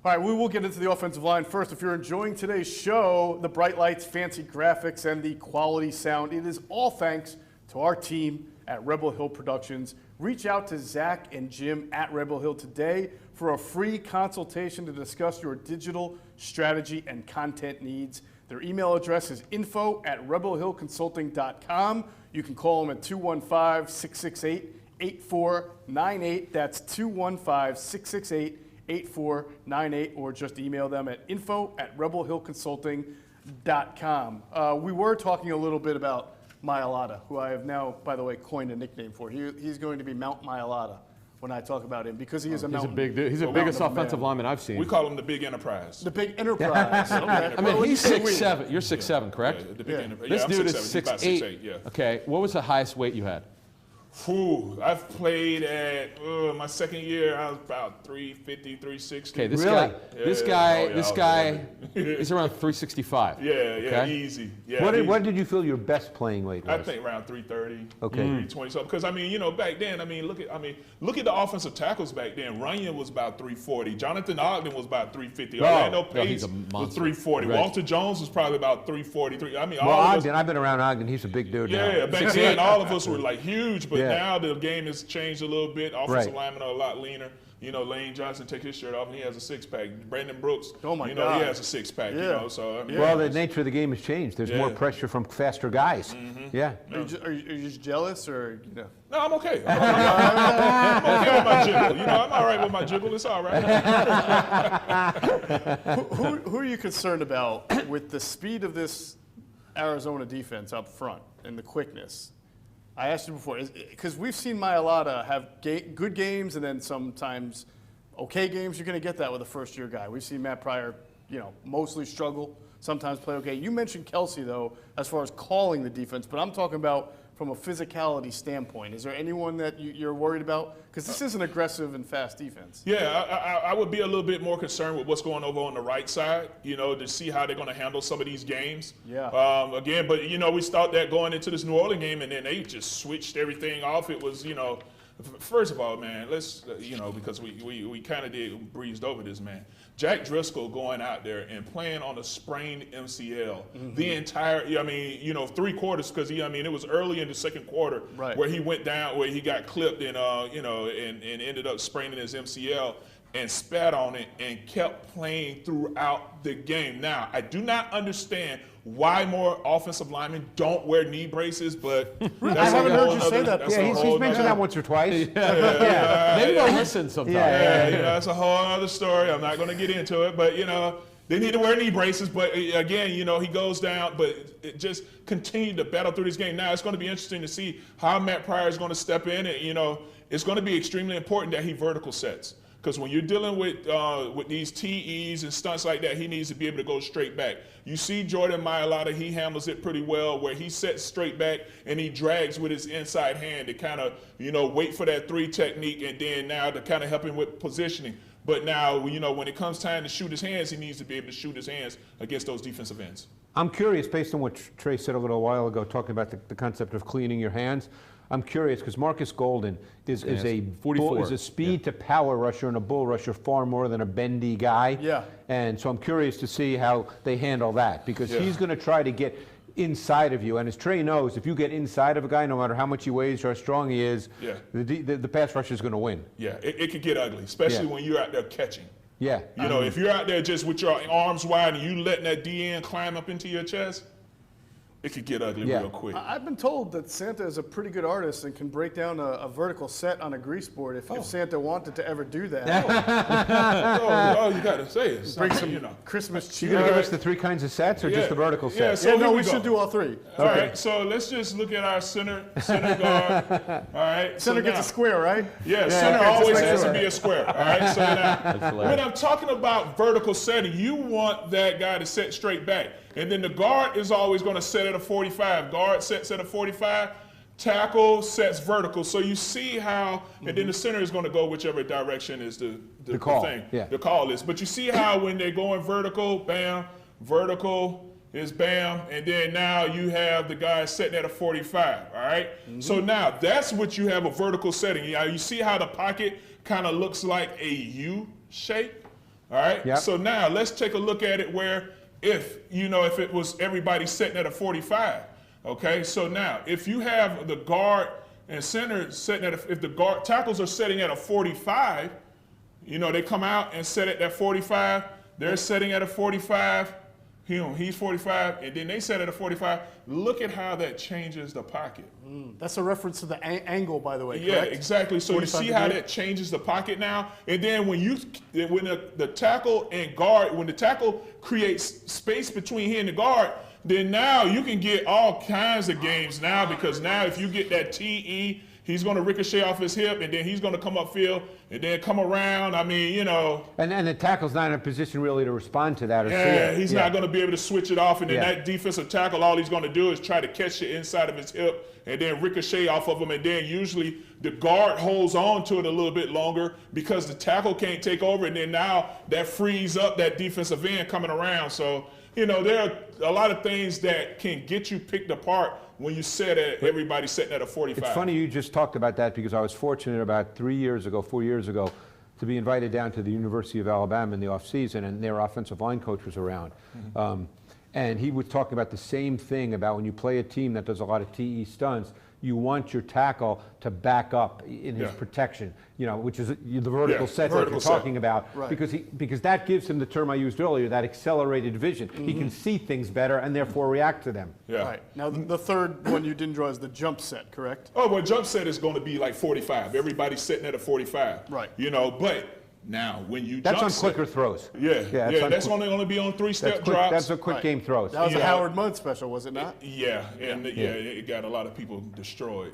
S1: All right, we will get into the offensive line first. If you're enjoying today's show, the bright lights, fancy graphics, and the quality sound, it is all thanks to our team at Rebel Hill Productions. Reach out to Zach and Jim at Rebel Hill today for a free consultation to discuss your digital strategy and content needs. Their email address is info@rebelhillconsulting.com. You can call them at 215-668-8498. That's 215-668-8498, or just email them at info@rebelhillconsulting.com. We were talking a little bit about Mailata, who I have now, by the way, coined a nickname for. He's going to be Mount Mailata when I talk about him, because he is a
S4: He's
S1: mountain.
S4: a big dude. He's the biggest offensive lineman I've seen.
S2: We call him the Big Enterprise.
S1: The big enterprise. Okay.
S4: I mean,
S1: Well,
S4: he's
S1: you say
S4: 6'7". You're 6'7", correct?
S2: The Big Enterprise.
S4: This
S2: I'm
S4: dude is
S2: 6'7". He's about
S4: 6'8".
S2: 6'8", yeah.
S4: Okay, what was the highest weight you had?
S2: I've played at my second year. I was about 350, 360.
S4: Okay, this
S3: Really?
S4: guy
S2: Yeah.
S4: is around 365.
S2: Yeah,
S4: Okay?
S2: easy. Yeah,
S3: What did you feel your best playing weight was?
S2: I think around 330,
S3: Okay.
S2: 320 something. Because back then, look at the offensive tackles back then. Runyon was about 340. Jonathan Ogden was about 350. Orlando
S4: he's
S2: Pace
S4: a
S2: was
S4: monster.
S2: 340.
S4: Right.
S2: Walter Jones was probably about 340.
S3: Well,
S2: all of us.
S3: Ogden, I've been around Ogden. He's a big dude now.
S2: Yeah, back then all of us were like huge, but
S3: Yeah.
S2: now the game has changed a little bit. Offensive
S3: Right.
S2: linemen are a lot leaner. Lane Johnson take his shirt off and he has a 6-pack. Brandon Brooks,
S1: Oh my
S2: he
S1: God.
S2: has a 6-pack.
S1: Yeah.
S2: So
S3: Well, the nature of the game has changed. There's more
S2: Yeah.
S3: pressure from faster guys. Yeah.
S1: Are you just jealous, or
S2: no, I'm okay. I'm okay with my jiggle. I'm all right with my jiggle. It's all right.
S1: who are you concerned about with the speed of this Arizona defense up front and the quickness? I asked you before, because we've seen Mailata have good games and then sometimes okay games. You're going to get that with a first-year guy. We've seen Matt Pryor, mostly struggle, sometimes play okay. You mentioned Kelsey, though, as far as calling the defense, but I'm talking about from from a physicality standpoint? Is there anyone that you're worried about? Because this is an aggressive and fast defense.
S2: Yeah, I would be a little bit more concerned with what's going over on the right side, to see how they're going to handle some of these games.
S1: Yeah.
S2: Again, but, we thought that going into this New Orleans game, and then they just switched everything off. It was, first of all, man, let's, because we kind of breezed over this, man. Jack Driscoll going out there and playing on a sprained MCL the entire, 3 quarters, because it was early in the second quarter where he went down, where he got clipped and, and ended up spraining his MCL and spat on it and kept playing throughout the game. Now, I do not understand why more offensive linemen don't wear knee braces, but that's
S1: I haven't heard you say that.
S3: Yeah, he's mentioned that once or twice.
S4: Maybe they'll listen sometime.
S2: That's a whole other story. I'm not going to get into it, but they need to wear knee braces. But again, he goes down, but it just continued to battle through this game. Now it's going to be interesting to see how Matt Pryor is going to step in. And, it's going to be extremely important that he vertical sets. Because when you're dealing with these TEs and stunts like that, he needs to be able to go straight back. You see Jordan Mailata, he handles it pretty well, where he sets straight back and he drags with his inside hand to kind of, wait for that 3 technique, and then now to kind of help him with positioning. But now, when it comes time to shoot his hands, he needs to be able to shoot his hands against those defensive ends.
S3: I'm curious, based on what Trey said a little while ago, talking about the concept of cleaning your hands. I'm curious because Marcus Golden is a speed to power rusher and a bull rusher far more than a bendy guy.
S1: Yeah.
S3: And so I'm curious to see how they handle that, because he's going to try to get inside of you. And as Trey knows, if you get inside of a guy, no matter how much he weighs or how strong he is, the pass rusher is going to win.
S2: Yeah, it could get ugly, especially when you're out there catching.
S3: Yeah.
S2: If you're out there just with your arms wide and you letting that DN climb up into your chest, it could get ugly real quick.
S1: I've been told that Santa is a pretty good artist and can break down a vertical set on a grease board if Santa wanted to ever do that.
S2: You got to say it.
S1: Bring some Christmas cheer.
S3: You going to give us the 3 kinds of sets or just the vertical set?
S1: We should do all 3.
S2: All right, so let's just look at our center guard. All right.
S1: Center gets a square, right?
S2: Yeah, center always has to be a square. All right, so now when I'm talking about vertical setting, you want that guy to set straight back. And then the guard is always going to set at a 45. Guard sets at a 45. Tackle sets vertical. So you see how, and then the center is going to go whichever direction is the
S3: call.
S2: thing. Yeah. The call is. But you see how when they're going vertical, bam, vertical is bam, and then now you have the guy setting at a 45, all right? So now that's what you have a vertical setting. You see how the pocket kind of looks like a U shape, all right?
S3: Yep.
S2: So now let's take a look at it where if it was everybody sitting at a 45, okay? So now if you have the guard and center setting at if the guard tackles are setting at a 45, they come out and set at that 45, they're setting at a 45, he's 45, and then they set at a 45. Look at how that changes the pocket.
S1: That's a reference to the angle, by the way,
S2: Yeah,
S1: correct?
S2: exactly. So you see how that changes the pocket now? And then when the tackle and guard, when the tackle creates space between he and the guard, then now you can get all kinds of games now, because now if you get that TE, he's going to ricochet off his hip, and then he's going to come upfield and then come around. And
S3: the tackle's not in a position really to respond to that or see it.
S2: He's not going to be able to switch it off. And then that defensive tackle, all he's going to do is try to catch the inside of his hip and then ricochet off of him. And then usually the guard holds on to it a little bit longer because the tackle can't take over. And then now that frees up that defensive end coming around. So, there are a lot of things that can get you picked apart when you set everybody sitting at a 45.
S3: It's funny you just talked about that, because I was fortunate about 4 years ago, to be invited down to the University of Alabama in the offseason, and their offensive line coach was around. And he was talking about the same thing about when you play a team that does a lot of TE stunts, you want your tackle to back up in his protection, which is the vertical set that you're talking about, because that gives him the term I used earlier, that accelerated vision. He can see things better and therefore react to them.
S2: Yeah.
S1: Right. Now, the third one you didn't draw is the jump set, correct?
S2: Oh, well, jump set is going to be like 45. Everybody's sitting at a 45.
S1: Right.
S2: But now when you
S3: that's
S2: jump
S3: on
S2: set,
S3: quicker throws.
S2: That's only going to be on 3-step drops.
S3: That's a quick game throws.
S1: That was a Howard Mudd special, was it not?
S2: It got a lot of people destroyed.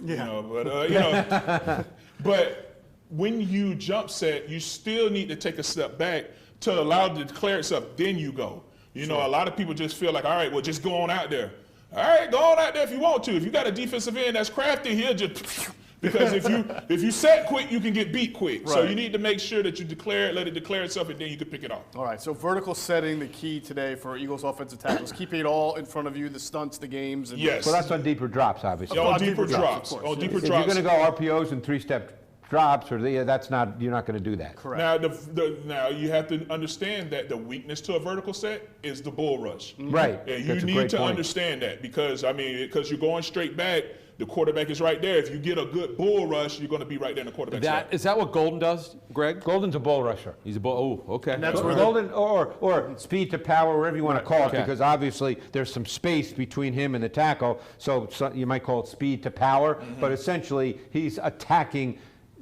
S2: But when you jump set, you still need to take a step back to allow it to declare itself. Then you go. A lot of people just feel like, all right, well, just go on out there. All right, go on out there if you want to. If you got a defensive end that's crafty, he'll just because if you set quick, you can get beat quick. Right. So you need to make sure that you declare it, let it declare itself, and then you can pick it off.
S1: All right, so vertical setting, the key today for Eagles offensive tackles. Keeping it all in front of you, the stunts, the games. And
S2: yes.
S3: So that's on deeper drops, obviously.
S2: On deeper drops. On deeper drops.
S3: If you're going to go RPOs and three-step drops, or that's not, you're not going to do that.
S1: Correct.
S2: Now, now you have to understand that the weakness to a vertical set is the bull rush.
S3: Right.
S2: And you need to understand that because you're going straight back. The quarterback is right there. If you get a good bull rush, you're going to be right there in the quarterback's lap.
S4: Is that what Golden does, Greg?
S3: Golden's a bull rusher.
S4: He's a bull. Oh, okay.
S1: And that's where
S3: Golden or speed to power, whatever you want to call it, because obviously there's some space between him and the tackle. So you might call it speed to power, but essentially he's attacking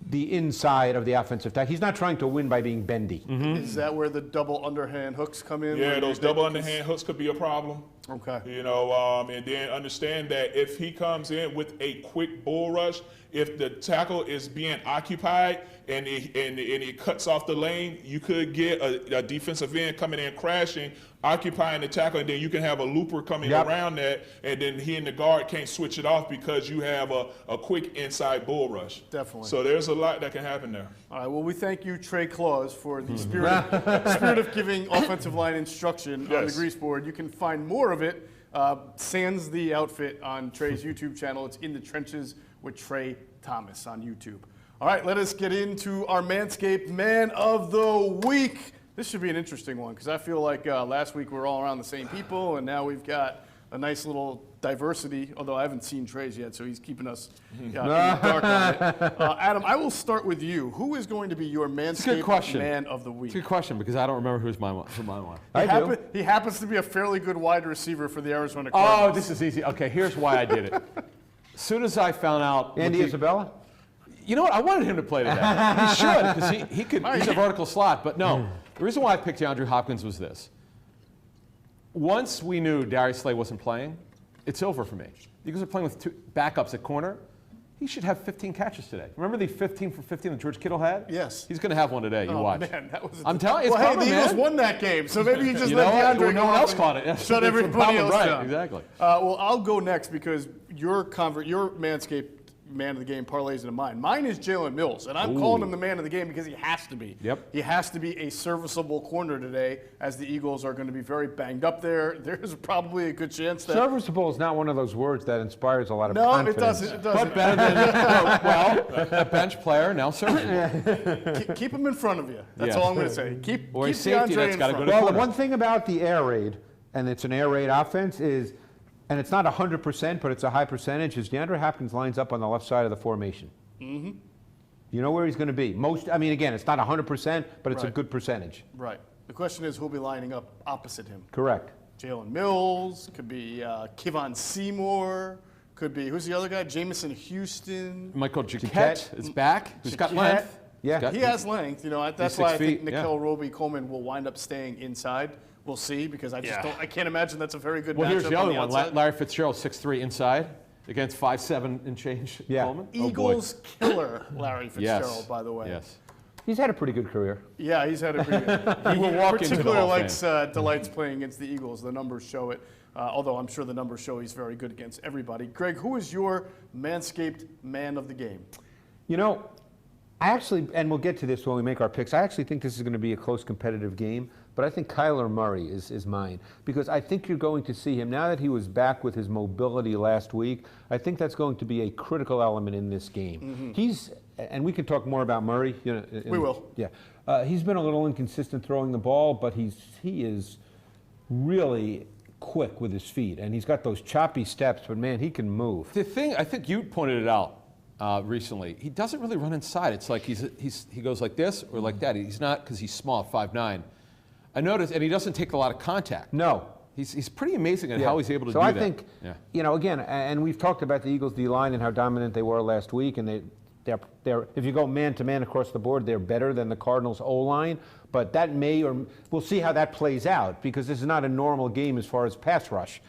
S3: the inside of the offensive tackle. He's not trying to win by being bendy.
S1: Is that where the double underhand hooks come in?
S2: Yeah, those double underhand hooks could be a problem.
S1: Okay.
S2: And then understand that if he comes in with a quick bull rush, if the tackle is being occupied and it cuts off the lane, you could get a defensive end coming in crashing, occupying the tackle, and then you can have a looper coming around that, and then he and the guard can't switch it off because you have a quick inside bull rush.
S1: Definitely.
S2: So there's a lot that can happen there.
S1: All right, well, we thank you, Trey Claus, for the spirit of giving offensive line instruction on the grease board. You can find more of it, sans the outfit, on Trey's YouTube channel. It's In the Trenches with Trey Thomas on YouTube. All right, let us get into our Manscaped Man of the Week. This should be an interesting one because I feel like last week we were all around the same people, and now we've got a nice little diversity, although I haven't seen Trey's yet, so he's keeping us in the dark on it. Adam, I will start with you. Who is going to be your Manscaped Man of the Week?
S4: It's a good question because I don't remember who mine was.
S1: He happens to be a fairly good wide receiver for the Arizona Cardinals.
S4: Oh, this is easy. Okay, here's why I did it. As soon as I found out...
S3: Andy Isabella?
S4: You know what? I wanted him to play today. He should, because he could. He's a vertical slot. But no, the reason why I picked DeAndre Hopkins was this. Once we knew Darius Slay wasn't playing, it's over for me. The Eagles are playing with two backups at corner. He should have 15 catches today. Remember the 15 for 15 that George Kittle had?
S1: Yes.
S4: He's going to have one today. You watch.
S1: Man, that was
S4: I'm telling you, it's
S1: the Eagles won that game, so maybe you just let DeAndre
S4: no one else caught it.
S1: Shut everybody else down.
S4: Exactly.
S1: Well, I'll go next because your Manscaped Man of the Game parlays into mine. Mine is Jalen Mills, and I'm calling him the man of the game because he has to be.
S4: Yep.
S1: He has to be a serviceable corner today, as the Eagles are going to be very banged up there. There's probably a good chance that...
S3: Serviceable is not one of those words that inspires a lot of confidence.
S1: No, it doesn't.
S4: But better than, a bench player, now serviceable.
S1: Keep him in front of you. That's all I'm going to say. Keep
S4: a safety
S1: DeAndre
S4: that's
S1: in
S4: got to
S1: front.
S4: go to
S3: Well, the
S4: corner.
S3: one thing about the air raid, and it's an air raid offense, is, and it's not 100%, but it's a high percentage, is DeAndre Hopkins lines up on the left side of the formation. Mm-hmm. You know where he's going to be. Again, it's not 100%, but it's a good percentage.
S1: Right. The question is who'll be lining up opposite him.
S3: Correct.
S1: Jalen Mills, could be Kevon Seymour, could be, who's the other guy? Jamison Houston.
S4: Michael Jacquet is back. Who's got length.
S3: Yeah.
S1: He has length. You know, that's
S4: He's
S1: why
S4: 6
S1: I think
S4: feet,
S1: Nickel Roby-Coleman will wind up staying inside. We'll see, because I can't imagine that's a very good
S4: Well,
S1: matchup
S4: here's the other one.
S1: outside.
S4: Larry Fitzgerald, 6'3" inside against 5'7" and change Coleman.
S1: Eagles killer Larry Fitzgerald, by the way.
S4: Yes.
S3: He's had a pretty good career.
S1: Yeah, he's had a pretty good.
S4: He will walk into the
S1: particularly
S4: Hall of
S1: likes delights playing against the Eagles. The numbers show it. Although I'm sure the numbers show he's very good against everybody. Greg, who is your Manscaped Man of the Game?
S3: You know, I actually, and we'll get to this when we make our picks, I actually think this is going to be a close competitive game, but I think Kyla Murray is mine, because I think you're going to see him, now that he was back with his mobility last week, I think that's going to be a critical element in this game. He's, and we can talk more about Murray. You know,
S1: We will.
S3: Yeah. He's been a little inconsistent throwing the ball, but he is really quick with his feet, and he's got those choppy steps, but man, he can move.
S4: The thing, I think you pointed it out recently, he doesn't really run inside. It's like he goes like this or like that. He's not, because he's small, 5'9". I noticed, and he doesn't take a lot of contact.
S3: No.
S4: He's pretty amazing at how he's able to do
S3: that.
S4: that.
S3: So I think, you know, again, and we've talked about the Eagles' D-line and how dominant they were last week, and they're if you go man-to-man across the board, they're better than the Cardinals' O-line, but that we'll see how that plays out, because this is not a normal game as far as pass rush.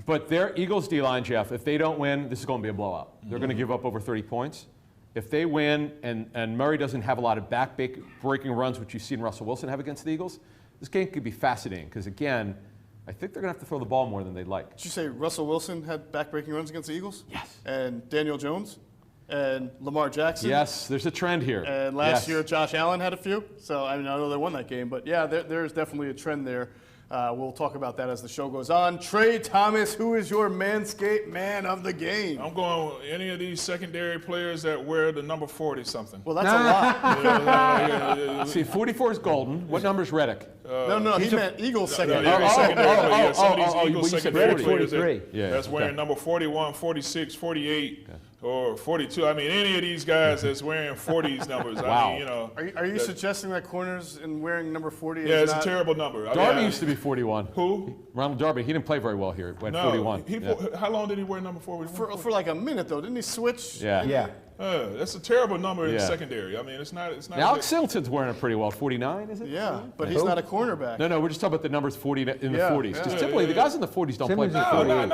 S4: But their Eagles' D-line, Jeff, if they don't win, this is going to be a blowout. They're going to give up over 30 points. If they win and Murray doesn't have a lot of back-breaking runs, which you see in Russell Wilson have against the Eagles, this game could be fascinating because, again, I think they're going to have to throw the ball more than they'd like.
S1: Did you say Russell Wilson had back-breaking runs against the Eagles?
S4: Yes.
S1: And Daniel Jones? And Lamar Jackson?
S4: Yes, there's a trend here.
S1: And last year, Josh Allen had a few. So, I know they won that game. But, yeah, there's definitely a trend there. We'll talk about that as the show goes on. Trey Thomas, who is your Manscaped man of the game?
S2: I'm going with any of these secondary players that wear the number 40-something.
S1: Well, that's a lot.
S4: See, 44 is golden. What number is Reddick?
S1: No, he meant Eagles secondary.
S2: Some of these Eagles secondary players
S3: 43.
S2: that's wearing number 41, 46, 48, or 42. I mean, any of these guys that's wearing 40s numbers.
S4: Wow.
S2: I mean,
S1: Are you suggesting that corners and wearing number 40
S2: yeah,
S1: is
S2: it's
S1: not?
S2: a terrible number.
S4: Darby used to be 41.
S2: Who?
S4: Ronald Darby. He didn't play very well here. He went 41.
S2: How long did he wear number 41?
S1: For like a minute, though. Didn't he switch?
S4: Yeah.
S2: That's a terrible number in the
S4: Yeah.
S2: secondary. I mean, it's not.
S4: Now, Alex Singleton's wearing it pretty well. 49, is it?
S1: Yeah, but he's not a cornerback.
S4: No, we're just talking about the numbers 40 in the
S1: Yeah,
S4: 40s. Because typically the guys in the 40s don't
S3: Simmons
S4: play.
S3: is
S2: No,
S3: 48.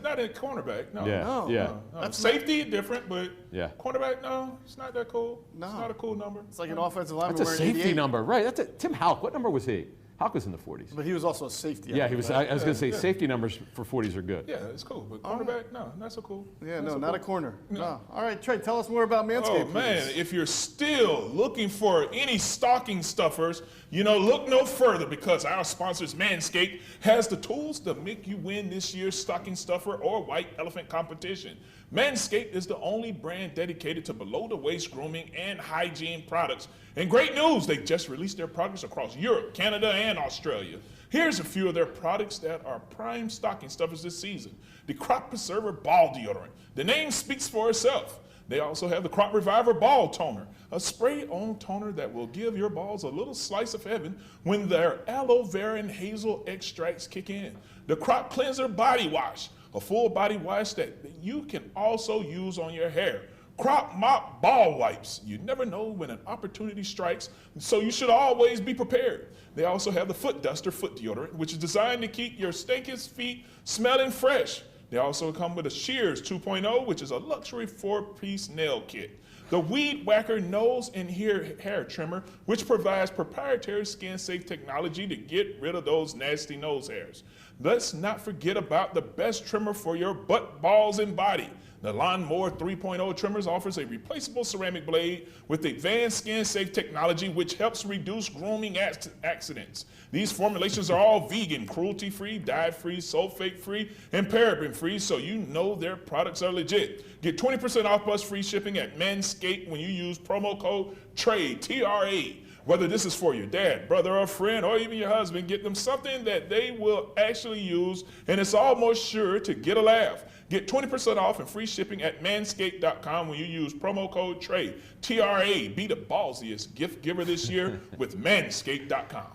S2: not in cornerback. No.
S4: Yeah.
S2: No. Safety different, but
S4: Yeah.
S2: cornerback, no, it's not that cool.
S1: No.
S2: It's not a cool number.
S1: It's like an offensive lineman
S4: That's a
S1: wearing
S4: safety
S1: 88.
S4: number, right? Tim Houck. What number was he? Houck was in the 40s.
S1: But he was also a safety.
S4: Yeah, he was. I was going to say safety numbers for 40s are good.
S2: Yeah, it's cool, but cornerback, no, not so cool.
S1: Yeah,
S2: Not
S1: no,
S2: so
S1: not
S2: cool.
S1: a corner. No. All right, Trey, tell us more about Manscaped.
S2: Oh man,
S1: please.
S2: if you're still looking for any stocking stuffers, look no further because our sponsors Manscaped has the tools to make you win this year's stocking stuffer or white elephant competition. Manscaped is the only brand dedicated to below-the-waist grooming and hygiene products. And great news, they just released their products across Europe, Canada, and Australia. Here's a few of their products that are prime stocking stuffers this season. The Crop Preserver Ball Deodorant. The name speaks for itself. They also have the Crop Reviver Ball Toner, a spray-on toner that will give your balls a little slice of heaven when their aloe vera and hazel extracts kick in. The Crop Cleanser Body Wash, a full body wash that you can also use on your hair. Crop Mop Ball Wipes. You never know when an opportunity strikes, so you should always be prepared. They also have the Foot Duster Foot Deodorant, which is designed to keep your stinkiest feet smelling fresh. They also come with a Shears 2.0, which is a luxury 4-piece nail kit. The Weed Whacker Nose and Hair Trimmer, which provides proprietary skin-safe technology to get rid of those nasty nose hairs. Let's not forget about the best trimmer for your butt, balls, and body. The Lawnmower 3.0 Trimmers offers a replaceable ceramic blade with advanced skin-safe technology which helps reduce grooming accidents. These formulations are all vegan, cruelty-free, dye-free, sulfate-free, and paraben-free, so you know their products are legit. Get 20% off plus free shipping at Manscaped when you use promo code TRADE, T-R-A. Whether this is for your dad, brother, or friend, or even your husband, get them something that they will actually use, and it's almost sure to get a laugh. Get 20% off and free shipping at manscaped.com when you use promo code TRADE, T-R-A. Be the ballsiest gift giver this year with manscaped.com.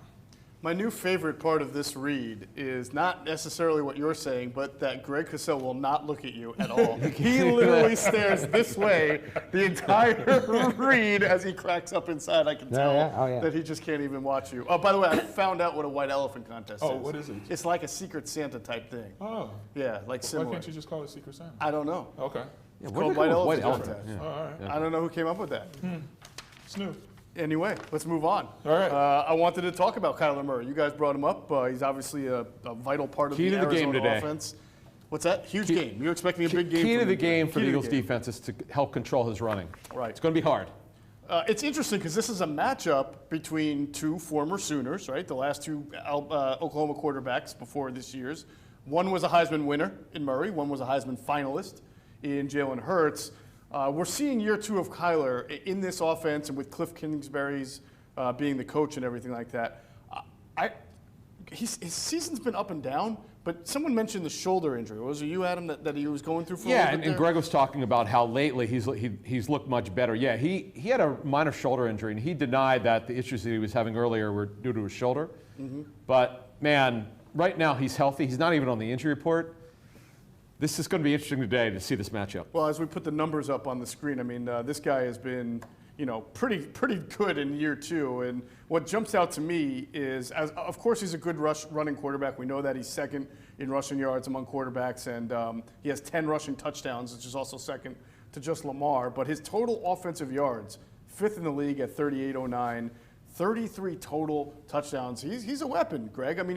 S1: My new favorite part of this read is not necessarily what you're saying, but that Greg Cosell will not look at you at all. He literally stares this way the entire read as he cracks up inside. I can tell that he just can't even watch you. Oh, by the way, I found out what a white elephant contest is.
S2: Oh, what is it?
S1: It's like a Secret Santa type thing.
S2: Oh.
S1: Yeah, like similar.
S2: Why can't you just call it Secret Santa?
S1: I don't know.
S2: Okay.
S1: It's called white elephant contest.
S2: Oh, all right.
S1: I don't know who came up with that.
S2: It's new.
S1: Anyway, let's move on.
S2: All right.
S1: I wanted to talk about Kyla Murray. You guys brought him up. He's obviously a vital part of
S4: Key
S1: the
S4: to the game
S1: Arizona
S4: today.
S1: offense. What's that? Huge game. You're expecting a big game.
S4: Key
S1: from
S4: to the
S1: him.
S4: game for
S1: Key
S4: the
S1: to
S4: Eagles
S1: game.
S4: defense is to help control his running.
S1: Right.
S4: It's going to be hard.
S1: It's interesting because this is a matchup between two former Sooners, right? The last two Oklahoma quarterbacks before this year's. One was a Heisman winner in Murray. One was a Heisman finalist in Jalen Hurts. We're seeing year two of Kyler in this offense and with Cliff Kingsbury's being the coach and everything like that. His season's been up and down, but someone mentioned the shoulder injury. Was it you, Adam, that he was going through for a little bit
S4: and
S1: there?
S4: Greg was talking about how lately he's looked much better. Yeah, he had a minor shoulder injury, and he denied that the issues that he was having earlier were due to his shoulder. But, man, right now he's healthy. He's not even on the injury report. This is going to be interesting today to see this matchup.
S1: Well, as we put the numbers up on the screen, I mean, this guy has been, pretty good in year two. And what jumps out to me is, of course, he's a good running quarterback. We know that he's second in rushing yards among quarterbacks, and he has 10 rushing touchdowns, which is also second to just Lamar. But his total offensive yards, fifth in the league at 3,809, 33 total touchdowns. He's a weapon, Greg. I mean,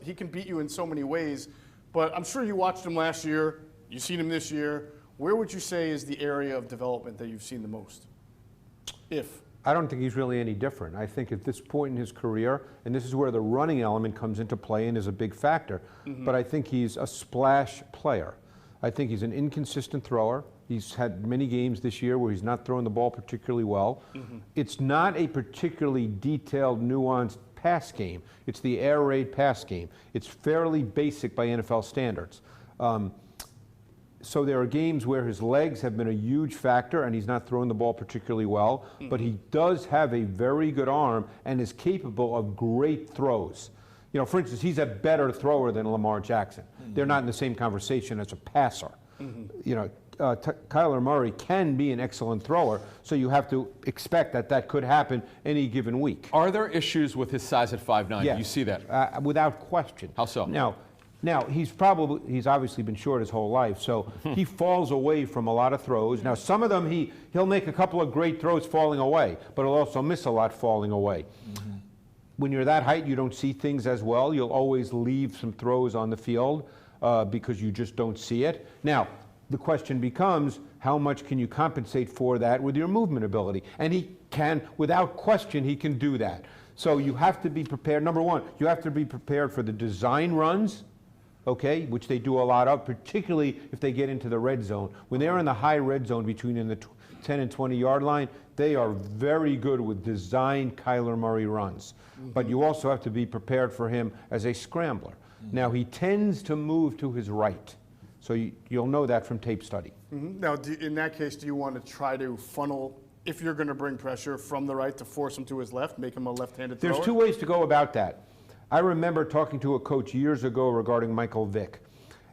S1: he can beat you in so many ways, but I'm sure you watched him last year. You've seen him this year. Where would you say is the area of development that you've seen the most?
S3: I don't think he's really any different. I think at this point in his career, and this is where the running element comes into play and is a big factor, but I think he's a splash player. I think he's an inconsistent thrower. He's had many games this year where he's not throwing the ball particularly well. It's not a particularly detailed, nuanced pass game. It's the air raid pass game. It's fairly basic by NFL standards. So there are games where his legs have been a huge factor and he's not throwing the ball particularly well, but he does have a very good arm and is capable of great throws. You know, for instance, he's a better thrower than Lamar Jackson. They're not in the same conversation as a passer. You know, Kyla Murray can be an excellent thrower, so you have to expect that that could happen any given week.
S4: Are there issues with his size at 5'9"?
S3: Yes.
S4: You see that?
S3: Without question.
S4: How so?
S3: Now, he's obviously been short his whole life, so he falls away from a lot of throws. Now, some of them he'll make a couple of great throws falling away, but he'll also miss a lot falling away. When you're that height, you don't see things as well. You'll always leave some throws on the field because you just don't see it. Now, the question becomes, how much can you compensate for that with your movement ability? And he can, without question, he can do that. So you have to be prepared. Number one, you have to be prepared for the design runs, okay, which they do a lot of, particularly if they get into the red zone. When they're in the high red zone between the 10 and 20-yard line, they are very good with designed Kyler Murray runs. But you also have to be prepared for him as a scrambler. Now, he tends to move to his right, so you'll know that from tape study.
S1: Now, in that case, do you want to try to funnel, if you're going to bring pressure from the right, to force him to his left, make him a left-handed thrower?
S3: There's two ways to go about that. I remember talking to a coach years ago regarding Michael Vick.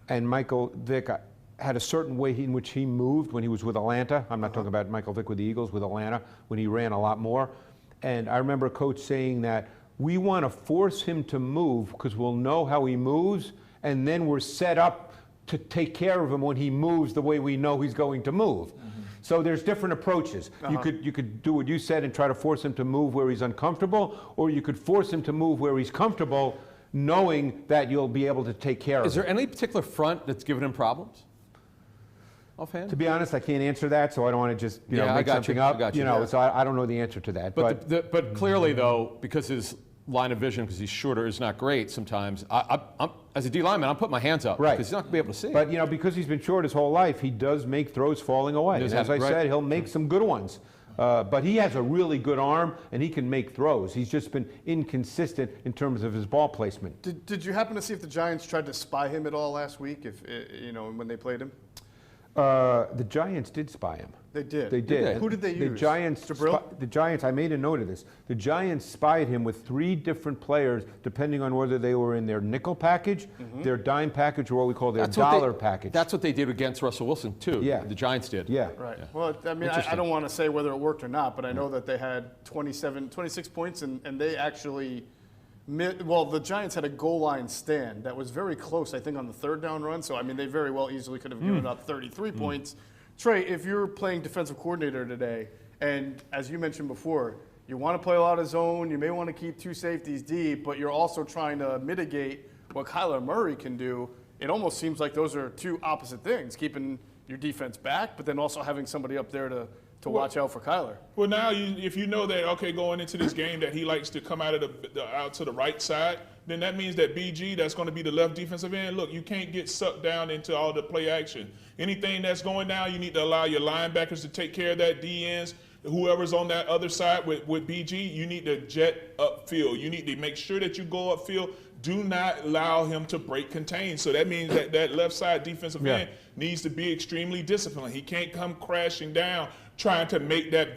S3: And Michael Vick had a certain way in which he moved when he was with Atlanta. I'm not talking about Michael Vick with the Eagles, with Atlanta, when he ran a lot more. And I remember a coach saying that we want to force him to move because we'll know how he moves, and then we're set up to take care of him when he moves the way we know he's going to move. So there's different approaches. You could do what you said and try to force him to move where he's uncomfortable, or you could force him to move where he's comfortable, knowing that you'll be able to take care of him.
S4: Is there any particular front that's given him problems? Offhand?
S3: To be honest, I can't answer that, so I don't want to just make something up. So I don't know the answer to that.
S4: But clearly, though, because his line of vision, because he's shorter, is not great sometimes. I'm as a D lineman, I'm putting my hands up because he's not going to be able to see.
S3: But because he's been short his whole life, he does make throws falling away. And as I said, he'll make some good ones. But he has a really good arm, and he can make throws. He's just been inconsistent in terms of his ball placement.
S1: Did you happen to see if the Giants tried to spy him at all last week? When they played him?
S3: The Giants did spy him.
S1: They did.
S3: They did.
S1: Who did they use?
S3: The Giants. I made a note of this. The Giants spied him with 3 different players, depending on whether they were in their nickel package, their dime package, or what we call their dollar package.
S4: That's what they did against Russell Wilson too.
S3: Yeah.
S4: The Giants did.
S3: Yeah.
S1: Right. Yeah. Well, I mean, I don't want to say whether it worked or not, but I know that they had 26 points, and they actually. Well, the Giants had a goal line stand that was very close, I think, on the 3rd down run. So, I mean, they very well easily could have given up 33 points. Trey, if you're playing defensive coordinator today, and as you mentioned before, you want to play a lot of zone, you may want to keep 2 safeties deep, but you're also trying to mitigate what Kyler Murray can do, it almost seems like those are 2 opposite things, keeping your defense back, but then also having somebody up there to watch out for Kyler.
S2: Well, now if you know that, okay, going into this game that he likes to come out of out to the right side, then that means that BG, that's going to be the left defensive end. Look, you can't get sucked down into all the play action. Anything that's going down, you need to allow your linebackers to take care of that, D-ends. Whoever's on that other side with BG, you need to jet upfield. You need to make sure that you go upfield. Do not allow him to break contain. So that means that left side defensive end needs to be extremely disciplined. He can't come crashing down trying to make that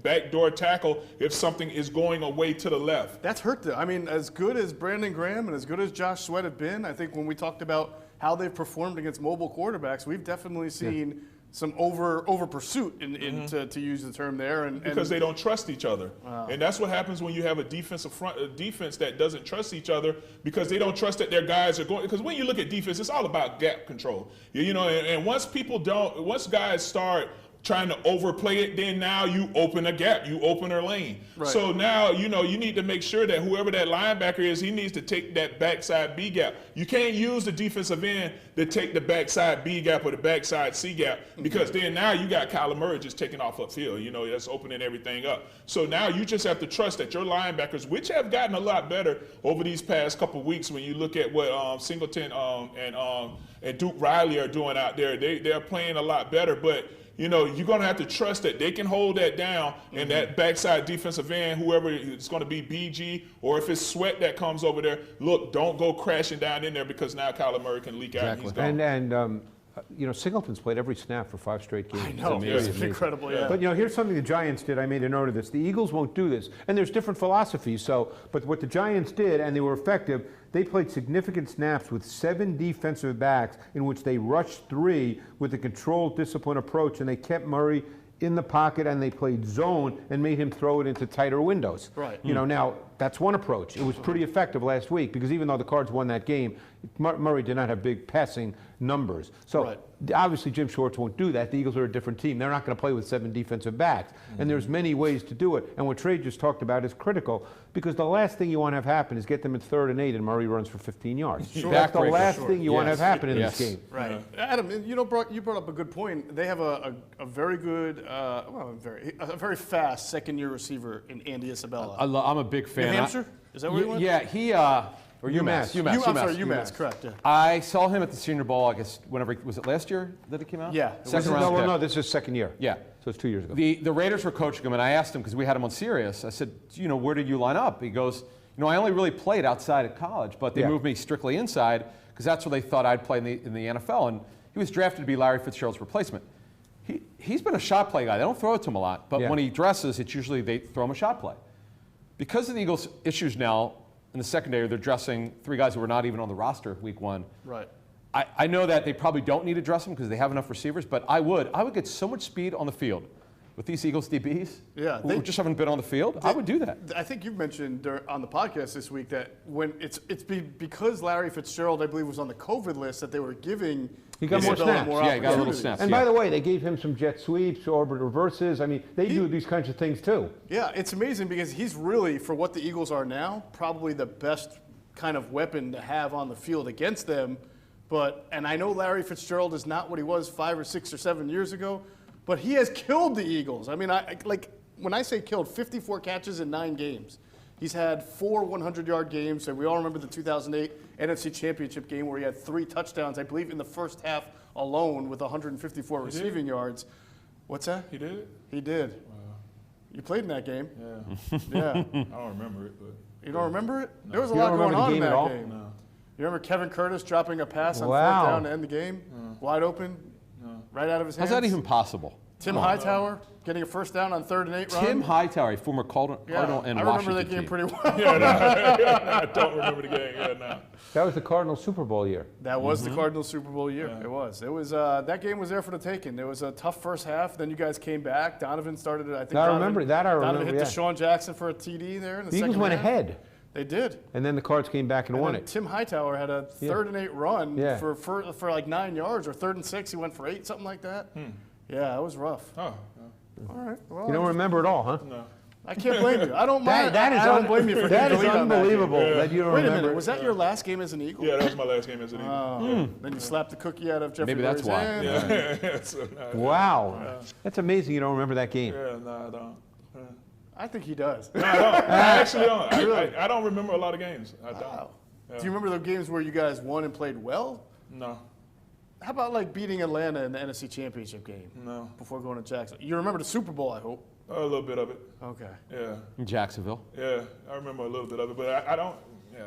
S2: backdoor tackle if something is going away to the left.
S1: That's hurt them. I mean, as good as Brandon Graham and as good as Josh Sweat have been, I think when we talked about how they've performed against mobile quarterbacks, we've definitely seen some over pursuit, to use the term there,
S2: because they don't trust each other, and that's what happens when you have a defense that doesn't trust each other, because they don't trust that their guys are going. Because when you look at defense, it's all about gap control, and once guys start trying to overplay it, then now you open a gap, you open a lane.
S1: Right.
S2: So now, you need to make sure that whoever that linebacker is, he needs to take that backside B gap. You can't use the defensive end to take the backside B gap or the backside C gap, because then now you got Kyla Murray just taking off upfield. That's opening everything up. So now you just have to trust that your linebackers, which have gotten a lot better over these past couple of weeks, when you look at what Singleton and Duke Riley are doing out there, they're playing a lot better. But you're going to have to trust that they can hold that down, and that backside defensive end, whoever it's going to be, BG, or if it's Sweat that comes over there, look, don't go crashing down in there, because now Kyla Murray can leak out and he's gone.
S3: And Singleton's played every snap for 5 straight games.
S1: I know, it's incredible. Yeah.
S3: But here's something the Giants did. I made a note of this. The Eagles won't do this, and there's different philosophies. But what the Giants did, and they were effective, they played significant snaps with 7 defensive backs in which they rushed 3 with a controlled, disciplined approach, and they kept Murray in the pocket, and they played zone and made him throw it into tighter windows.
S1: Right.
S3: Now that's one approach. It was pretty effective last week, because even though the Cards won that game, Murray did not have big passing numbers. So obviously Jim Schwartz won't do that. The Eagles are a different team. They're not going to play with 7 defensive backs. And there's many ways to do it. And what Trey just talked about is critical, because the last thing you want to have happen is get them in 3rd and 8 and Murray runs for 15 yards. That's the last thing you want to have happen in this game.
S1: Right. Adam, you brought up a good point. They have a very good, a very fast second-year receiver in Andy Isabella.
S4: I'm a big fan.
S1: New Hampshire? Is that where he went?
S4: Yeah, he or UMass.
S1: UMass, correct. Yeah.
S4: I saw him at the Senior Bowl, I guess, was it last year that it came out?
S1: Yeah.
S4: Second round pick.
S3: No, this is second year.
S4: Yeah.
S3: So it's 2 years ago.
S4: The Raiders were coaching him, and I asked him, because we had him on Sirius, I said, where did you line up? He goes, I only really played outside at college, but they moved me strictly inside, because that's where they thought I'd play in the NFL. And he was drafted to be Larry Fitzgerald's replacement. He's been a shot play guy. They don't throw it to him a lot, but when he dresses, it's usually they throw him a shot play. Because of the Eagles' issues now in the secondary, they're dressing 3 guys who were not even on the roster week 1.
S1: Right.
S4: I know that they probably don't need to dress them because they have enough receivers, but I would get so much speed on the field with these Eagles DBs.
S1: Yeah,
S4: who just haven't been on the field. I would do that.
S1: I think you've mentioned on the podcast this week that when because Larry Fitzgerald, I believe, was on the COVID list, that they were giving.
S3: He got more snaps.
S4: He got a little snaps.
S3: And by the way, they gave him some jet sweeps, orbit reverses. I mean, they do these kinds of things too.
S1: Yeah, it's amazing, because he's really, for what the Eagles are now, probably the best kind of weapon to have on the field against them. And I know Larry Fitzgerald is not what he was 5 or 6 or 7 years ago, but he has killed the Eagles. I mean, when I say killed, 54 catches in 9 games. He's had 4 100-yard games, and we all remember the 2008 NFC Championship game where he had 3 touchdowns, I believe, in the first half alone with 154 receiving yards. What's that?
S2: He did?
S1: He did. Wow. You played in that game.
S2: Yeah.
S1: Yeah.
S2: I don't remember it, but.
S1: You don't remember it?
S2: No.
S1: There was a lot going on in that
S3: all?
S1: game.
S2: No.
S1: You remember Kevin Curtis dropping a pass on 4th down to end the game? Wide open? Right out of his hands?
S4: How's that even possible?
S1: Tim Hightower getting a 1st down on 3rd and 8 run?
S4: Tim Hightower, a former Cardinal and Washington
S1: I remember that game pretty well.
S2: I don't remember the game. Yeah, no.
S3: That was the Cardinals Super Bowl year.
S1: That was the Cardinals Super Bowl year. Yeah. It was. That game was there for the taking. There was a tough first half. Then you guys came back. Donovan started it.
S3: Donovan
S1: hit Deshaun Jackson for a TD there in the second half.
S3: The Eagles went ahead.
S1: They did.
S3: And then the Cards came back and won it.
S1: Tim Hightower had a 3rd and 8 run for like 9 yards, or 3rd and 6. He went for 8, something like that. Yeah, it was rough.
S2: Oh.
S1: All right. Well,
S3: you don't remember it all, huh?
S2: No.
S1: I can't blame you. I don't mind.
S3: I don't
S1: blame you for
S3: that is unbelievable that you don't
S1: Wait a
S3: remember.
S1: minute. Was that your last game as an Eagle?
S2: Yeah, that was my last game as an Eagle.
S1: Then you slapped the cookie out of Jeffrey
S4: Maybe that's why.
S1: hand.
S2: Yeah.
S3: Wow. That's amazing you don't remember that game.
S2: Yeah, no, I don't.
S1: I think he does.
S2: No, I don't. I actually don't. I don't remember a lot of games. I don't.
S1: Wow.
S2: Yeah.
S1: Do you remember the games where you guys won and played well?
S2: No.
S1: How about like beating Atlanta in the NFC Championship game?
S2: No.
S1: Before going to Jackson. You remember the Super Bowl, I hope.
S2: A little bit of it.
S1: Okay.
S2: Yeah.
S4: In Jacksonville.
S2: Yeah, I remember a little bit of it, but I don't. Yeah,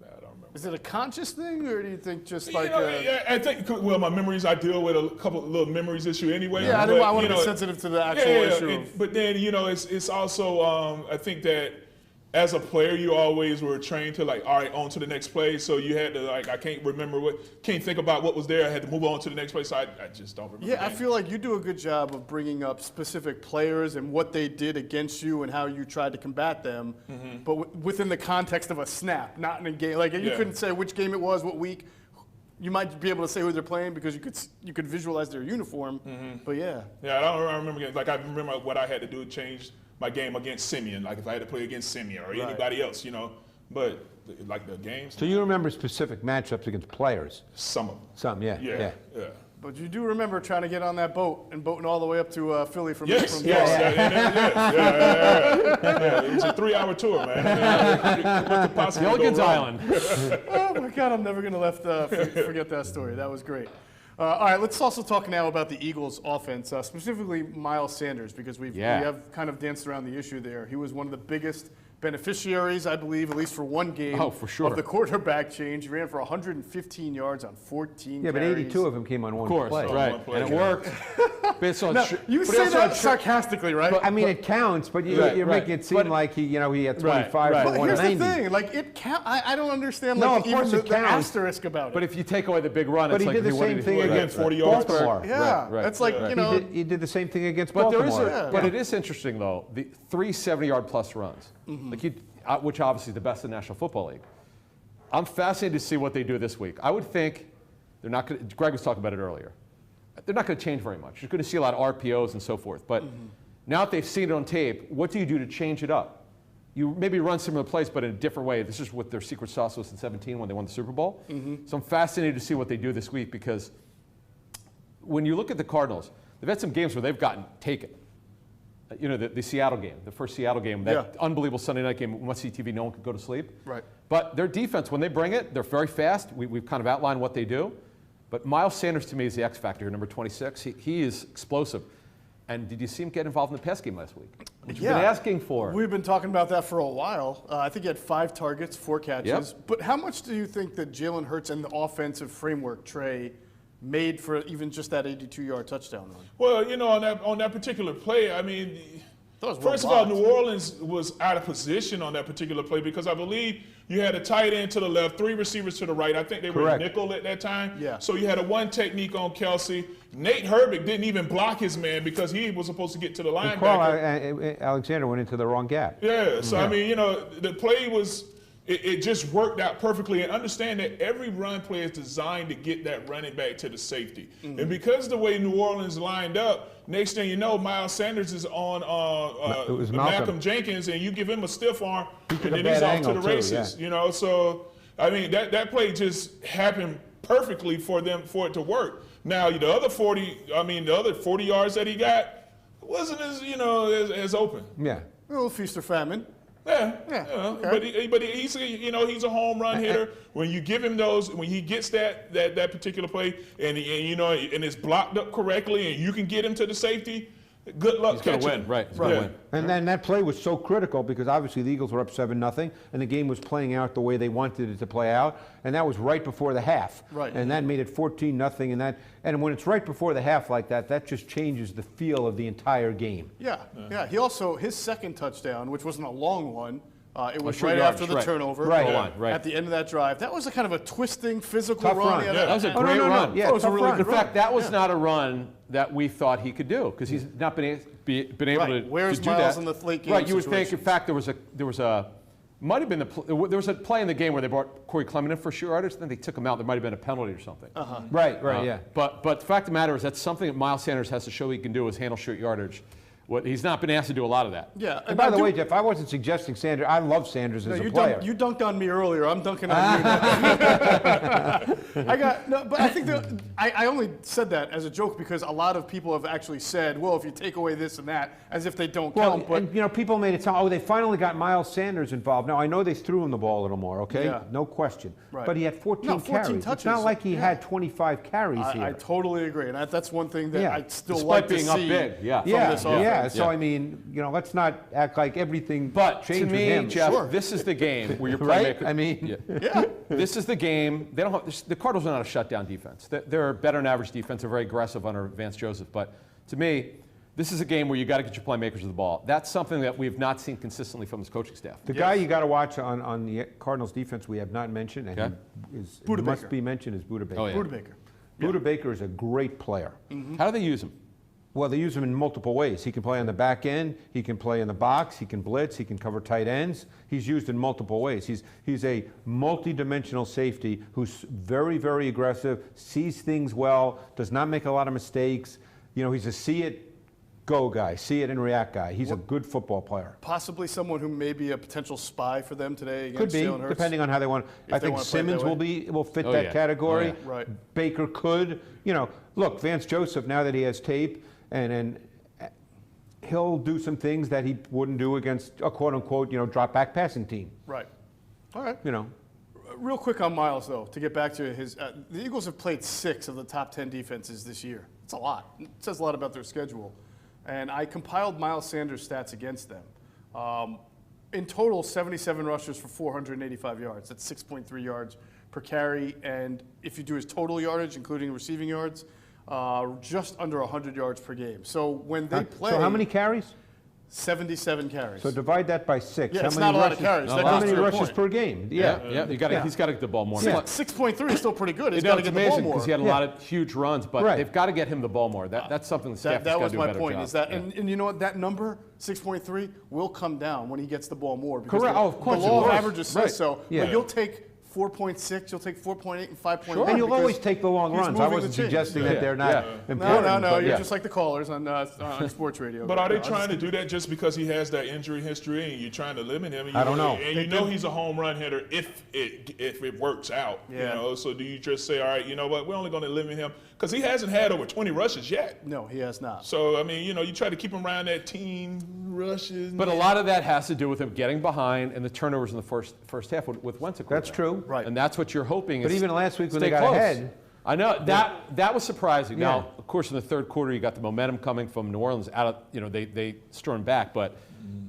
S2: I don't remember.
S1: Is it a conscious thing, or do you think just
S2: I think, well, my memories, I deal with a couple of little memories issue anyway.
S1: Yeah, I want to be sensitive to the actual issue.
S2: But then, it's also, I think that as a player, you always were trained to all right, on to the next play. So you had to I can't think about what was there. I had to move on to the next play. So I just don't remember.
S1: Yeah, I feel like you do a good job of bringing up specific players and what they did against you and how you tried to combat them, but within the context of a snap, not in a game. You couldn't say which game it was, what week. you might be able to say who they're playing because you could visualize their uniform. But yeah.
S2: Yeah, I remember. Like I remember what I had to do to change my game against Simeon. Like if I had to play against Simeon or anybody else, But like the games.
S3: So you remember specific matchups against players?
S2: Some of them.
S3: Some, yeah.
S1: But you do remember trying to get on that boat and boating all the way up to Philly from
S2: Yeah. It was a 3-hour tour, man.
S4: Gilligan's Island.
S1: Oh my God, I'm never gonna forget that story. That was great. All right, let's also talk now about the Eagles' offense, specifically Miles Sanders, because we have kind of danced around the issue there. He was one of the biggest beneficiaries, I believe, at least for one game of the quarterback change. He ran for 115 yards on 14
S3: Yeah, but
S1: carries.
S3: 82 of them came on one play.
S4: Right, and it worked. Based on
S1: you say that sarcastically, right?
S3: But, I mean, it counts, but you're making it seem like he had 25 for 190.
S1: Here's the thing, like it count. I don't understand
S3: of
S1: even
S3: course
S1: the asterisk about it.
S4: But if you take away the big run,
S3: But
S4: it's
S3: he
S4: like
S3: did the same thing against
S2: 40 yards.
S3: Baltimore.
S1: Yeah, it's like
S3: He did the same thing against
S4: But
S3: Baltimore.
S4: but it is interesting though, the 3 70-yard plus runs, which obviously is the best in the National Football League. I'm fascinated to see what they do this week. I would think they're not going to, Greg was talking about it earlier, they're not going to change very much. You're going to see a lot of RPOs and so forth. But now that they've seen it on tape, what do you do to change it up? You maybe run similar plays, but in a different way. This is what their secret sauce was in 17 when they won the Super Bowl. So I'm fascinated to see what they do this week because when you look at the Cardinals, they've had some games where they've gotten taken. The Seattle game, the first Seattle game, that unbelievable Sunday night game, must-see TV, no one could go to sleep.
S1: Right.
S4: But their defense, when they bring it, they're very fast. We've kind of outlined what they do. But Miles Sanders, to me, is the X factor here, number 26. He is explosive. And did you see him get involved in the pass game last week? Which you've been asking for.
S1: We've been talking about that for a while. I think he had 5 targets, 4 catches.
S4: Yep.
S1: But how much do you think that Jalen Hurts and the offensive framework, Trey, made for even just that 82-yard touchdown run?
S2: Well, on that particular play, I mean, first of all, New Orleans was out of position on that particular play because I believe you had a tight end to the left, 3 receivers to the right. I think they were nickel at that time.
S1: Yeah.
S2: So you had a one technique on Kelsey. Nate Herbig didn't even block his man because he was supposed to get to the linebacker.
S3: Alexander went into the wrong gap.
S2: Yeah. So, I mean, the play was – it just worked out perfectly. And understand that every run play is designed to get that running back to the safety. And because the way New Orleans lined up, next thing you know, Miles Sanders is on Malcolm Jenkins, and you give him a stiff arm, and then he's off to the races. So, I mean, that play just happened perfectly for it to work. Now, the other 40 yards that he got wasn't as open.
S3: Yeah.
S1: A little feast or famine.
S2: Yeah.
S1: Okay.
S2: But he's he's a home run hitter. When you give him those, when he gets that particular play, and it's blocked up correctly, and you can get him to the safety, good luck catching.
S4: He's going to win, right? He's going to win.
S3: And then that play was so critical because obviously the Eagles were up 7-0, and the game was playing out the way they wanted it to play out, and that was right before the half.
S1: Right.
S3: And that made it 14-0, and when it's right before the half like that, that just changes the feel of the entire game.
S1: Yeah. He also, his second touchdown, which wasn't a long one, it was
S4: short
S1: right
S4: yardage,
S1: after the turnover.
S3: Right.
S1: At the end of that drive. That was a kind of a twisting, physical
S3: Tough
S1: run.
S3: run.
S4: That was a great run.
S3: Yeah,
S1: it was a really good
S4: In
S1: run.
S4: fact, that was not a run that we thought he could do because he's not been able to
S1: Where's
S4: do
S1: Miles
S4: that.
S1: in the late game
S4: Right, you would think. In
S1: situations?
S4: fact, there was a play in the game where they brought Corey Clement in for short yardage, then they took him out. There might have been a penalty or something.
S3: Right, yeah.
S4: But the fact of the matter is that's something that Miles Sanders has to show he can do is handle short yardage. He's not been asked to do a lot of that.
S1: Yeah.
S3: And by the way, Jeff, I wasn't suggesting Sanders. I love Sanders as a player.
S1: You dunked on me earlier. I'm dunking on you now. But I think I only said that as a joke because a lot of people have actually said, well, if you take away this and that, as if they don't count. But
S3: and people made it sound, they finally got Miles Sanders involved. Now, I know they threw him the ball a little more, okay?
S1: Yeah.
S3: No question.
S1: Right.
S3: But he had 14 carries.
S1: touches.
S3: It's not like he had 25 carries here.
S1: I totally agree. And that's one thing that I still
S4: Despite
S1: like
S4: being
S1: to
S4: up
S1: see
S4: big,
S1: from this offense.
S3: So, I mean, let's not act like everything
S4: But to
S3: changed
S4: me,
S3: with him.
S4: Jeff, this is the game where you're
S3: Right?
S4: playmaker.
S3: I mean,
S4: This is the game. They don't have, the Cardinals are not a shutdown defense. They're better than average defense. They're very aggressive under Vance Joseph. But to me, this is a game where you got to get your playmakers to the ball. That's something that we've not seen consistently from this coaching staff.
S3: the guy you got to watch on the Cardinals defense we have not mentioned, and he must be mentioned, is Buda Baker.
S4: Oh, yeah.
S1: Buda Baker.
S3: Buda Baker is a great player.
S4: How do they use him?
S3: Well, they use him in multiple ways. He can play on the back end. He can play in the box. He can blitz. He can cover tight ends. He's used in multiple ways. He's a multi-dimensional safety who's very, very aggressive, sees things well, does not make a lot of mistakes. You know, he's a see it, go guy, see it and react guy. He's a good football player.
S1: Possibly someone who may be a potential spy for them today against
S3: Could be,
S1: Jalen Hurts.
S3: depending on how they want. I think Simmons will fit that category.
S1: Right.
S3: Baker could. You know, look, Vance Joseph, now that he has tape, and he'll do some things that he wouldn't do against a quote-unquote, drop back passing team.
S1: Right. All right. Real quick on Miles, though, to get back to his, the Eagles have played 6 of the top 10 defenses this year. It's a lot. It says a lot about their schedule. And I compiled Miles Sanders' stats against them. In total, 77 rushes for 485 yards. That's 6.3 yards per carry. And if you do his total yardage, including receiving yards, just under 100 yards per game. So when they play...
S3: So how many carries?
S1: 77 carries.
S3: So divide that by 6.
S1: Yeah,
S3: how
S1: it's
S3: many
S1: not a lot
S3: rushes,
S1: of carries.
S3: How many rushes per game?
S4: Yeah. He's got to get the ball more.
S1: 6.3 is still pretty good. He's got to get the ball more.
S4: Because he had a lot of huge runs, but they've got to get him the ball more. That's something the staff has got to do a better job.
S1: That was my point. Is that, and you know what? That number, 6.3, will come down when he gets the ball more. Because
S3: Correct. Of course.
S1: The law of averages says so.
S3: Yeah.
S1: But you'll take 4.6, you'll take 4.8 and 5.1.
S3: And you'll always take the long runs. I wasn't suggesting that they're not important.
S1: No. You're just like the callers on sports radio.
S2: But are they trying to do that just because he has that injury history and you're trying to limit him?
S3: I don't know.
S2: And he's a home run hitter if it works out.
S1: Yeah.
S2: So do you just say, all right, you know what, we're only going to limit him? Because he hasn't had over 20 rushes yet.
S1: No, he has not.
S2: So, I mean, you try to keep him around that team rushes.
S4: But a lot of that has to do with him getting behind and the turnovers in the first half with Wentz.
S3: That's true.
S1: Right.
S4: And that's what you're hoping.
S3: But even last week when they got ahead.
S4: I know that was surprising. Yeah. Now, of course, in the third quarter, you got the momentum coming from New Orleans. They stormed back. But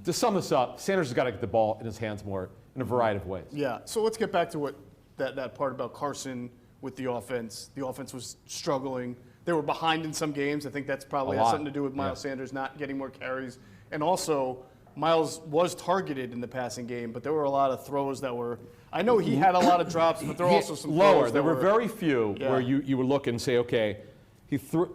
S4: to sum this up, Sanders has got to get the ball in his hands more in a variety of ways.
S1: Yeah. So let's get back to what that part about Carson with the offense. The offense was struggling. They were behind in some games. I think that's probably has something to do with Miles Sanders not getting more carries. And also, Miles was targeted in the passing game, but there were a lot of throws that were. I know he had a lot of drops, but there were also some
S4: lower.
S1: Throws
S4: there were very few where you would look and say, okay,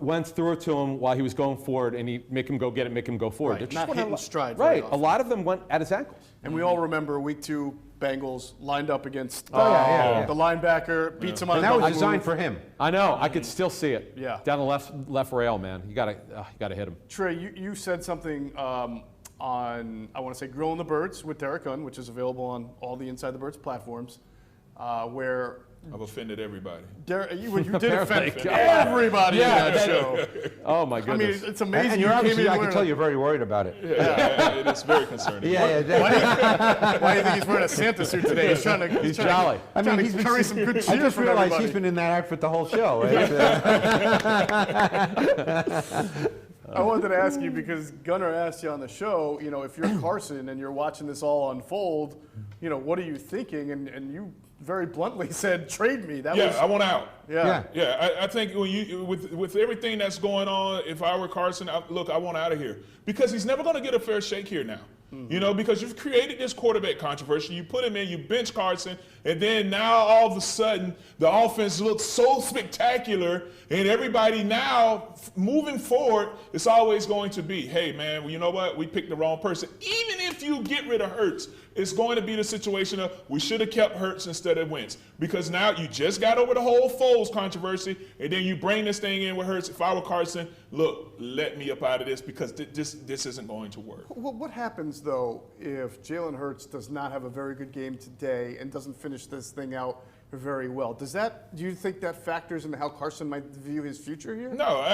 S4: Wentz threw it to him while he was going forward, and he make him go get it, make him go forward.
S1: Right. Not hitting stride.
S4: Right. A lot of them went at his ankles.
S1: And we all remember Week 2 Bengals lined up against the linebacker, beats him on
S3: and
S1: a
S3: that
S1: double
S3: was designed
S1: move.
S3: for him.
S4: I know. I could still see it.
S1: Yeah.
S4: Down the left rail, man. You got to hit him.
S1: Trey, you said something on, I want to say, Grilling the Birds with Derek Gunn, which is available on all the Inside the Birds platforms, where
S2: I've offended everybody.
S1: You did offend everybody in that show.
S4: Oh, my goodness.
S1: I mean, it's amazing.
S3: And you're obviously, I can tell you're very worried about it.
S2: Yeah, it is very concerning.
S1: Why do you think he's wearing a Santa suit today? He's trying to.
S4: He's jolly.
S1: I mean, he's carry some good cheer.
S3: I just
S1: from
S3: realized
S1: everybody.
S3: he's been in that outfit the whole show.
S1: I wanted to ask you because Gunnar asked you on the show, if you're Carson and you're watching this all unfold, what are you thinking? And you very bluntly said, trade me.
S2: I want out.
S1: Yeah.
S2: I think with everything that's going on, if I were Carson, I want out of here because he's never going to get a fair shake here now. Because you've created this quarterback controversy. You put him in, you bench Carson, and then now all of a sudden the offense looks so spectacular, and everybody now moving forward, it's always going to be, hey man, well, you know what? We picked the wrong person. Even if you get rid of Hurts, it's going to be the situation of we should have kept Hurts instead of Wentz because now you just got over the whole Foles controversy, and then you bring this thing in with Hurts. If I were Carson, look, let me up out of this because this isn't going to work.
S1: What happens, though, if Jalen Hurts does not have a very good game today and doesn't finish this thing out very well? Do you think that factors into how Carson might view his future here?
S2: No.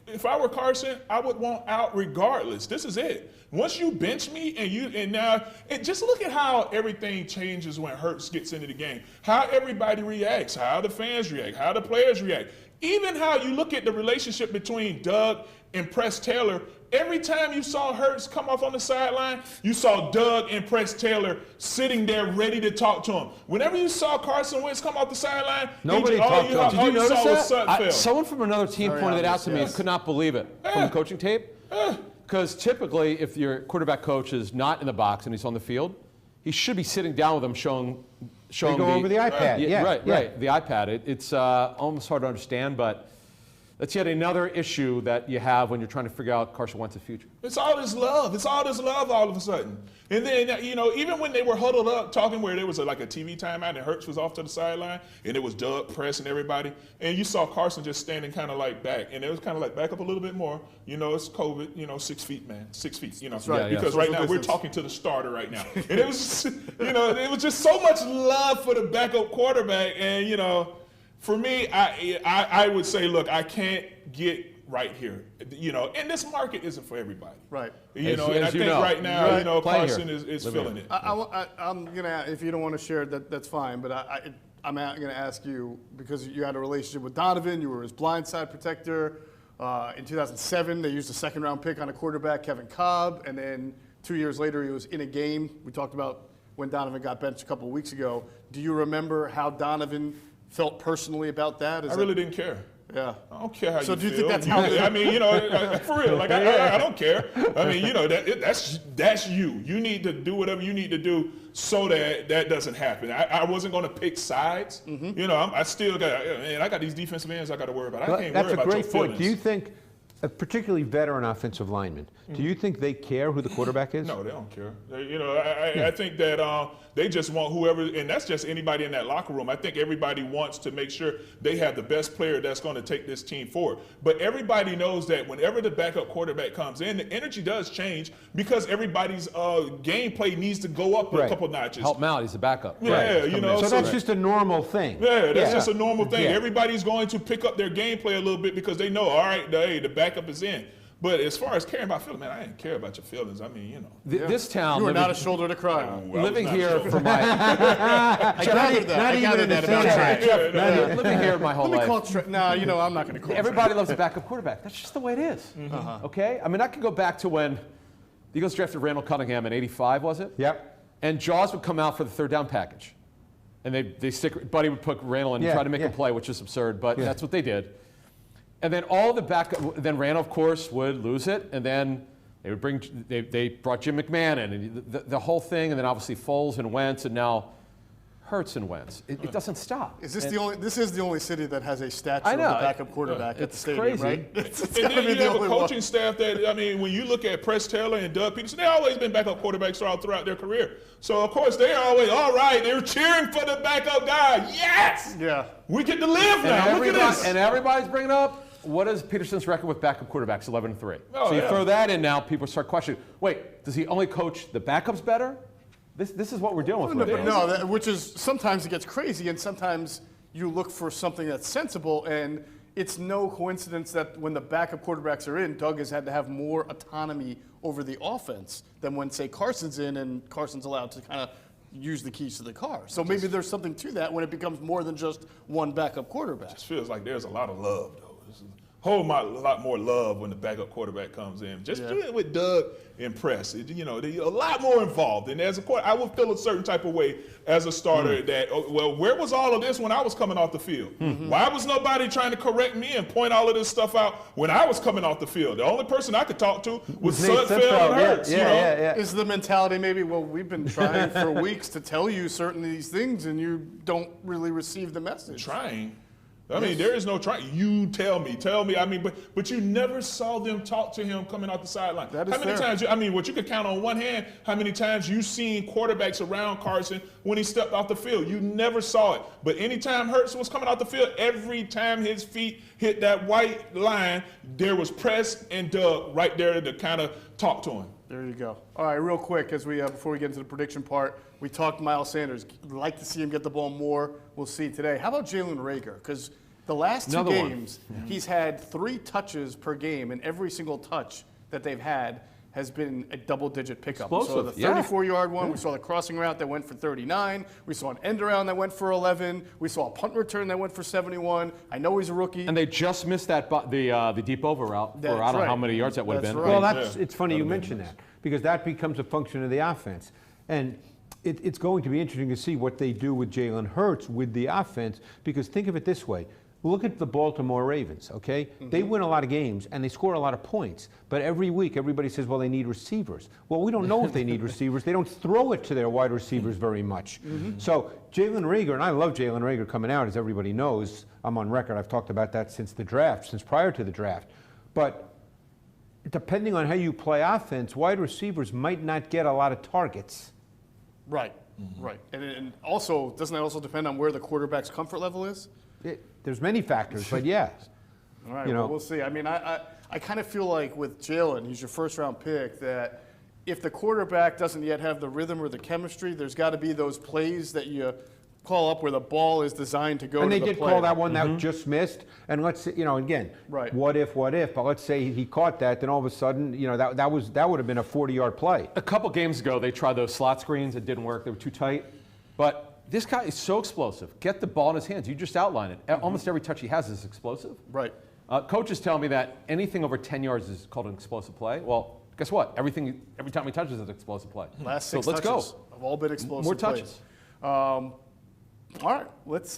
S2: If I were Carson, I would want out regardless. This is it. Once you bench me and just look at how everything changes when Hurts gets into the game. How everybody reacts, how the fans react, how the players react. Even how you look at the relationship between Doug and Press Taylor. Every time you saw Hurts come off on the sideline, you saw Doug and Press Taylor sitting there ready to talk to him. Whenever you saw Carson Wentz come off the sideline,
S3: nobody talked to him.
S4: Did you notice that?
S2: Sudfeld.
S4: Someone from another team pointed it out to me and could not believe it from the coaching tape. Because typically, if your quarterback coach is not in the box and he's on the field, he should be sitting down with them showing
S3: over the iPad.
S4: Right, the iPad. It's almost hard to understand, but That's yet another issue that you have when you're trying to figure out Carson Wentz's future.
S2: It's all this love. It's all this love all of a sudden. And then, even when they were huddled up talking where there was like a TV timeout and Hurts was off to the sideline and it was Doug pressing everybody, and you saw Carson just standing kind of like back, and it was kind of like back up a little bit more. It's COVID, 6 feet, man, 6 feet,
S1: That's right.
S2: Because
S1: Social
S2: right now we're
S1: distance.
S2: talking to the starter right now. And it was, it was just so much love for the backup quarterback. And, for me, I would say, look, I can't get right here. And this market isn't for everybody.
S1: Right.
S2: And I think right now, Carson is feeling it.
S1: I'm gonna, if you don't want to share it, that's fine. But I'm gonna ask you, because you had a relationship with Donovan, you were his blindside protector. In 2007, they used a second-round pick on a quarterback, Kevin Cobb, and then 2 years later, he was in a game. We talked about when Donovan got benched a couple of weeks ago. Do you remember how Donovan felt personally about that?
S2: I really didn't care.
S1: Yeah.
S2: I don't care how you feel.
S1: So do you think that's how?
S2: I mean, for real, like I don't care. I mean, that's you. You need to do whatever you need to do so that doesn't happen. I wasn't going to pick sides.
S1: Mm-hmm.
S2: I still got, I got these defensive ends I got to worry about. I can't
S3: That's
S2: worry
S3: a
S2: about your
S3: great point.
S2: feelings.
S3: Do you think, particularly veteran offensive linemen, do you think they care who the quarterback is?
S2: No, they don't care. I think that they just want whoever, and that's just anybody in that locker room. I think everybody wants to make sure they have the best player that's going to take this team forward. But everybody knows that whenever the backup quarterback comes in, the energy does change because everybody's gameplay needs to go up a couple notches.
S4: Help him out. He's a backup.
S2: Yeah,
S3: So that's just a normal thing.
S2: Yeah, that's just a normal thing.
S3: Yeah.
S2: Everybody's going to pick up their gameplay a little bit because they know, all right, the backup is in. But as far as caring about feelings, man, I didn't care about your feelings. I mean,
S4: This town.
S1: You were not a shoulder to cry on.
S4: Living here for my.
S1: I gathered that about Trey.
S4: Living here my whole
S1: Let me
S4: life.
S1: call Trey. No, I'm not going to call
S4: Everybody loves a backup quarterback. That's just the way it is. Okay? I mean, I could go back to when the Eagles drafted Randall Cunningham in '85, was it?
S3: Yep.
S4: And Jaws would come out for the third down package. And Buddy would put Randall in and try to make him play, which is absurd, but that's what they did. And then then Randall, of course, would lose it, and then they brought Jim McMahon in, and the whole thing, and then obviously Foles and Wentz, and now Hurts and Wentz. It doesn't stop.
S1: This is the only city that has a statue
S4: I
S1: of
S4: know.
S1: the backup quarterback at the stadium,
S4: crazy.
S1: right? It's
S2: and
S1: gotta
S2: then
S1: be
S2: you
S1: the
S2: have a
S1: only
S2: coaching
S1: one.
S2: staff that, when you look at Press Taylor and Doug Peterson, they've always been backup quarterbacks all throughout their career. So, of course, they're always, all right, they're cheering for the backup guy. Yes!
S1: Yeah.
S2: We get to live now. Look at this.
S4: And everybody's bringing up, what is Peterson's record with backup quarterbacks? 11-3.
S2: Oh,
S4: so you
S2: yeah.
S4: throw that in now, people start questioning, wait, does he only coach the backups better? This is what we're dealing with.
S1: Which is sometimes it gets crazy, and sometimes you look for something that's sensible, and it's no coincidence that when the backup quarterbacks are in, Doug has had to have more autonomy over the offense than when, say, Carson's in and Carson's allowed to kind of use the keys to the car. So maybe there's something to that when it becomes more than just one backup quarterback.
S2: It just feels like there's a lot of love, though. There's a whole lot more love when the backup quarterback comes in. Just with Doug and Press, there's a lot more involved. And as a quarterback, I would feel a certain type of way as a starter that, where was all of this when I was coming off the field? Why was nobody trying to correct me and point all of this stuff out when I was coming off the field? The only person I could talk to was Sudfeld and Hurts.
S1: Is the mentality maybe, we've been trying for weeks to tell you certain of these things and you don't really receive the message?
S2: Trying? I mean, there is no trying. You tell me. I mean, but you never saw them talk to him coming out the sideline.
S1: That is
S2: how many times? What you could count on one hand, how many times you've seen quarterbacks around Carson when he stepped off the field. You never saw it. But anytime Hurts was coming out the field, every time his feet hit that white line, there was Press and Doug right there to kind of talk to him.
S1: There you go. All right, real quick, as we before we get into the prediction part, we talked Miles Sanders. Like to see him get the ball more. We'll see today. How about Jalen Reagor? Because the last two games, he's had 3 touches per game, and every single touch that they've had has been a double-digit pickup.
S3: Explosive.
S1: We saw the 34-yard one. We saw the crossing route that went for 39. We saw an end around that went for 11. We saw a punt return that went for 71. I know he's a rookie.
S4: And they just missed the deep over route for I don't know how many yards that would have been.
S1: Right.
S3: Well, it's funny you mention that because that becomes a function of the offense. And it's going to be interesting to see what they do with Jalen Hurts with the offense because think of it this way. Look at the Baltimore Ravens, okay? They win a lot of games and they score a lot of points. But every week, everybody says, well, they need receivers. Well, we don't know if they need receivers. They don't throw it to their wide receivers very much. So Jalen Reagor, and I love Jalen Reagor coming out, as everybody knows. I'm on record. I've talked about that since the draft, since prior to the draft. But depending on how you play offense, wide receivers might not get a lot of targets.
S1: Right, right. And also, doesn't that also depend on where the quarterback's comfort level is?
S3: There's many factors, but yeah.
S1: All right, well, we'll see. I mean, I kind of feel like with Jalen, he's your first-round pick, that if the quarterback doesn't yet have the rhythm or the chemistry, there's got to be those plays that you call up where the ball is designed to go to the player.
S3: And they did call that one that just missed. And let's say, again, what if? But let's say he caught that, then all of a sudden, that would have been a 40-yard play.
S4: A couple games ago, they tried those slot screens. It didn't work. They were too tight. But this guy is so explosive. Get the ball in his hands. You just outline it. Almost every touch he has is explosive.
S1: Right.
S4: Coaches tell me that anything over 10 yards is called an explosive play. Well, guess what? Every time he touches is an explosive play.
S1: Last 6
S4: touches
S1: have all been explosive
S4: More
S1: plays.
S4: touches.
S1: All right, let's.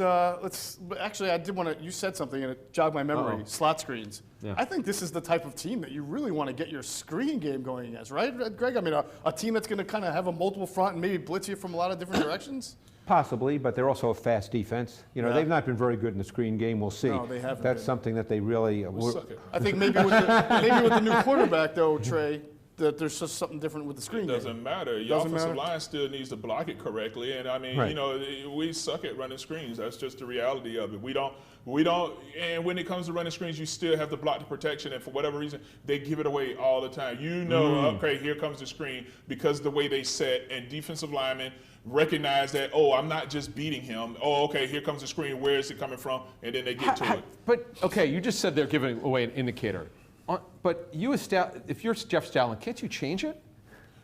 S1: Actually, I did want to. You said something and it jogged my memory. Slot screens.
S4: Yeah.
S1: I think this is the type of team that you really want to get your screen game going against, right, Greg? I mean, a team that's going to kind of have a multiple front and maybe blitz you from a lot of different directions.
S3: Possibly, but they're also a fast defense. They've not been very good in the screen game. We'll see.
S1: No, they haven't.
S3: That's something that they really.
S1: I think maybe with the new quarterback though, Trey, that there's just something different with the screen game.
S2: It doesn't matter. Your offensive line still needs to block it correctly. And I mean, we suck at running screens. That's just the reality of it. We don't, and when it comes to running screens, you still have to block the protection. And for whatever reason, they give it away all the time. Okay, here comes the screen because the way they set, and defensive linemen recognize that, I'm not just beating him. Okay, here comes the screen. Where is it coming from? And then they get to it.
S4: But, okay, you just said they're giving away an indicator. But if you're Jeff Stalin, can't you change it?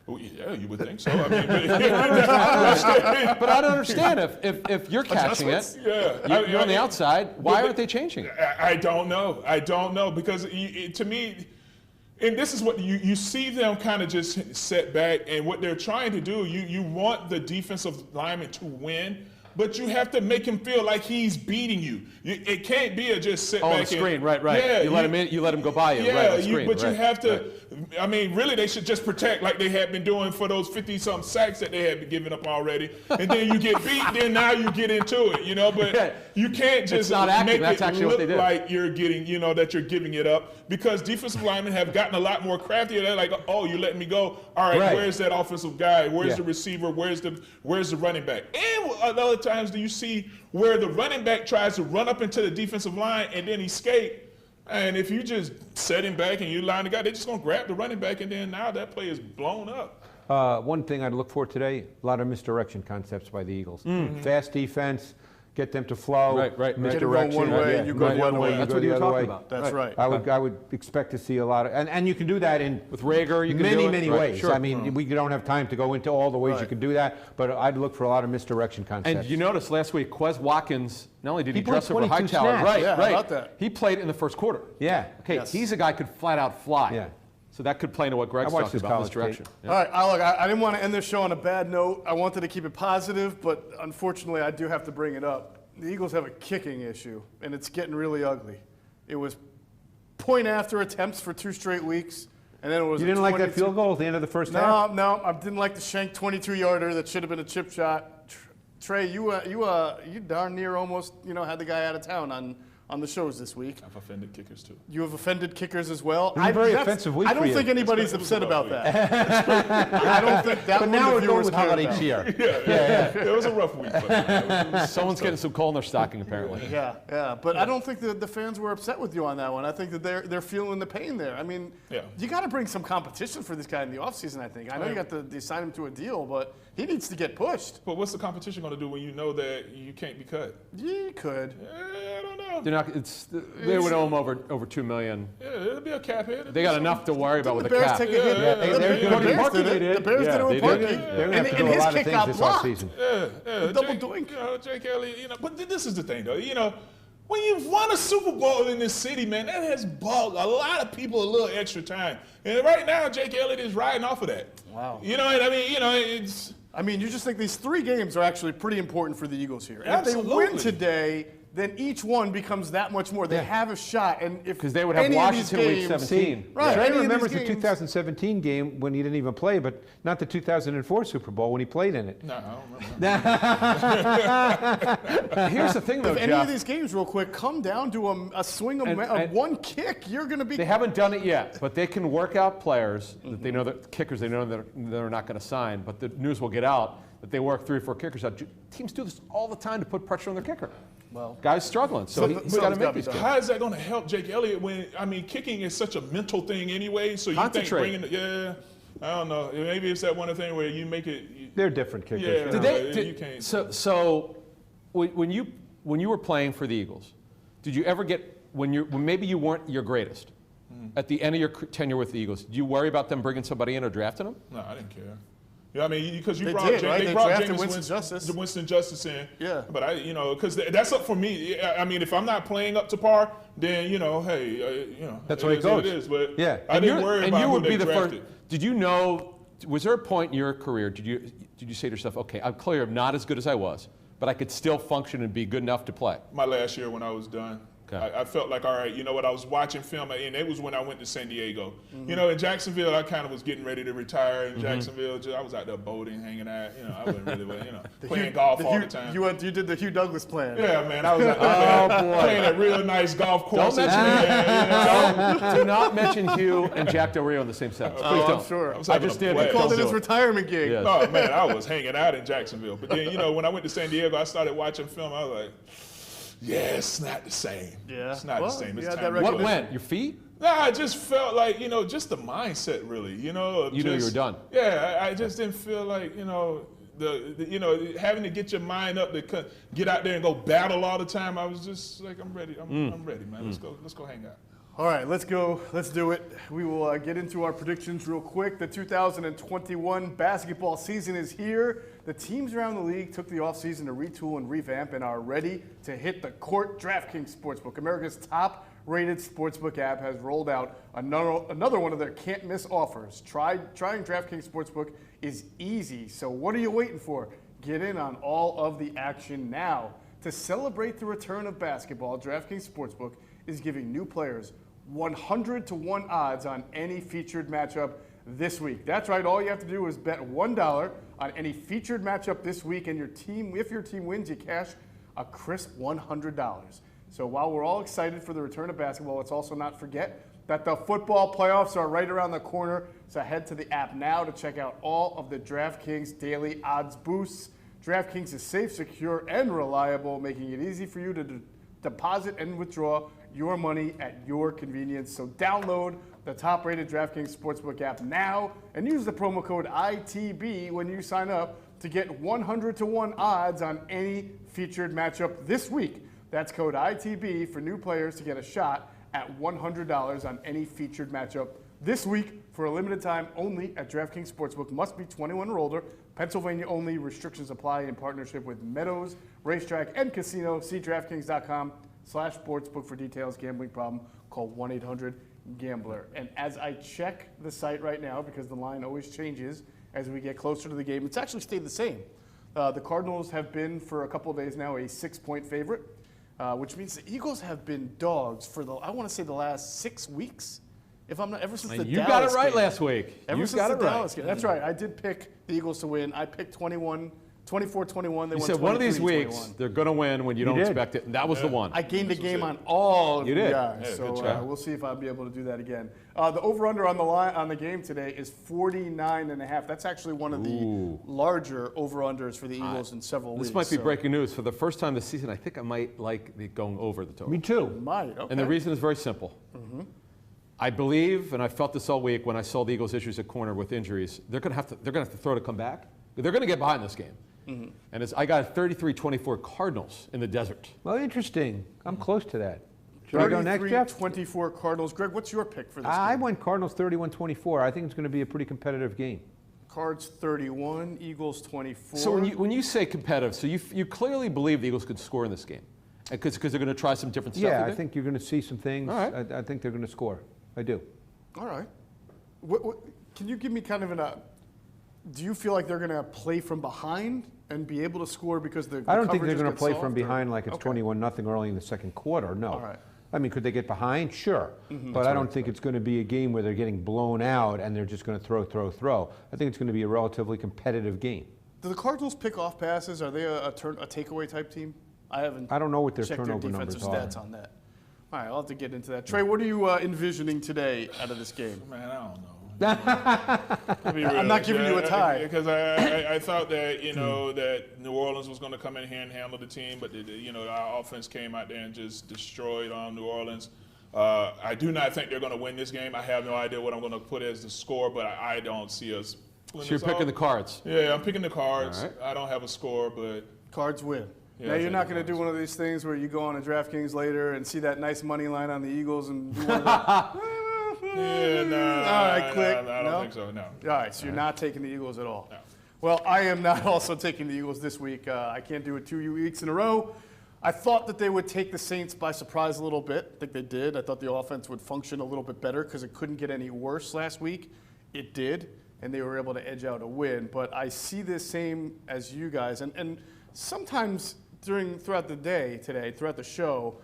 S2: Well, yeah, you would think so. I mean,
S4: but I don't understand if you're catching it, you're on the outside. Why aren't they changing it?
S2: I don't know because to me, and this is what you see them kind of just set back, and what they're trying to do. You want the defensive lineman to win. But you have to make him feel like he's beating you. It can't be a just sit back.
S4: On the screen, right.
S2: Yeah,
S4: you let him in, you let him go by you.
S2: Yeah,
S4: right, screen,
S2: but you have to. I mean, really, they should just protect like they had been doing for those 50-something sacks that they had been giving up already. And then you get beat, then now you get into it, But you can't just make it look like you're getting, that you're giving it up, because defensive linemen have gotten a lot more crafty. They're like, you're letting me go. All right, where's that offensive guy? Where's the receiver? Where's the running back? And other times do you see where the running back tries to run up into the defensive line and then escape? And if you just set him back and you line the guy, they're just going to grab the running back, and then now that play is blown up.
S3: One thing I'd look for today, a lot of misdirection concepts by the Eagles. Fast defense, get them to flow.
S4: Right.
S1: Misdirection. One way, you go the other way.
S3: That's what you're talking about.
S1: That's right.
S3: I would expect to see a lot of, and you can do that in
S4: with Reagor. You can
S3: many ways. Sure. I mean, we don't have time to go into all the ways you can do that, but I'd look for a lot of misdirection concepts.
S4: And you notice last week, Quez Watkins, not only did he dress over
S3: 22
S4: Hightower,
S3: snaps.
S4: right,
S1: how about that?
S4: He played in the first quarter.
S3: Yeah.
S4: Okay, he's a guy who could flat out fly.
S3: Yeah.
S4: So that could play into what Greg's talking about, misdirection.
S1: All right, I didn't want to end this show on a bad note. I wanted to keep it positive, but unfortunately, I do have to bring it up. The Eagles have a kicking issue, and it's getting really ugly. It was point after attempts for 2 straight weeks, and then it was.
S3: You didn't like that field goal at the end of the first half?
S1: No, I didn't like the Shank 22-yarder that should have been a chip shot. Trey, you darn near almost had the guy out of town on the shows this week.
S2: I've offended kickers too.
S1: You have offended kickers as well.
S3: It's a very offensive week
S1: I don't
S3: for you.
S1: think anybody's upset about that. I don't think that.
S3: But now we're going with holiday cheer.
S2: It was a rough week.
S4: Someone's getting some coal in their stocking, apparently.
S1: Yeah. But I don't think the fans were upset with you on that one. I think that they're feeling the pain there. I mean, you got to bring some competition for this guy in the offseason, I think. I know you got to sign him to a deal, but he needs to get pushed.
S2: But what's the competition going to do when you know that you can't be cut?
S1: You could.
S2: I don't know.
S4: They would owe him over $2 million.
S2: Yeah, it'll be a cap hit.
S4: They got enough to worry about with the
S1: Bears
S4: cap.
S1: take a hit. The Bears did it with Parkey.
S3: They're going to have to do a lot of things this offseason.
S1: Double doink.
S2: Jake Elliott, but this is the thing, though. When you've won a Super Bowl in this city, man, that has bought a lot of people a little extra time. And right now, Jake Elliott is riding off of that.
S1: Wow.
S2: You know what I mean? It's.
S1: I mean, you just think these 3 games are actually pretty important for the Eagles here. And
S2: Absolutely.
S1: if they win today, then each one becomes that much more. They have a shot, and if
S4: Because they would have
S1: any of these
S4: Washington week
S1: games-
S4: 17.
S1: Right.
S3: Trey
S1: any of these
S3: remembers the
S1: games-
S3: 2017 game when he didn't even play, but not the 2004 Super Bowl when he played in it.
S2: No, I don't remember.
S4: Here's the thing, though,
S1: If any
S4: Jeff.
S1: of these games, real quick, come down to a swing of
S4: And-
S1: one kick, you're going to be.
S4: They haven't done it yet, but they can work out players that they know that kickers they know that they're not going to sign. But the news will get out that they work 3 or 4 kickers out. Teams do this all the time to put pressure on their kicker.
S1: Well,
S4: Guy's struggling, so he's got to
S1: something's gotta
S4: make
S1: be
S4: these
S1: done.
S4: kicks.
S2: How is that going to help Jake Elliott when, I mean, kicking is such a mental thing anyway, so you think
S4: Concentrate.
S2: I don't know. Maybe it's that one thing where you make it.
S3: They're different kickers.
S2: Yeah.
S3: you know.
S2: You can't.
S4: So when you were playing for the Eagles, did you ever get when maybe you weren't your greatest at the end of your tenure with the Eagles? Did you worry about them bringing somebody in or drafting them?
S2: No, I didn't care. Yeah, I mean, because
S1: They did, right? They
S2: brought
S1: drafted
S2: Jameis
S1: Winston Justice.
S2: Justice in.
S1: Yeah.
S2: But because that's up for me. I mean, if I'm not playing up to par, then hey,
S3: That's the way it goes.
S2: It is. But
S3: Yeah.
S2: I didn't worry about who they drafted.
S4: Did you know? Was there a point in your career? Did you say to yourself, okay, I'm clear, I'm not as good as I was, but I could still function and be good enough to play?
S2: My last year when I was done.
S4: Okay.
S2: I felt like, all right, you know what, I was watching film, and it was when I went to San Diego.
S1: Mm-hmm.
S2: In Jacksonville, I kind of was getting ready to retire. In Jacksonville, I was out there boating, hanging out. I wasn't really, playing golf all the time.
S1: You did the Hugh Douglas plan.
S2: Yeah, man, I was out there playing at real nice golf courses.
S4: Do not mention Hugh and Jack Del Rio in the same sentence. Please
S1: Oh,
S4: don't.
S1: I'm sure.
S2: was
S4: I
S2: having
S4: just
S2: a
S4: did.
S2: blast.
S1: Called it
S4: Don't
S1: his
S4: do
S1: retirement gig.
S4: Yes.
S2: Oh, man, I was hanging out in Jacksonville. But then, when I went to San Diego, I started watching film. I was like, yeah, it's not the same.
S1: Yeah.
S2: It's not
S1: Well,
S2: the same.
S1: you
S2: It's
S1: had
S2: time
S1: that
S2: to
S4: What
S2: play.
S4: went? Your feet?
S2: Nah, I just felt like, just the mindset really,
S4: You knew you were done.
S2: Yeah, I just didn't feel like, having to get your mind up to get out there and go battle all the time. I was just like, I'm ready. I'm ready, man. Let's go hang out.
S1: All right, let's go. Let's do it. We will get into our predictions real quick. The 2021 basketball season is here. The teams around the league took the offseason to retool and revamp and are ready to hit the court. DraftKings Sportsbook, America's top-rated sportsbook app, has rolled out another one of their can't-miss offers. Trying DraftKings Sportsbook is easy, so what are you waiting for? Get in on all of the action now. To celebrate the return of basketball, DraftKings Sportsbook is giving new players 100-1 odds on any featured matchup this week. That's right. All you have to do is bet $1 on any featured matchup this week, and if your team wins, you cash a crisp $100. So while we're all excited for the return of basketball, let's also not forget that the football playoffs are right around the corner. So head to the app now to check out all of the DraftKings daily odds boosts. DraftKings is safe, secure, and reliable, making it easy for you to deposit and withdraw your money at your convenience. So download the top-rated DraftKings Sportsbook app now and use the promo code ITB when you sign up to get 100-1 odds on any featured matchup this week. That's code ITB for new players to get a shot at $100 on any featured matchup this week for a limited time only at DraftKings Sportsbook. Must be 21 or older. Pennsylvania only. Restrictions apply in partnership with Meadows Racetrack and Casino. See DraftKings.com/sportsbook for details. Gambling problem? Call 1-800-GAMBLER. And as I check the site right now, because the line always changes as we get closer to the game, it's actually stayed the same. The Cardinals have been for a couple of days now a 6-point favorite, which means the Eagles have been dogs for I want to say the last 6 weeks. If I'm not, ever since the
S4: You
S1: Dallas
S4: got it right
S1: game.
S4: last week.
S1: Ever
S4: You
S1: since
S4: got
S1: the
S4: it right.
S1: Dallas game. That's right. I did pick the Eagles to win. I picked 24-21. They
S4: You
S1: won
S4: said one of these
S1: 23-21.
S4: weeks they're going to win when you don't
S3: did.
S4: expect it, and that was the one.
S1: I gained a game on all of
S4: You
S1: you
S4: did.
S1: guys,
S2: Yeah,
S1: so
S2: good job.
S1: we'll see if I'll be able to do that again. The over/under on the game today is 49.5. That's actually one of the larger over/unders for the Eagles in several weeks.
S4: This might be
S1: so-
S4: breaking news. For the first time this season, I think I might like the going over the total.
S3: Me too.
S1: Might. Okay.
S4: And the reason is very simple. I believe, and I felt this all week when I saw the Eagles' issues at corner with injuries, they're going to have to throw to come back. They're going to get behind this game. And I got 33-24 Cardinals in the desert.
S3: Well, interesting. I'm close to that. Should I go next, Jeff?
S1: 24 Cardinals. Greg, what's your pick for this
S3: I
S1: game?
S3: went Cardinals 31-24. I think it's going to be a pretty competitive game.
S1: Cards 31, Eagles 24.
S4: So when you say competitive, so you clearly believe the Eagles could score in this game, because they're going to try some different stuff.
S3: Yeah,
S4: you
S3: I think you're going to see some things.
S4: All right.
S3: I think they're going to score. I do.
S1: All right. Can you give me kind of do you feel like they're going to play from behind and be able to score because the
S3: I don't think they're
S1: going
S3: to play from behind like it's 21-0 early in the second quarter. No.
S1: All right.
S3: I mean, could they get behind? Sure. But I don't think it's going to be a game where they're getting blown out and they're just going to throw. I think it's going to be a relatively competitive game.
S1: Do the Cardinals pick off passes? Are they a takeaway type team? I
S3: don't know what their
S1: checked
S3: turnover
S1: their defensive
S3: numbers
S1: stats on that. All right, I'll have to get into that. Trey, what are you envisioning today out of this game?
S2: Man, I don't know.
S1: I'm not giving you a tie.
S2: Because I thought that, that New Orleans was going to come in here and handle the team, but, our offense came out there and just destroyed New Orleans. I do not think they're going to win this game. I have no idea what I'm going to put as the score, but I don't see us winning.
S4: So you're picking the Cards?
S2: Yeah, I'm picking the Cards.
S4: All right.
S2: I don't have a score, but
S1: Cards win.
S2: Yeah,
S1: now, you're not going to do one of these things where you go on a DraftKings later and see that nice money line on the Eagles and do one of
S2: yeah, no.
S1: All right, click.
S2: I don't think so, no.
S1: All right, so you're not taking the Eagles at all.
S2: No.
S1: Well, I am not also taking the Eagles this week. I can't do it 2 weeks in a row. I thought that they would take the Saints by surprise a little bit. I think they did. I thought the offense would function a little bit better because it couldn't get any worse last week. It did, and they were able to edge out a win. But I see the same as you guys. And sometimes throughout the day today, throughout the show,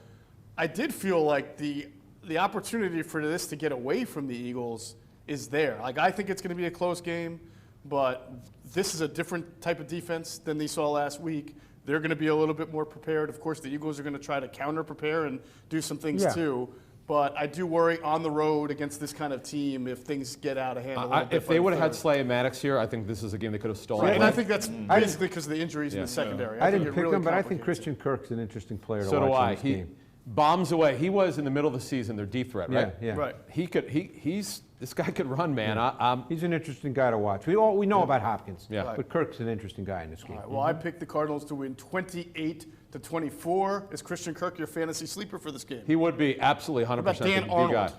S1: I did feel like the opportunity for this to get away from the Eagles is there. Like, I think it's going to be a close game, but this is a different type of defense than they saw last week. They're going to be a little bit more prepared. Of course, the Eagles are going to try to counter-prepare and do some things too. But I do worry on the road against this kind of team if things get out of hand.
S4: If they would have had Slay and Maddox here, I think this is a game they could have stolen.
S1: Right, and I think that's basically because of the injuries in the secondary.
S3: I didn't pick him, but I think Christian Kirk's an interesting player to watch in this game.
S4: Bombs away. He was in the middle of the season their deep threat, right?
S3: Yeah.
S1: Right.
S4: This guy could run, man.
S3: He's an interesting guy to watch. We know about Hopkins,
S4: Yeah.
S3: but Kirk's an interesting guy in this game.
S1: All right, well, I picked the Cardinals to win 28-24. Is Christian Kirk your fantasy sleeper for this game?
S4: He would be absolutely 100%
S1: about Dan
S4: the
S1: Arnold?
S4: guy.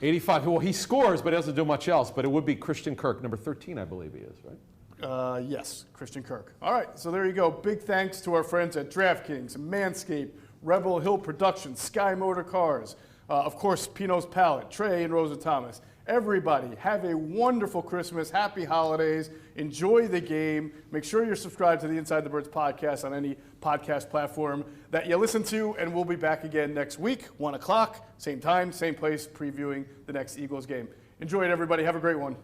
S4: 85. Well, he scores, but he doesn't do much else. But it would be Christian Kirk, number 13, I believe he is, right?
S1: Yes, Christian Kirk. All right, so there you go. Big thanks to our friends at DraftKings, Manscaped, Rebel Hill Productions, Sky Motor Cars, of course, Pinot's Palette, Trey and Rosa Thomas. Everybody, have a wonderful Christmas. Happy holidays. Enjoy the game. Make sure you're subscribed to the Inside the Birds podcast on any podcast platform that you listen to, and we'll be back again next week, 1 o'clock, same time, same place, previewing the next Eagles game. Enjoy it, everybody. Have a great one.